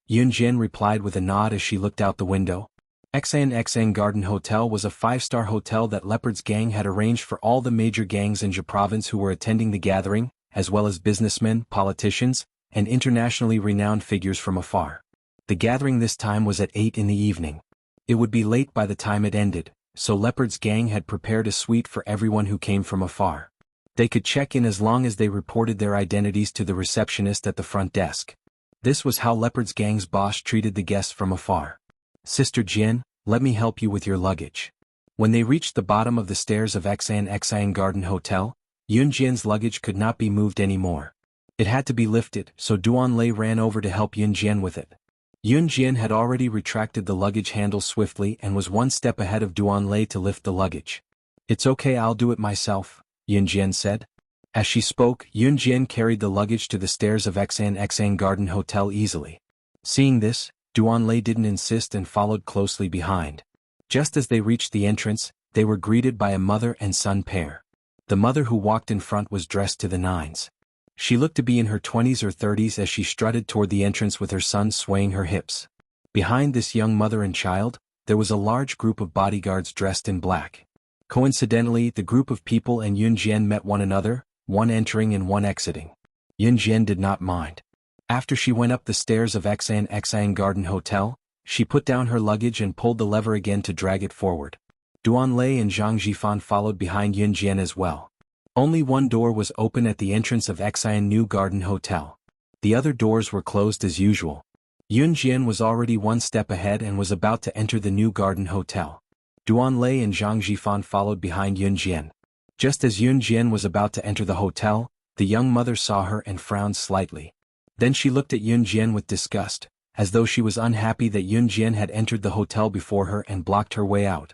Yun Jian replied with a nod as she looked out the window. Xan Garden Hotel was a 5-star hotel that Leopard's gang had arranged for all the major gangs in Jia Province who were attending the gathering, as well as businessmen, politicians, and internationally renowned figures from afar. The gathering this time was at 8 in the evening. It would be late by the time it ended, so Leopard's gang had prepared a suite for everyone who came from afar. They could check in as long as they reported their identities to the receptionist at the front desk. This was how Leopard's gang's boss treated the guests from afar. Sister Jian, let me help you with your luggage. When they reached the bottom of the stairs of Xan Garden Hotel, Yun Jian's luggage could not be moved anymore. It had to be lifted, so Duan Lei ran over to help Yun Jian with it. Yun Jian had already retracted the luggage handle swiftly and was 1 step ahead of Duan Lei to lift the luggage. It's okay, I'll do it myself, Yun Jian said. As she spoke, Yun Jian carried the luggage to the stairs of Xan Garden Hotel easily. Seeing this, Duan Lei didn't insist and followed closely behind. Just as they reached the entrance, they were greeted by a mother and son pair. The mother who walked in front was dressed to the nines. She looked to be in her 20s or 30s as she strutted toward the entrance with her son swaying her hips. Behind this young mother and child, there was a large group of bodyguards dressed in black. Coincidentally, the group of people and Yun Jian met one another, one entering and one exiting. Yun Jian did not mind. After she went up the stairs of Xan Garden Hotel, she put down her luggage and pulled the lever again to drag it forward. Duan Lei and Zhang Jifan followed behind Yun Jian as well. Only one door was open at the entrance of Xan New Garden Hotel. The other doors were closed as usual. Yun Jian was already 1 step ahead and was about to enter the New Garden Hotel. Duan Lei and Zhang Jifan followed behind Yun Jian. Just as Yun Jian was about to enter the hotel, the young mother saw her and frowned slightly. Then she looked at Yun Jian with disgust, as though she was unhappy that Yun Jian had entered the hotel before her and blocked her way out.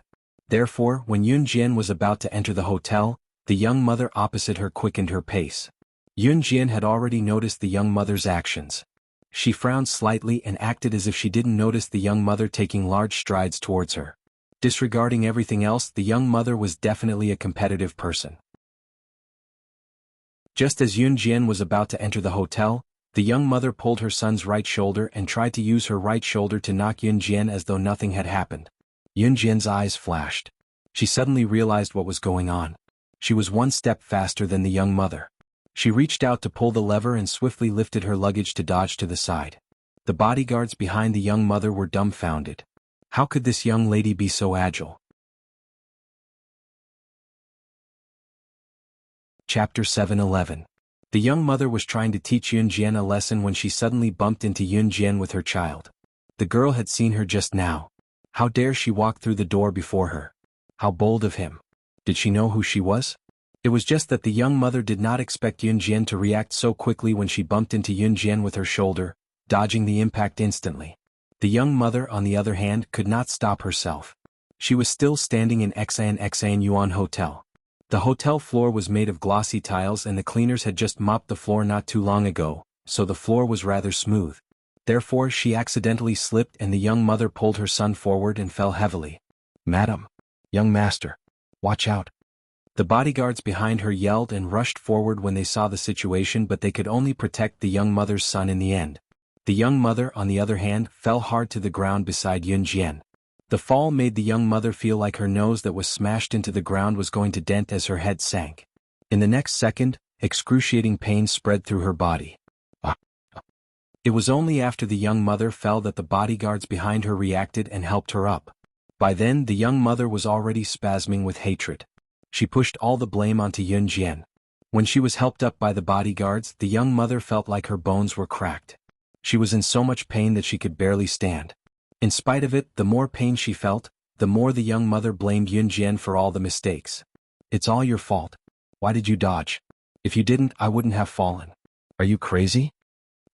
Therefore, when Yun Jian was about to enter the hotel, the young mother opposite her quickened her pace. Yun Jian had already noticed the young mother's actions. She frowned slightly and acted as if she didn't notice the young mother taking large strides towards her. Disregarding everything else, the young mother was definitely a competitive person. Just as Yun Jian was about to enter the hotel, the young mother pulled her son's right shoulder and tried to use her right shoulder to knock Yun Jian as though nothing had happened. Yun Jian's eyes flashed. She suddenly realized what was going on. She was one step faster than the young mother. She reached out to pull the lever and swiftly lifted her luggage to dodge to the side. The bodyguards behind the young mother were dumbfounded. How could this young lady be so agile? Chapter 7:11. The young mother was trying to teach Yun Jian a lesson when she suddenly bumped into Yun Jian with her child. The girl had seen her just now. How dare she walk through the door before her? How bold of him. Did she know who she was? It was just that the young mother did not expect Yun Jian to react so quickly when she bumped into Yun Jian with her shoulder, dodging the impact instantly. The young mother, on the other hand, could not stop herself. She was still standing in Xan Yuan Hotel. The hotel floor was made of glossy tiles and the cleaners had just mopped the floor not too long ago, so the floor was rather smooth. Therefore she accidentally slipped and the young mother pulled her son forward and fell heavily. "Madam! Young master! Watch out!" The bodyguards behind her yelled and rushed forward when they saw the situation, but they could only protect the young mother's son in the end. The young mother, on the other hand, fell hard to the ground beside Yun Jian. The fall made the young mother feel like her nose that was smashed into the ground was going to dent as her head sank. In the next second, excruciating pain spread through her body. It was only after the young mother fell that the bodyguards behind her reacted and helped her up. By then the young mother was already spasming with hatred. She pushed all the blame onto Yun Jian. When she was helped up by the bodyguards, the young mother felt like her bones were cracked. She was in so much pain that she could barely stand. In spite of it, the more pain she felt, the more the young mother blamed Yun Jian for all the mistakes. "It's all your fault. Why did you dodge? If you didn't, I wouldn't have fallen. Are you crazy?"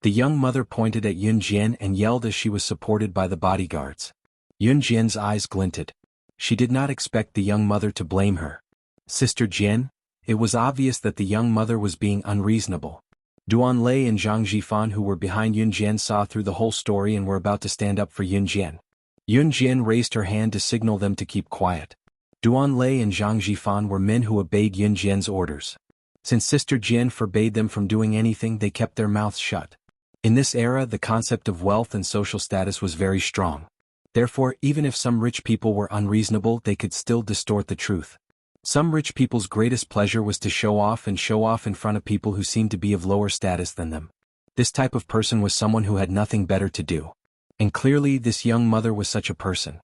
The young mother pointed at Yun Jian and yelled as she was supported by the bodyguards. Yun Jian's eyes glinted. She did not expect the young mother to blame her. "Sister Jian?" It was obvious that the young mother was being unreasonable. Duan Lei and Zhang Jifan, who were behind Yun Jian, saw through the whole story and were about to stand up for Yun Jian. Yun Jian raised her hand to signal them to keep quiet. Duan Lei and Zhang Jifan were men who obeyed Yun Jian's orders. Since Sister Jian forbade them from doing anything, they kept their mouths shut. In this era, the concept of wealth and social status was very strong. Therefore, even if some rich people were unreasonable, they could still distort the truth. Some rich people's greatest pleasure was to show off in front of people who seemed to be of lower status than them. This type of person was someone who had nothing better to do. And clearly this young mother was such a person.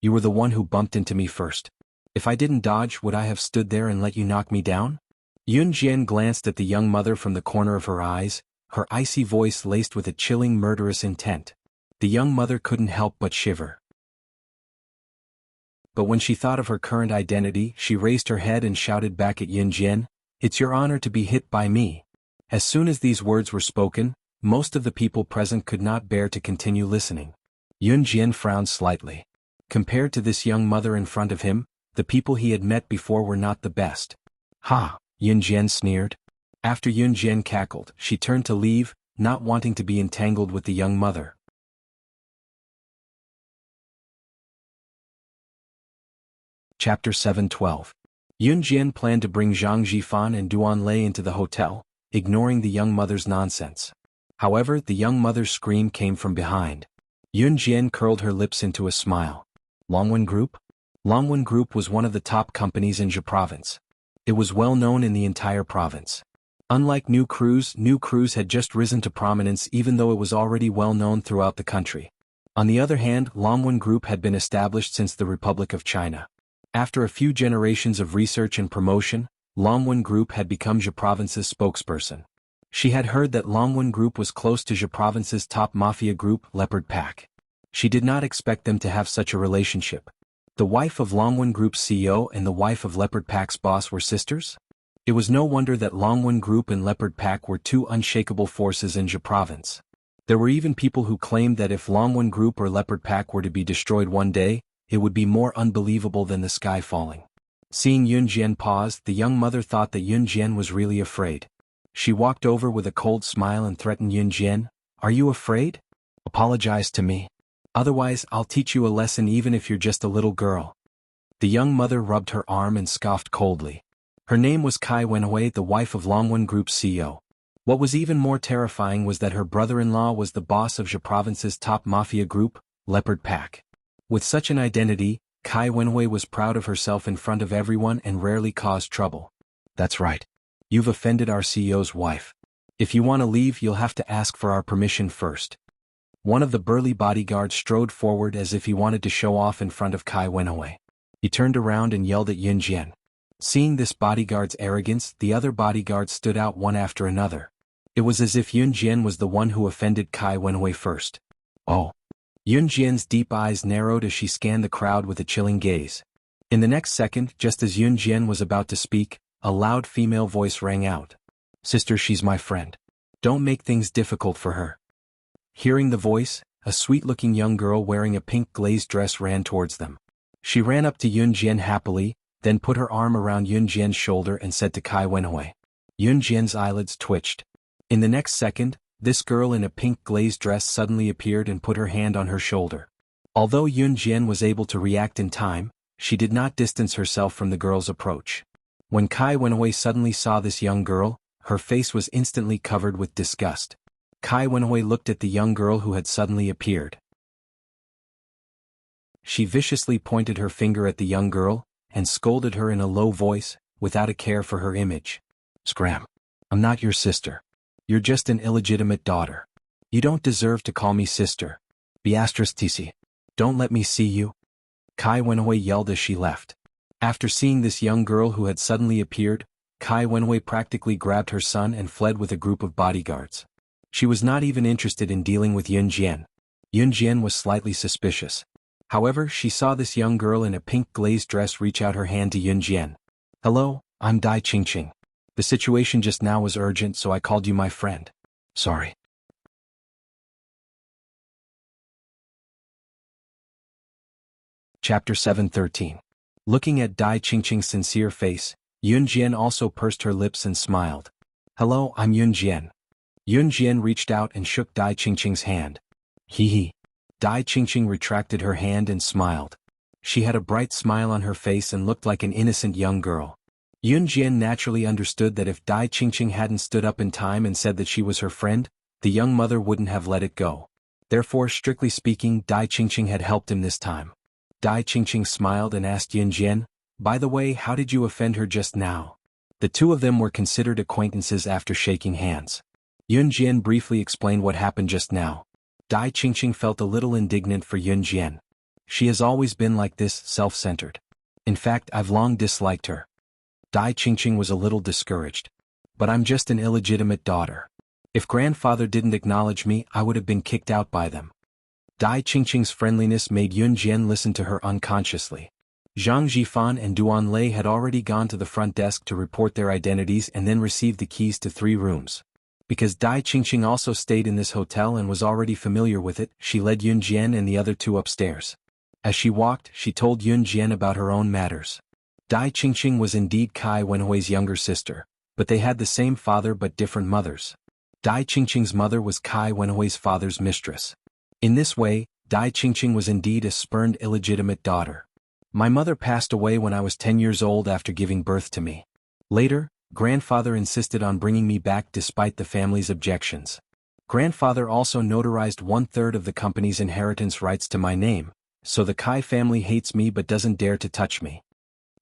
"You were the one who bumped into me first. If I didn't dodge, would I have stood there and let you knock me down?" Yun Jian glanced at the young mother from the corner of her eyes, her icy voice laced with a chilling murderous intent. The young mother couldn't help but shiver. But when she thought of her current identity, she raised her head and shouted back at Yun Jian, "It's your honor to be hit by me." As soon as these words were spoken, most of the people present could not bear to continue listening. Yun Jian frowned slightly. Compared to this young mother in front of him, the people he had met before were not the best. "Ha!" Yun Jian sneered. After Yun Jian cackled, she turned to leave, not wanting to be entangled with the young mother. Chapter 7:12. Yun Jian planned to bring Zhang Jifan and Duan Lei into the hotel, ignoring the young mother's nonsense. However, the young mother's scream came from behind. Yun Jian curled her lips into a smile. Longwen Group? Longwen Group was one of the top companies in Zhe province. It was well known in the entire province. Unlike New Cruise had just risen to prominence even though it was already well known throughout the country. On the other hand, Longwen Group had been established since the Republic of China. After a few generations of research and promotion, Longwen Group had become Zhe province's spokesperson. She had heard that Longwen Group was close to Zhe province's top mafia group, Leopard Pack. She did not expect them to have such a relationship. The wife of Longwen Group's CEO and the wife of Leopard Pack's boss were sisters? It was no wonder that Longwen Group and Leopard Pack were two unshakable forces in Zhe province. There were even people who claimed that if Longwen Group or Leopard Pack were to be destroyed one day, it would be more unbelievable than the sky falling. Seeing Yun Jian pause, the young mother thought that Yun Jian was really afraid. She walked over with a cold smile and threatened Yun Jian, "Are you afraid? Apologize to me. Otherwise I'll teach you a lesson even if you're just a little girl." The young mother rubbed her arm and scoffed coldly. Her name was Kai Wenhui, the wife of Longwen Group's CEO. What was even more terrifying was that her brother-in-law was the boss of Zhe Province's top mafia group, Leopard Pack. With such an identity, Kai Wenhui was proud of herself in front of everyone and rarely caused trouble. "That's right. You've offended our CEO's wife. If you want to leave, you'll have to ask for our permission first." One of the burly bodyguards strode forward as if he wanted to show off in front of Kai Wenhui. He turned around and yelled at Yun Jian. Seeing this bodyguard's arrogance, the other bodyguards stood out one after another. It was as if Yun Jian was the one who offended Kai Wenhui first. "Oh." Yun Jian's deep eyes narrowed as she scanned the crowd with a chilling gaze. In the next second, just as Yun Jian was about to speak, a loud female voice rang out. "Sister, she's my friend. Don't make things difficult for her." Hearing the voice, a sweet-looking young girl wearing a pink glazed dress ran towards them. She ran up to Yun Jian happily, then put her arm around Yun Jian's shoulder and said to Kai Wenhui. Yun Jian's eyelids twitched. In the next second, this girl in a pink glazed dress suddenly appeared and put her hand on her shoulder. Although Yun Jian was able to react in time, she did not distance herself from the girl's approach. When Kai Wenhui suddenly saw this young girl, her face was instantly covered with disgust. Kai Wenhui looked at the young girl who had suddenly appeared. She viciously pointed her finger at the young girl, and scolded her in a low voice, without a care for her image. "Scram! I'm not your sister. You're just an illegitimate daughter. You don't deserve to call me sister. Beatrice TC. Don't let me see you." Kai Wenhui yelled as she left. After seeing this young girl who had suddenly appeared, Kai Wenhui practically grabbed her son and fled with a group of bodyguards. She was not even interested in dealing with Yun Jian. Yun Jian was slightly suspicious. However, she saw this young girl in a pink glazed dress reach out her hand to Yun Jian. "Hello, I'm Dai Qingqing. The situation just now was urgent, so I called you my friend. Sorry." Chapter 713. Looking at Dai Qingqing's sincere face, Yun Jian also pursed her lips and smiled. "Hello, I'm Yun Jian." Yun Jian reached out and shook Dai Qingqing's hand. "Hee hee." Dai Qingqing retracted her hand and smiled. She had a bright smile on her face and looked like an innocent young girl. Yun Jian naturally understood that if Dai Qingqing hadn't stood up in time and said that she was her friend, the young mother wouldn't have let it go. Therefore, strictly speaking, Dai Qingqing had helped him this time. Dai Qingqing smiled and asked Yun Jian, "By the way, how did you offend her just now?" The two of them were considered acquaintances after shaking hands. Yun Jian briefly explained what happened just now. Dai Qingqing felt a little indignant for Yun Jian. She has always been like this, self-centered. In fact, I've long disliked her. Dai Qingqing was a little discouraged. But I'm just an illegitimate daughter. If grandfather didn't acknowledge me, I would have been kicked out by them. Dai Qingqing's friendliness made Yun Jian listen to her unconsciously. Zhang Jifan and Duan Lei had already gone to the front desk to report their identities and then received the keys to 3 rooms. Because Dai Qingqing also stayed in this hotel and was already familiar with it, she led Yun Jian and the other 2 upstairs. As she walked, she told Yun Jian about her own matters. Dai Qingqing was indeed Kai Wenhui's younger sister, but they had the same father but different mothers. Dai Qingqing's mother was Kai Wenhui's father's mistress. In this way, Dai Qingqing was indeed a spurned illegitimate daughter. "My mother passed away when I was 10 years old after giving birth to me. Later, grandfather insisted on bringing me back despite the family's objections. Grandfather also notarized 1/3 of the company's inheritance rights to my name, so the Kai family hates me but doesn't dare to touch me."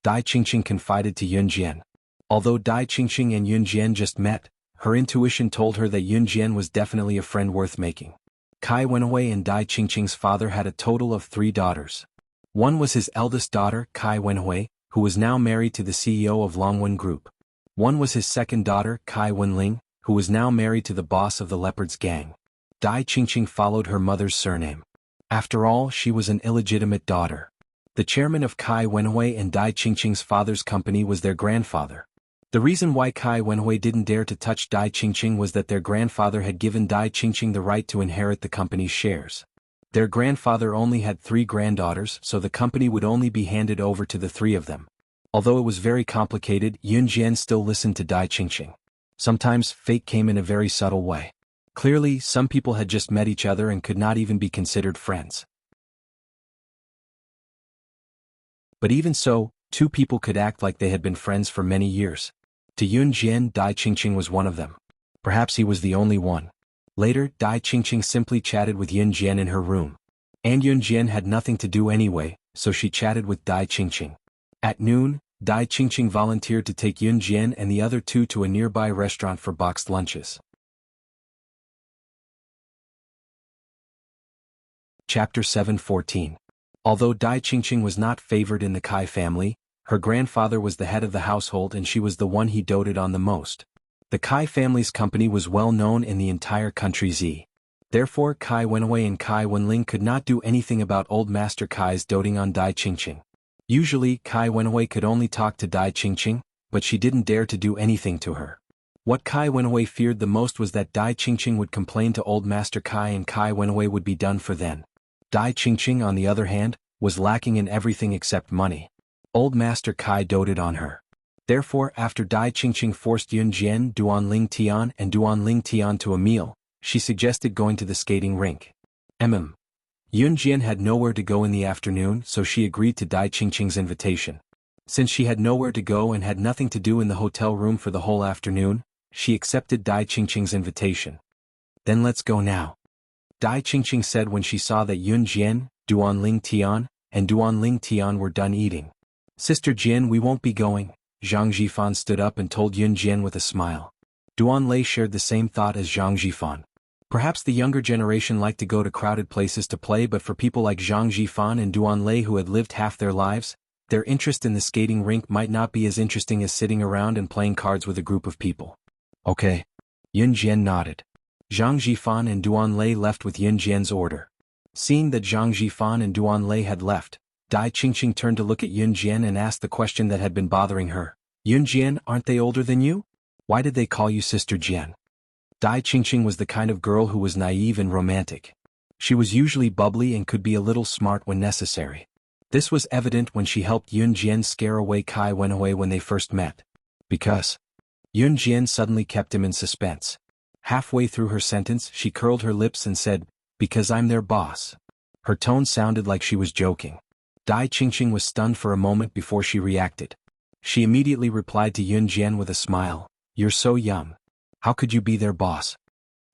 Dai Qingqing confided to Yun Jian. Although Dai Qingqing and Yun Jian just met, her intuition told her that Yun Jian was definitely a friend worth making. Kai Wenhui and Dai Qingqing's father had a total of 3 daughters. One was his eldest daughter, Kai Wenhui, who was now married to the CEO of Longwen Group. One was his second daughter, Kai Wenling, who was now married to the boss of the Leopards gang. Dai Qingqing followed her mother's surname. After all, she was an illegitimate daughter. The chairman of Kai Wenhui and Dai Qingqing's father's company was their grandfather. The reason why Kai Wenhui didn't dare to touch Dai Qingqing was that their grandfather had given Dai Qingqing the right to inherit the company's shares. Their grandfather only had 3 granddaughters, so the company would only be handed over to the 3 of them. Although it was very complicated, Yun Jian still listened to Dai Qingqing. Sometimes, fate came in a very subtle way. Clearly, some people had just met each other and could not even be considered friends. But even so, 2 people could act like they had been friends for many years. To Yun Jian, Dai Qingqing was one of them. Perhaps he was the only one. Later, Dai Qingqing simply chatted with Yun Jian in her room. And Yun Jian had nothing to do anyway, so she chatted with Dai Qingqing. At noon, Dai Qingqing volunteered to take Yun Jian and the other 2 to a nearby restaurant for boxed lunches. Chapter 7:14. Although Dai Qingqing was not favored in the Kai family, her grandfather was the head of the household and she was the one he doted on the most. The Kai family's company was well known in the entire country Z. Therefore Kai Wenwei and Kai Wenling could not do anything about old Master Kai's doting on Dai Qingqing. Usually Kai Wenwei could only talk to Dai Qingqing, but she didn't dare to do anything to her. What Kai Wenwei feared the most was that Dai Qingqing would complain to old Master Kai and Kai Wenwei would be done for then. Dai Qingqing, on the other hand, was lacking in everything except money. Old Master Kai doted on her. Therefore, after Dai Qingqing forced Yun Jian, Duan Tian and Duan Tian to a meal, she suggested going to the skating rink. Yun Jian had nowhere to go in the afternoon, so she agreed to Dai Qingqing's invitation. Since she had nowhere to go and had nothing to do in the hotel room for the whole afternoon, she accepted Dai Qingqing's invitation. Then let's go now. Dai Qingqing said when she saw that Yun Jian, Duan Tian, and Duan Tian were done eating. Sister Jian, we won't be going. Zhang Jifan stood up and told Yun Jian with a smile. Duan Lei shared the same thought as Zhang Jifan. Perhaps the younger generation liked to go to crowded places to play, but for people like Zhang Jifan and Duan Lei who had lived half their lives, their interest in the skating rink might not be as interesting as sitting around and playing cards with a group of people. Okay. Yun Jian nodded. Zhang Jifan and Duan Lei left with Yun Jian's order. Seeing that Zhang Jifan and Duan Lei had left, Dai Qingqing turned to look at Yun Jian and asked the question that had been bothering her. Yun Jian, aren't they older than you? Why did they call you Sister Jian? Dai Qingqing was the kind of girl who was naive and romantic. She was usually bubbly and could be a little smart when necessary. This was evident when she helped Yun Jian scare away Kai Wenwei when they first met. Because Yun Jian suddenly kept him in suspense. Halfway through her sentence, she curled her lips and said, "Because I'm their boss." Her tone sounded like she was joking. Dai Qingqing was stunned for a moment before she reacted. She immediately replied to Yun Jian with a smile, "You're so young. How could you be their boss?"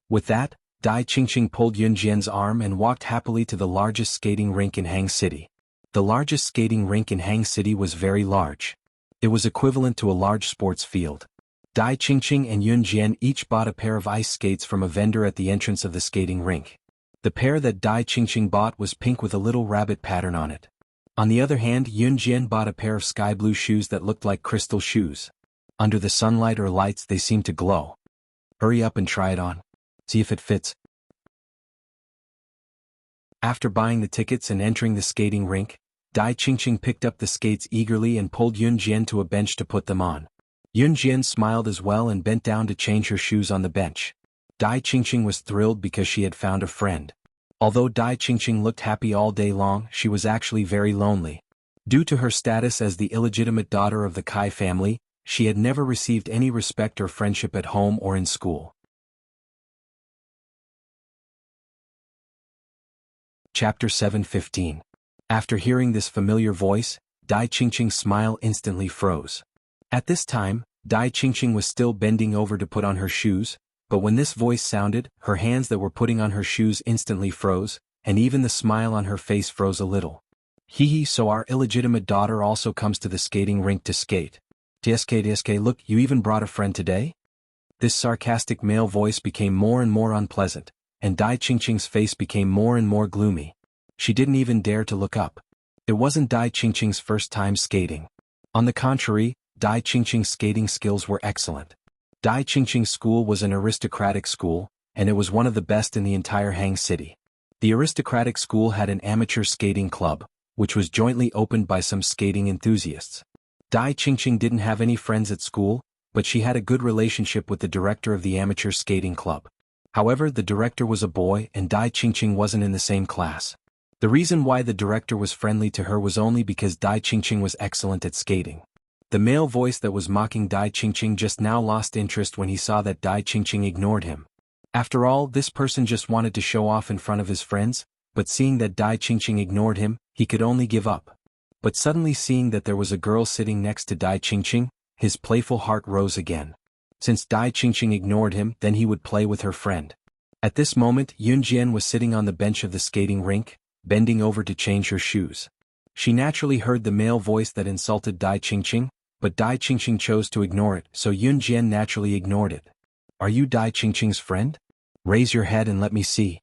With that, Dai Qingqing pulled Yun Jian's arm and walked happily to the largest skating rink in Hang City. The largest skating rink in Hang City was very large. It was equivalent to a large sports field. Dai Qingqing and Yun Jian each bought a pair of ice skates from a vendor at the entrance of the skating rink. The pair that Dai Qingqing bought was pink with a little rabbit pattern on it. On the other hand, Yun Jian bought a pair of sky blue shoes that looked like crystal shoes. Under the sunlight or lights they seemed to glow. Hurry up and try it on. See if it fits. After buying the tickets and entering the skating rink, Dai Qingqing picked up the skates eagerly and pulled Yun Jian to a bench to put them on. Yun Jian smiled as well and bent down to change her shoes on the bench. Dai Qingqing was thrilled because she had found a friend. Although Dai Qingqing looked happy all day long, she was actually very lonely. Due to her status as the illegitimate daughter of the Kai family, she had never received any respect or friendship at home or in school. Chapter 7:15. After hearing this familiar voice, Dai Qingqing's smile instantly froze. At this time, Dai Qingqing was still bending over to put on her shoes, but when this voice sounded, her hands that were putting on her shoes instantly froze, and even the smile on her face froze a little. Hee, so our illegitimate daughter also comes to the skating rink to skate. TSK, look, you even brought a friend today? This sarcastic male voice became more and more unpleasant, and Dai Qingqing's face became more and more gloomy. She didn't even dare to look up. It wasn't Dai Qingqing's first time skating. On the contrary, Dai Qingqing's skating skills were excellent. Dai Qingqing's school was an aristocratic school, and it was one of the best in the entire Hang City. The aristocratic school had an amateur skating club, which was jointly opened by some skating enthusiasts. Dai Qingqing didn't have any friends at school, but she had a good relationship with the director of the amateur skating club. However, the director was a boy and Dai Qingqing wasn't in the same class. The reason why the director was friendly to her was only because Dai Qingqing was excellent at skating. The male voice that was mocking Dai Qingqing just now lost interest when he saw that Dai Qingqing ignored him. After all, this person just wanted to show off in front of his friends, but seeing that Dai Qingqing ignored him, he could only give up. But suddenly seeing that there was a girl sitting next to Dai Qingqing, his playful heart rose again. Since Dai Qingqing ignored him, then he would play with her friend. At this moment, Yun Jian was sitting on the bench of the skating rink, bending over to change her shoes. She naturally heard the male voice that insulted Dai Qingqing, but Dai Qingqing chose to ignore it, so Yun Jian naturally ignored it. "Are you Dai Qingqing's friend? Raise your head and let me see."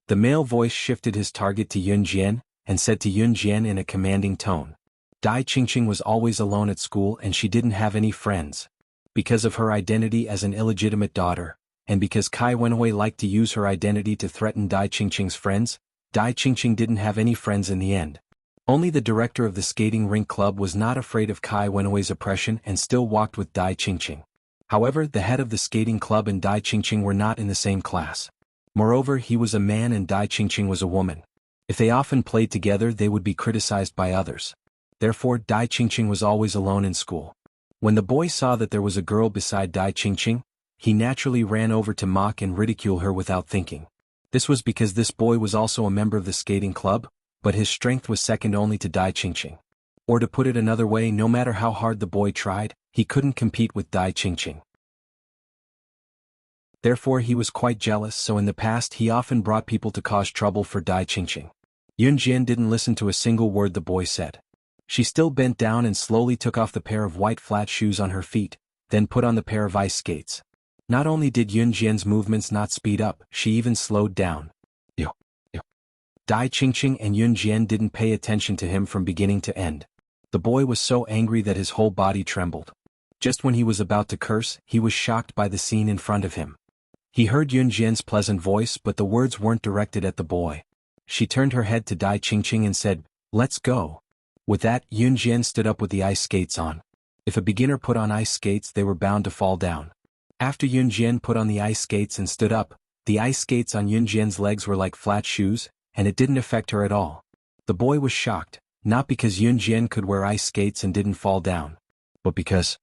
The male voice shifted his target to Yun Jian, and said to Yun Jian in a commanding tone. Dai Qingqing was always alone at school and she didn't have any friends. Because of her identity as an illegitimate daughter, and because Kai Wenhui liked to use her identity to threaten Dai Qingqing's friends, Dai Qingqing didn't have any friends in the end. Only the director of the skating rink club was not afraid of Kai Wenhui's oppression and still walked with Dai Qingqing. However, the head of the skating club and Dai Qingqing were not in the same class. Moreover, he was a man and Dai Qingqing was a woman. If they often played together, they would be criticized by others. Therefore, Dai Qingqing was always alone in school. When the boy saw that there was a girl beside Dai Qingqing, he naturally ran over to mock and ridicule her without thinking. This was because this boy was also a member of the skating club, but his strength was second only to Dai Qingqing. Or to put it another way, no matter how hard the boy tried, he couldn't compete with Dai Qingqing. Therefore he was quite jealous, so in the past he often brought people to cause trouble for Dai Qingqing. Yun Jian didn't listen to a single word the boy said. She still bent down and slowly took off the pair of white flat shoes on her feet, then put on the pair of ice skates. Not only did Yun Jian's movements not speed up, she even slowed down. Yo. Dai Qingqing and Yun Jian didn't pay attention to him from beginning to end. The boy was so angry that his whole body trembled. Just when he was about to curse, he was shocked by the scene in front of him. He heard Yun Jian's pleasant voice, but the words weren't directed at the boy. She turned her head to Dai Qingqing and said, "Let's go." With that, Yun Jian stood up with the ice skates on. If a beginner put on ice skates, they were bound to fall down. After Yun Jian put on the ice skates and stood up, the ice skates on Yun Jian's legs were like flat shoes, and it didn't affect her at all. The boy was shocked, not because Yun Jian could wear ice skates and didn't fall down, but because...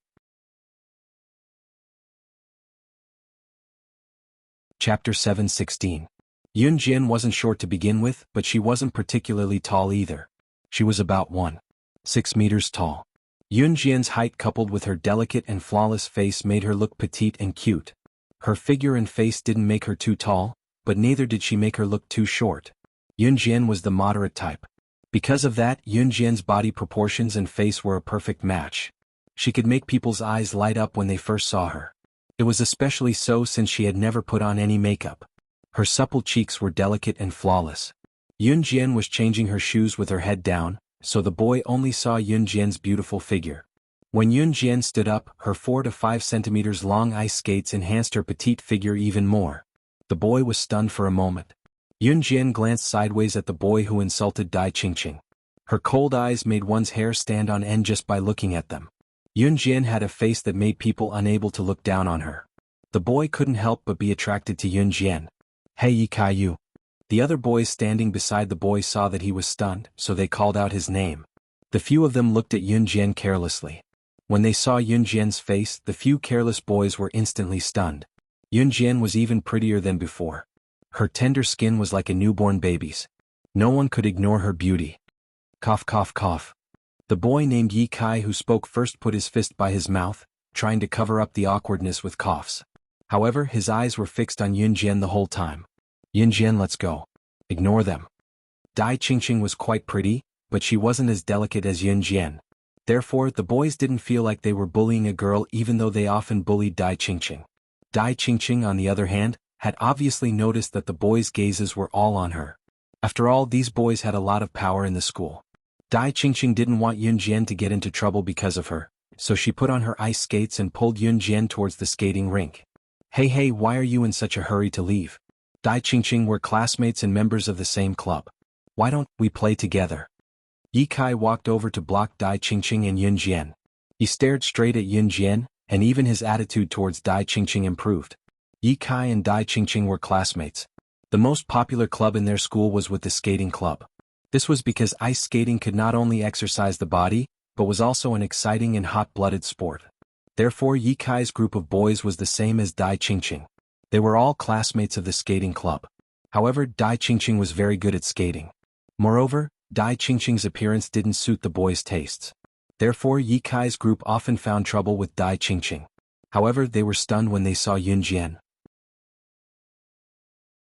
Chapter 7:16. Yun Jian wasn't short to begin with, but she wasn't particularly tall either. She was about 1.6 meters tall. Yun Jian's height coupled with her delicate and flawless face made her look petite and cute. Her figure and face didn't make her too tall, but neither did she make her look too short. Yun Jian was the moderate type. Because of that, Yun Jian's body proportions and face were a perfect match. She could make people's eyes light up when they first saw her. It was especially so since she had never put on any makeup. Her supple cheeks were delicate and flawless. Yun Jian was changing her shoes with her head down, so the boy only saw Yun Jian's beautiful figure. When Yun Jian stood up, her 4 to 5 centimeters long ice skates enhanced her petite figure even more. The boy was stunned for a moment. Yun Jian glanced sideways at the boy who insulted Dai Qingqing. Her cold eyes made one's hair stand on end just by looking at them. Yun Jian had a face that made people unable to look down on her. The boy couldn't help but be attracted to Yun Jian. "Hey Yi Kai Yu." The other boys standing beside the boy saw that he was stunned, so they called out his name. The few of them looked at Yun Jian carelessly. When they saw Yun Jian's face, the few careless boys were instantly stunned. Yun Jian was even prettier than before. Her tender skin was like a newborn baby's. No one could ignore her beauty. Cough cough cough. The boy named Yi Kai who spoke first put his fist by his mouth, trying to cover up the awkwardness with coughs. However, his eyes were fixed on Yun Jian the whole time. "Yun Jian, let's go. Ignore them." Dai Qingqing was quite pretty, but she wasn't as delicate as Yun Jian. Therefore, the boys didn't feel like they were bullying a girl even though they often bullied Dai Qingqing. Dai Qingqing, on the other hand, had obviously noticed that the boys' gazes were all on her. After all, these boys had a lot of power in the school. Dai Qingqing didn't want Yun Jian to get into trouble because of her, so she put on her ice skates and pulled Yun Jian towards the skating rink. Hey, why are you in such a hurry to leave? Dai Qingqing were classmates and members of the same club. Why don't we play together? Yi Kai walked over to block Dai Qingqing and Yun Jian. He stared straight at Yun Jian, and even his attitude towards Dai Qingqing improved. Yi Kai and Dai Qingqing were classmates. The most popular club in their school was with the skating club. This was because ice skating could not only exercise the body, but was also an exciting and hot-blooded sport. Therefore Yi Kai's group of boys was the same as Dai Qingqing. They were all classmates of the skating club. However, Dai Qingqing was very good at skating. Moreover, Dai Qingqing's appearance didn't suit the boys' tastes. Therefore Yi Kai's group often found trouble with Dai Qingqing. However, they were stunned when they saw Yun Jian.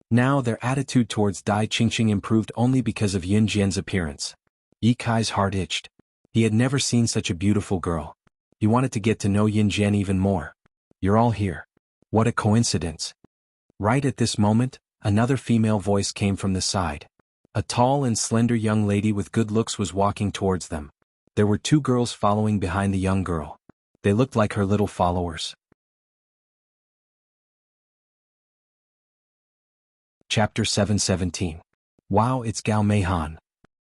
Now their attitude towards Dai Qingqing improved only because of Yun Jian's appearance. Yi Kai's heart itched. He had never seen such a beautiful girl. He wanted to get to know Yun Jian even more. You're all here. What a coincidence. Right at this moment, another female voice came from the side. A tall and slender young lady with good looks was walking towards them. There were two girls following behind the young girl. They looked like her little followers. Chapter 7:17. Wow, it's Gao Meihan.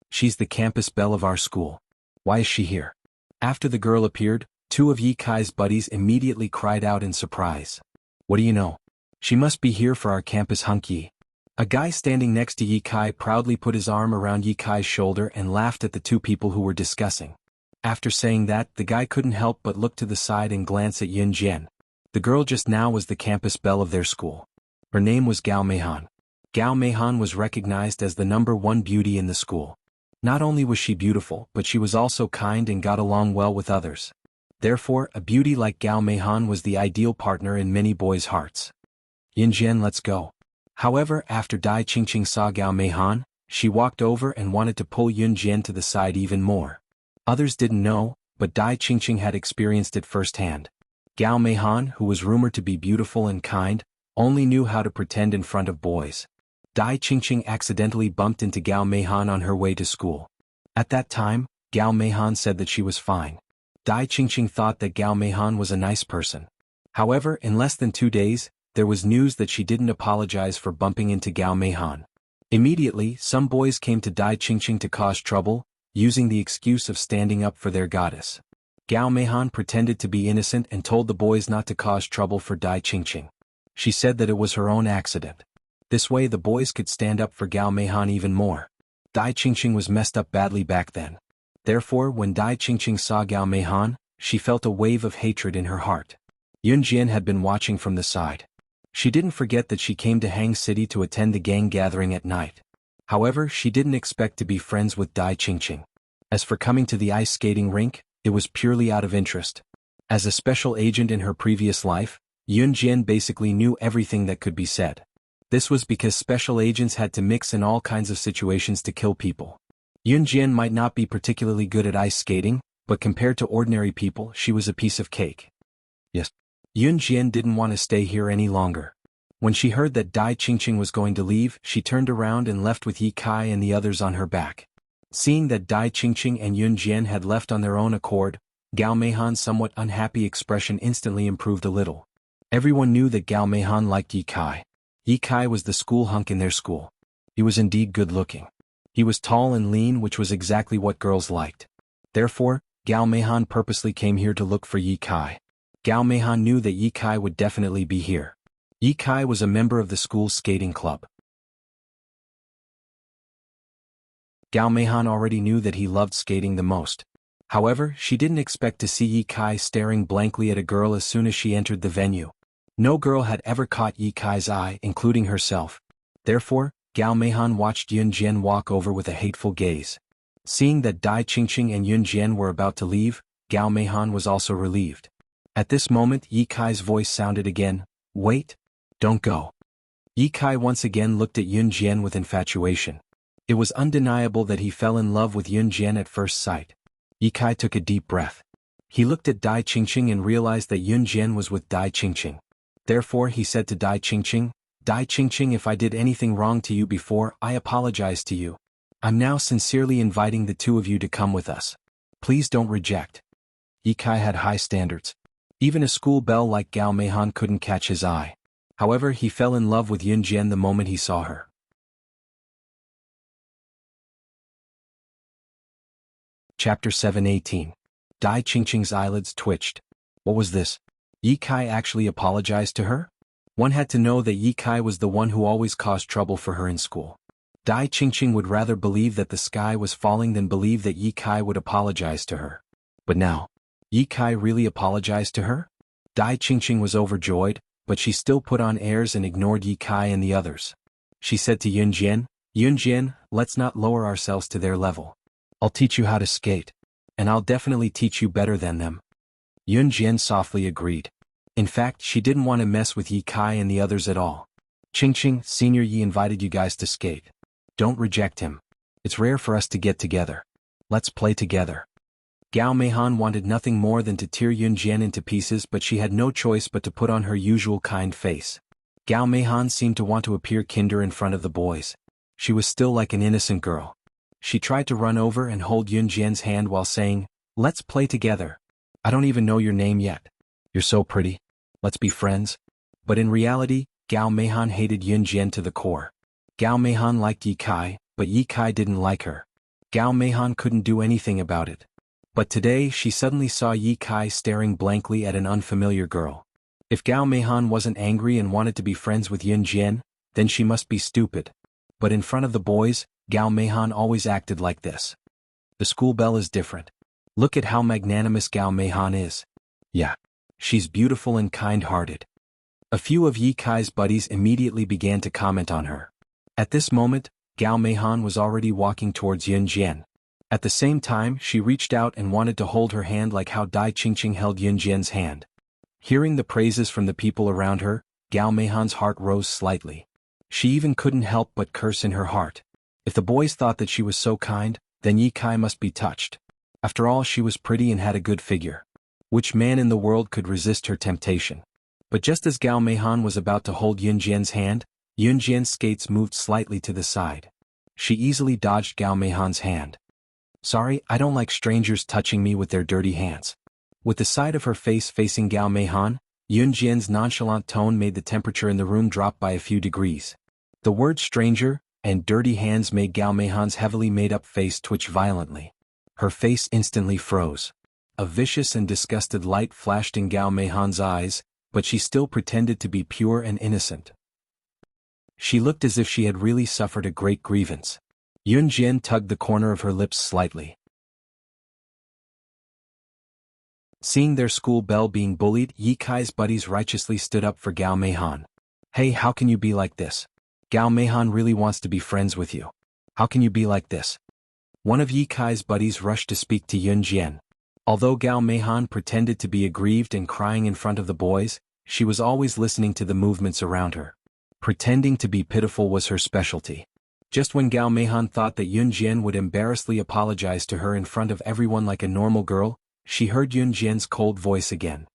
She's the campus belle of our school. Why is she here? After the girl appeared, two of Yi Kai's buddies immediately cried out in surprise. What do you know? She must be here for our campus hunk Yi. A guy standing next to Yi Kai proudly put his arm around Yi Kai's shoulder and laughed at the two people who were discussing. After saying that, the guy couldn't help but look to the side and glance at Yun Jian. The girl just now was the campus belle of their school. Her name was Gao Meihan. Gao Meihan was recognized as the #1 beauty in the school. Not only was she beautiful, but she was also kind and got along well with others. Therefore, a beauty like Gao Meihan was the ideal partner in many boys' hearts. Yun Jian, let's go. However, after Dai Qingqing saw Gao Meihan, she walked over and wanted to pull Yun Jian to the side even more. Others didn't know, but Dai Qingqing had experienced it firsthand. Gao Meihan, who was rumored to be beautiful and kind, only knew how to pretend in front of boys. Dai Qingqing accidentally bumped into Gao Meihan on her way to school. At that time, Gao Meihan said that she was fine. Dai Qingqing thought that Gao Meihan was a nice person. However, in less than 2 days, there was news that she didn't apologize for bumping into Gao Meihan. Immediately, some boys came to Dai Qingqing to cause trouble, using the excuse of standing up for their goddess. Gao Meihan pretended to be innocent and told the boys not to cause trouble for Dai Qingqing. She said that it was her own accident. This way the boys could stand up for Gao Meihan even more. Dai Qingqing was messed up badly back then. Therefore, when Dai Qingqing saw Gao Meihan, she felt a wave of hatred in her heart. Yun Jian had been watching from the side. She didn't forget that she came to Hang City to attend the gang gathering at night. However, she didn't expect to be friends with Dai Qingqing. As for coming to the ice skating rink, it was purely out of interest. As a special agent in her previous life, Yun Jian basically knew everything that could be said. This was because special agents had to mix in all kinds of situations to kill people. Yun Jian might not be particularly good at ice skating, but compared to ordinary people, she was a piece of cake. Yes. Yun Jian didn't want to stay here any longer. When she heard that Dai Qingqing was going to leave, she turned around and left with Yi Kai and the others on her back. Seeing that Dai Qingqing and Yun Jian had left on their own accord, Gao Meihan's somewhat unhappy expression instantly improved a little. Everyone knew that Gao Meihan liked Yi Kai. Yi Kai was the school hunk in their school. He was indeed good-looking. He was tall and lean, which was exactly what girls liked. Therefore, Gao Meihan purposely came here to look for Yi Kai. Gao Meihan knew that Yi Kai would definitely be here. Yi Kai was a member of the school's skating club. Gao Meihan already knew that he loved skating the most. However, she didn't expect to see Yi Kai staring blankly at a girl as soon as she entered the venue. No girl had ever caught Yi Kai's eye, including herself. Therefore, Gao Meihan watched Yun Jian walk over with a hateful gaze. Seeing that Dai Qingqing and Yun Jian were about to leave, Gao Meihan was also relieved. At this moment Yi Kai's voice sounded again, "Wait! Don't go." Yi Kai once again looked at Yun Jian with infatuation. It was undeniable that he fell in love with Yun Jian at first sight. Yi Kai took a deep breath. He looked at Dai Qingqing and realized that Yun Jian was with Dai Qingqing. Therefore he said to Dai Qingqing, "Dai Qingqing, if I did anything wrong to you before, I apologize to you. I'm now sincerely inviting the two of you to come with us. Please don't reject." Yi Kai had high standards. Even a school belle like Gao Meihan couldn't catch his eye. However, he fell in love with Yun Jian the moment he saw her. Chapter 7:18. Dai Qingqing's eyelids twitched. What was this? Yi Kai actually apologized to her? One had to know that Yi Kai was the one who always caused trouble for her in school. Dai Qingqing would rather believe that the sky was falling than believe that Yi Kai would apologize to her. But now, Yi Kai really apologized to her? Dai Qingqing was overjoyed, but she still put on airs and ignored Yi Kai and the others. She said to Yunjian, let's not lower ourselves to their level. I'll teach you how to skate. And I'll definitely teach you better than them. Yunjian softly agreed. In fact, she didn't want to mess with Yi Kai and the others at all. Qingqing, Senior Yi invited you guys to skate. Don't reject him. It's rare for us to get together. Let's play together. Gao Meihan wanted nothing more than to tear Yunjian into pieces, but she had no choice but to put on her usual kind face. Gao Meihan seemed to want to appear kinder in front of the boys. She was still like an innocent girl. She tried to run over and hold Yunjian's hand while saying, let's play together. I don't even know your name yet. You're so pretty. Let's be friends. But in reality, Gao Meihan hated Yunjian to the core. Gao Meihan liked Yi Kai, but Yi Kai didn't like her. Gao Meihan couldn't do anything about it. But today she suddenly saw Yi Kai staring blankly at an unfamiliar girl. If Gao Meihan wasn't angry and wanted to be friends with Yunjian, then she must be stupid. But in front of the boys, Gao Meihan always acted like this. The school bell is different. Look at how magnanimous Gao Meihan is. Yeah. She's beautiful and kind-hearted. A few of Yi Kai's buddies immediately began to comment on her. At this moment, Gao Meihan was already walking towards Yunjian. At the same time, she reached out and wanted to hold her hand like how Dai Qingqing held Yunjian's hand. Hearing the praises from the people around her, Gao Meihan's heart rose slightly. She even couldn't help but curse in her heart. If the boys thought that she was so kind, then Yi Kai must be touched. After all, she was pretty and had a good figure. Which man in the world could resist her temptation? But just as Gao Meihan was about to hold Yunjian's hand, Yunjian's skates moved slightly to the side. She easily dodged Gao Meihan's hand. Sorry, I don't like strangers touching me with their dirty hands. With the side of her face facing Gao Meihan, Yunjian's nonchalant tone made the temperature in the room drop by a few degrees. The word stranger and dirty hands made Gao Meihan's heavily made-up face twitch violently. Her face instantly froze. A vicious and disgusted light flashed in Gao Meihan's eyes, but she still pretended to be pure and innocent. She looked as if she had really suffered a great grievance. Yunjian tugged the corner of her lips slightly. Seeing their school belle being bullied, Yi Kai's buddies righteously stood up for Gao Meihan. Hey, how can you be like this? Gao Meihan really wants to be friends with you. How can you be like this? One of Yi Kai's buddies rushed to speak to Yunjian. Although Gao Meihan pretended to be aggrieved and crying in front of the boys, she was always listening to the movements around her. Pretending to be pitiful was her specialty. Just when Gao Meihan thought that Yunjian would embarrassingly apologize to her in front of everyone like a normal girl, she heard Yunjian's cold voice again.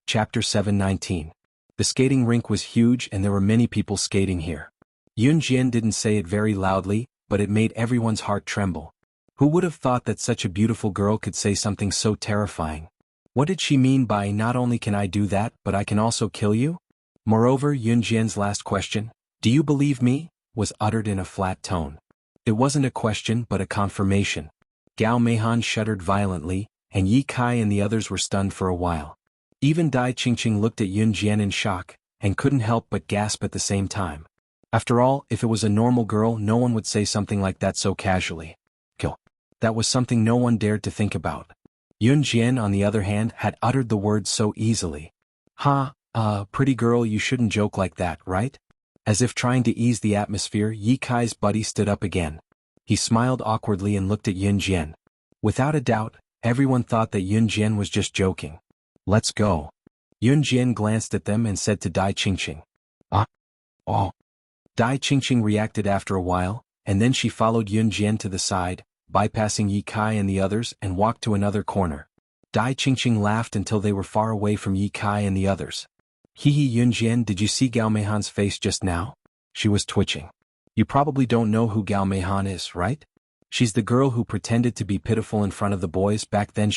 Chapter 719. The skating rink was huge and there were many people skating here. Yunjian didn't say it very loudly, but it made everyone's heart tremble. Who would have thought that such a beautiful girl could say something so terrifying? What did she mean by not only can I do that, but I can also kill you? Moreover, Yunjian's last question, do you believe me, was uttered in a flat tone. It wasn't a question but a confirmation. Gao Meihan shuddered violently, and Yi Kai and the others were stunned for a while. Even Dai Qingqing looked at Yunjian in shock, and couldn't help but gasp at the same time. After all, if it was a normal girl, no one would say something like that so casually. Kill. That was something no one dared to think about. Yunjian, on the other hand, had uttered the words so easily. Pretty girl, you shouldn't joke like that, right? As if trying to ease the atmosphere, Yi Kai's buddy stood up again. He smiled awkwardly and looked at Yunjian. Without a doubt, everyone thought that Yunjian was just joking. Let's go. Yunjian glanced at them and said to Dai Qingqing. Oh. Dai Qingqing reacted after a while, and then she followed Yunjian to the side, bypassing Yi Kai and the others, and walked to another corner. Dai Qingqing laughed until they were far away from Yi Kai and the others. Hee Yunjian, did you see Gao Meihan's face just now? She was twitching. You probably don't know who Gao Meihan is, right? She's the girl who pretended to be pitiful in front of the boys back then.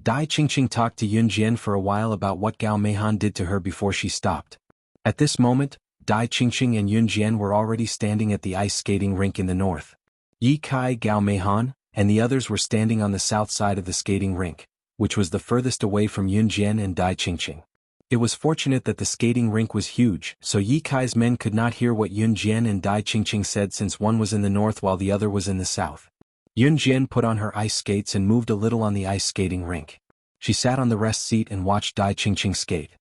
Dai Qingqing talked to Yunjian for a while about what Gao Meihan did to her before she stopped. At this moment, Dai Qingqing and Yunjian were already standing at the ice skating rink in the north. Yi Kai, Gao Meihan, and the others were standing on the south side of the skating rink, which was the furthest away from Yun Jian and Dai Qingqing. It was fortunate that the skating rink was huge, so Ye Kai's men could not hear what Yun Jian and Dai Qingqing said since one was in the north while the other was in the south. Yun Jian put on her ice skates and moved a little on the ice skating rink. She sat on the rest seat and watched Dai Qingqing skate.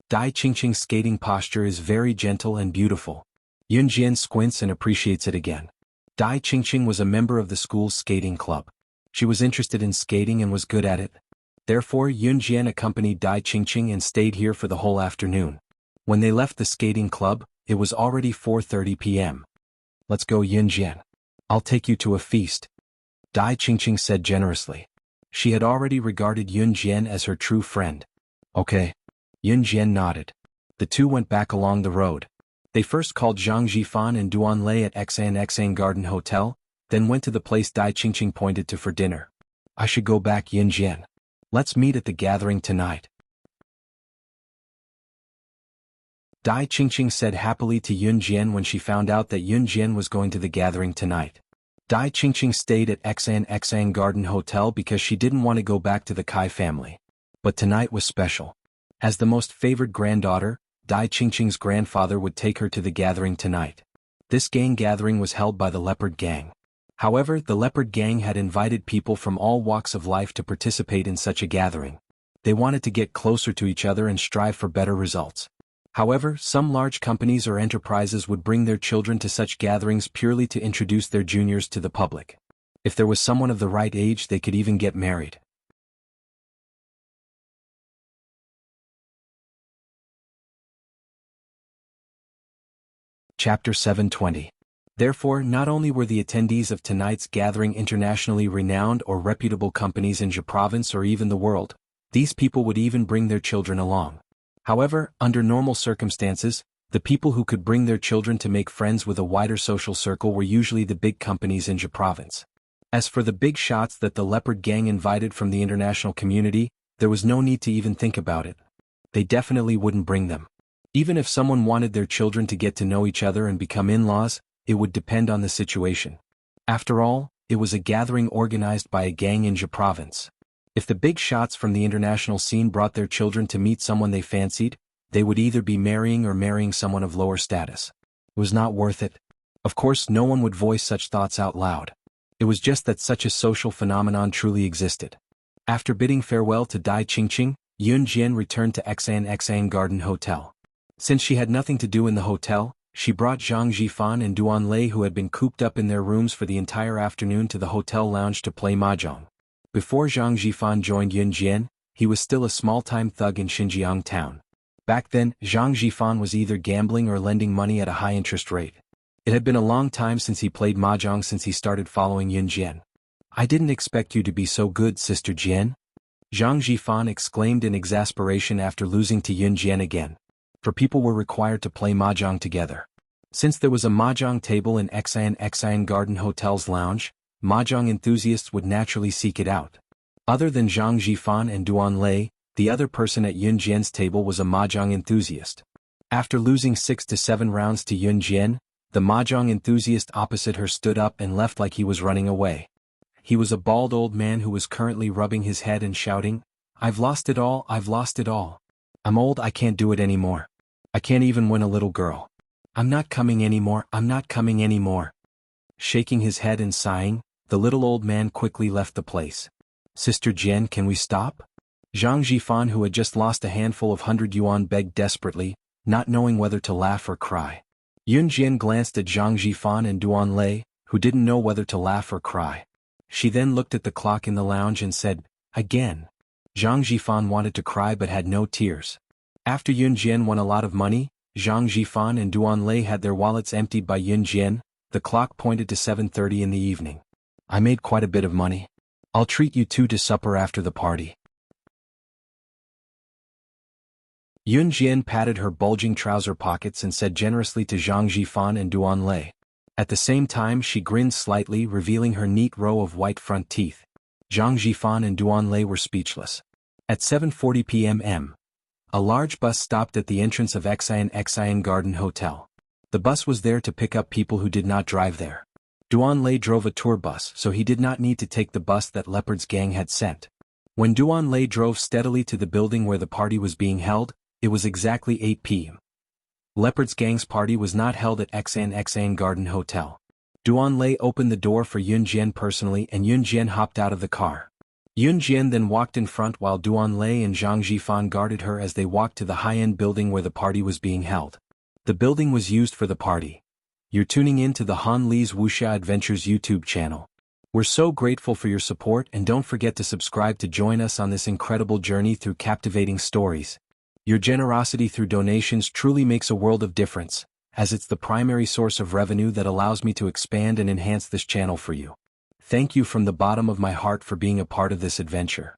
Dai Qingqing's skating posture is very gentle and beautiful. Yun Jian squints and appreciates it again. Dai Qingqing was a member of the school's skating club. She was interested in skating and was good at it. Therefore Yun Jian accompanied Dai Qingqing and stayed here for the whole afternoon. When they left the skating club, it was already 4:30 p.m. "Let's go, Yun Jian. I'll take you to a feast," Dai Qingqing said generously. She had already regarded Yun Jian as her true friend. "Okay." Yun Jian nodded. The two went back along the road. They first called Zhang Jifan and Duan Lei at Xan Garden Hotel, then went to the place Dai Qingqing pointed to for dinner. "I should go back, Yun Jian. Let's meet at the gathering tonight," Dai Qingqing said happily to Yun Jian when she found out that Yun Jian was going to the gathering tonight. Dai Qingqing stayed at Xan Garden Hotel because she didn't want to go back to the Kai family. But tonight was special. As the most favored granddaughter, Dai Qingqing's grandfather would take her to the gathering tonight. This gang gathering was held by the Leopard Gang. However, the Leopard Gang had invited people from all walks of life to participate in such a gathering. They wanted to get closer to each other and strive for better results. However, some large companies or enterprises would bring their children to such gatherings purely to introduce their juniors to the public. If there was someone of the right age, they could even get married. Chapter 720. Therefore, not only were the attendees of tonight's gathering internationally renowned or reputable companies in Zhe province or even the world, these people would even bring their children along. However, under normal circumstances, the people who could bring their children to make friends with a wider social circle were usually the big companies in Zhe province. As for the big shots that the Leopard Gang invited from the international community, there was no need to even think about it. They definitely wouldn't bring them. Even if someone wanted their children to get to know each other and become in-laws, it would depend on the situation. After all, it was a gathering organized by a gang in Zhe province. If the big shots from the international scene brought their children to meet someone they fancied, they would either be marrying or marrying someone of lower status. It was not worth it. Of course, no one would voice such thoughts out loud. It was just that such a social phenomenon truly existed. After bidding farewell to Dai Qingqing, Yun Jian returned to Xan Garden Hotel. Since she had nothing to do in the hotel, she brought Zhang Jifan and Duan Lei, who had been cooped up in their rooms for the entire afternoon, to the hotel lounge to play mahjong. Before Zhang Jifan joined Yun Jian, he was still a small-time thug in Xinjiang town. Back then, Zhang Jifan was either gambling or lending money at a high interest rate. It had been a long time since he played mahjong since he started following Yun Jian. "I didn't expect you to be so good, Sister Jian," Zhang Jifan exclaimed in exasperation after losing to Yun Jian again. For people were required to play mahjong together. Since there was a mahjong table in Xan Garden Hotel's lounge, mahjong enthusiasts would naturally seek it out. Other than Zhang Jifan and Duan Lei, the other person at Yun Jian's table was a mahjong enthusiast. After losing 6 to 7 rounds to Yun Jian, the mahjong enthusiast opposite her stood up and left like he was running away. He was a bald old man who was currently rubbing his head and shouting, "I've lost it all, I've lost it all. I'm old, I can't do it anymore. I can't even win a little girl. I'm not coming anymore, I'm not coming anymore." Shaking his head and sighing, the little old man quickly left the place. "Sister Jian, can we stop?" Zhang Jifan, who had just lost a handful of 100 yuan, begged desperately, not knowing whether to laugh or cry. Yun Jian glanced at Zhang Jifan and Duan Lei, who didn't know whether to laugh or cry. She then looked at the clock in the lounge and said, "Again." Zhang Jifan wanted to cry but had no tears. After Yun Jian won a lot of money, Zhang Jifan and Duan Lei had their wallets emptied by Yun Jian. The clock pointed to 7:30 in the evening. "I made quite a bit of money. I'll treat you two to supper after the party." Yun Jian patted her bulging trouser pockets and said generously to Zhang Jifan and Duan Lei. At the same time she grinned slightly, revealing her neat row of white front teeth. Zhang Jifan and Duan Lei were speechless. At 7:40 p.m. a large bus stopped at the entrance of Xan Garden Hotel. The bus was there to pick up people who did not drive there. Duan Lei drove a tour bus, so he did not need to take the bus that Leopard's gang had sent. When Duan Lei drove steadily to the building where the party was being held, it was exactly 8 p.m. Leopard's gang's party was not held at Xan Garden Hotel. Duan Lei opened the door for Yun Jian personally and Yun Jian hopped out of the car. Yun Jian then walked in front while Duan Lei and Zhang Jifan guarded her as they walked to the high-end building where the party was being held. The building was used for the party. You're tuning in to the Han Li's Wuxia Adventures YouTube channel. We're so grateful for your support and don't forget to subscribe to join us on this incredible journey through captivating stories. Your generosity through donations truly makes a world of difference, as it's the primary source of revenue that allows me to expand and enhance this channel for you. Thank you from the bottom of my heart for being a part of this adventure.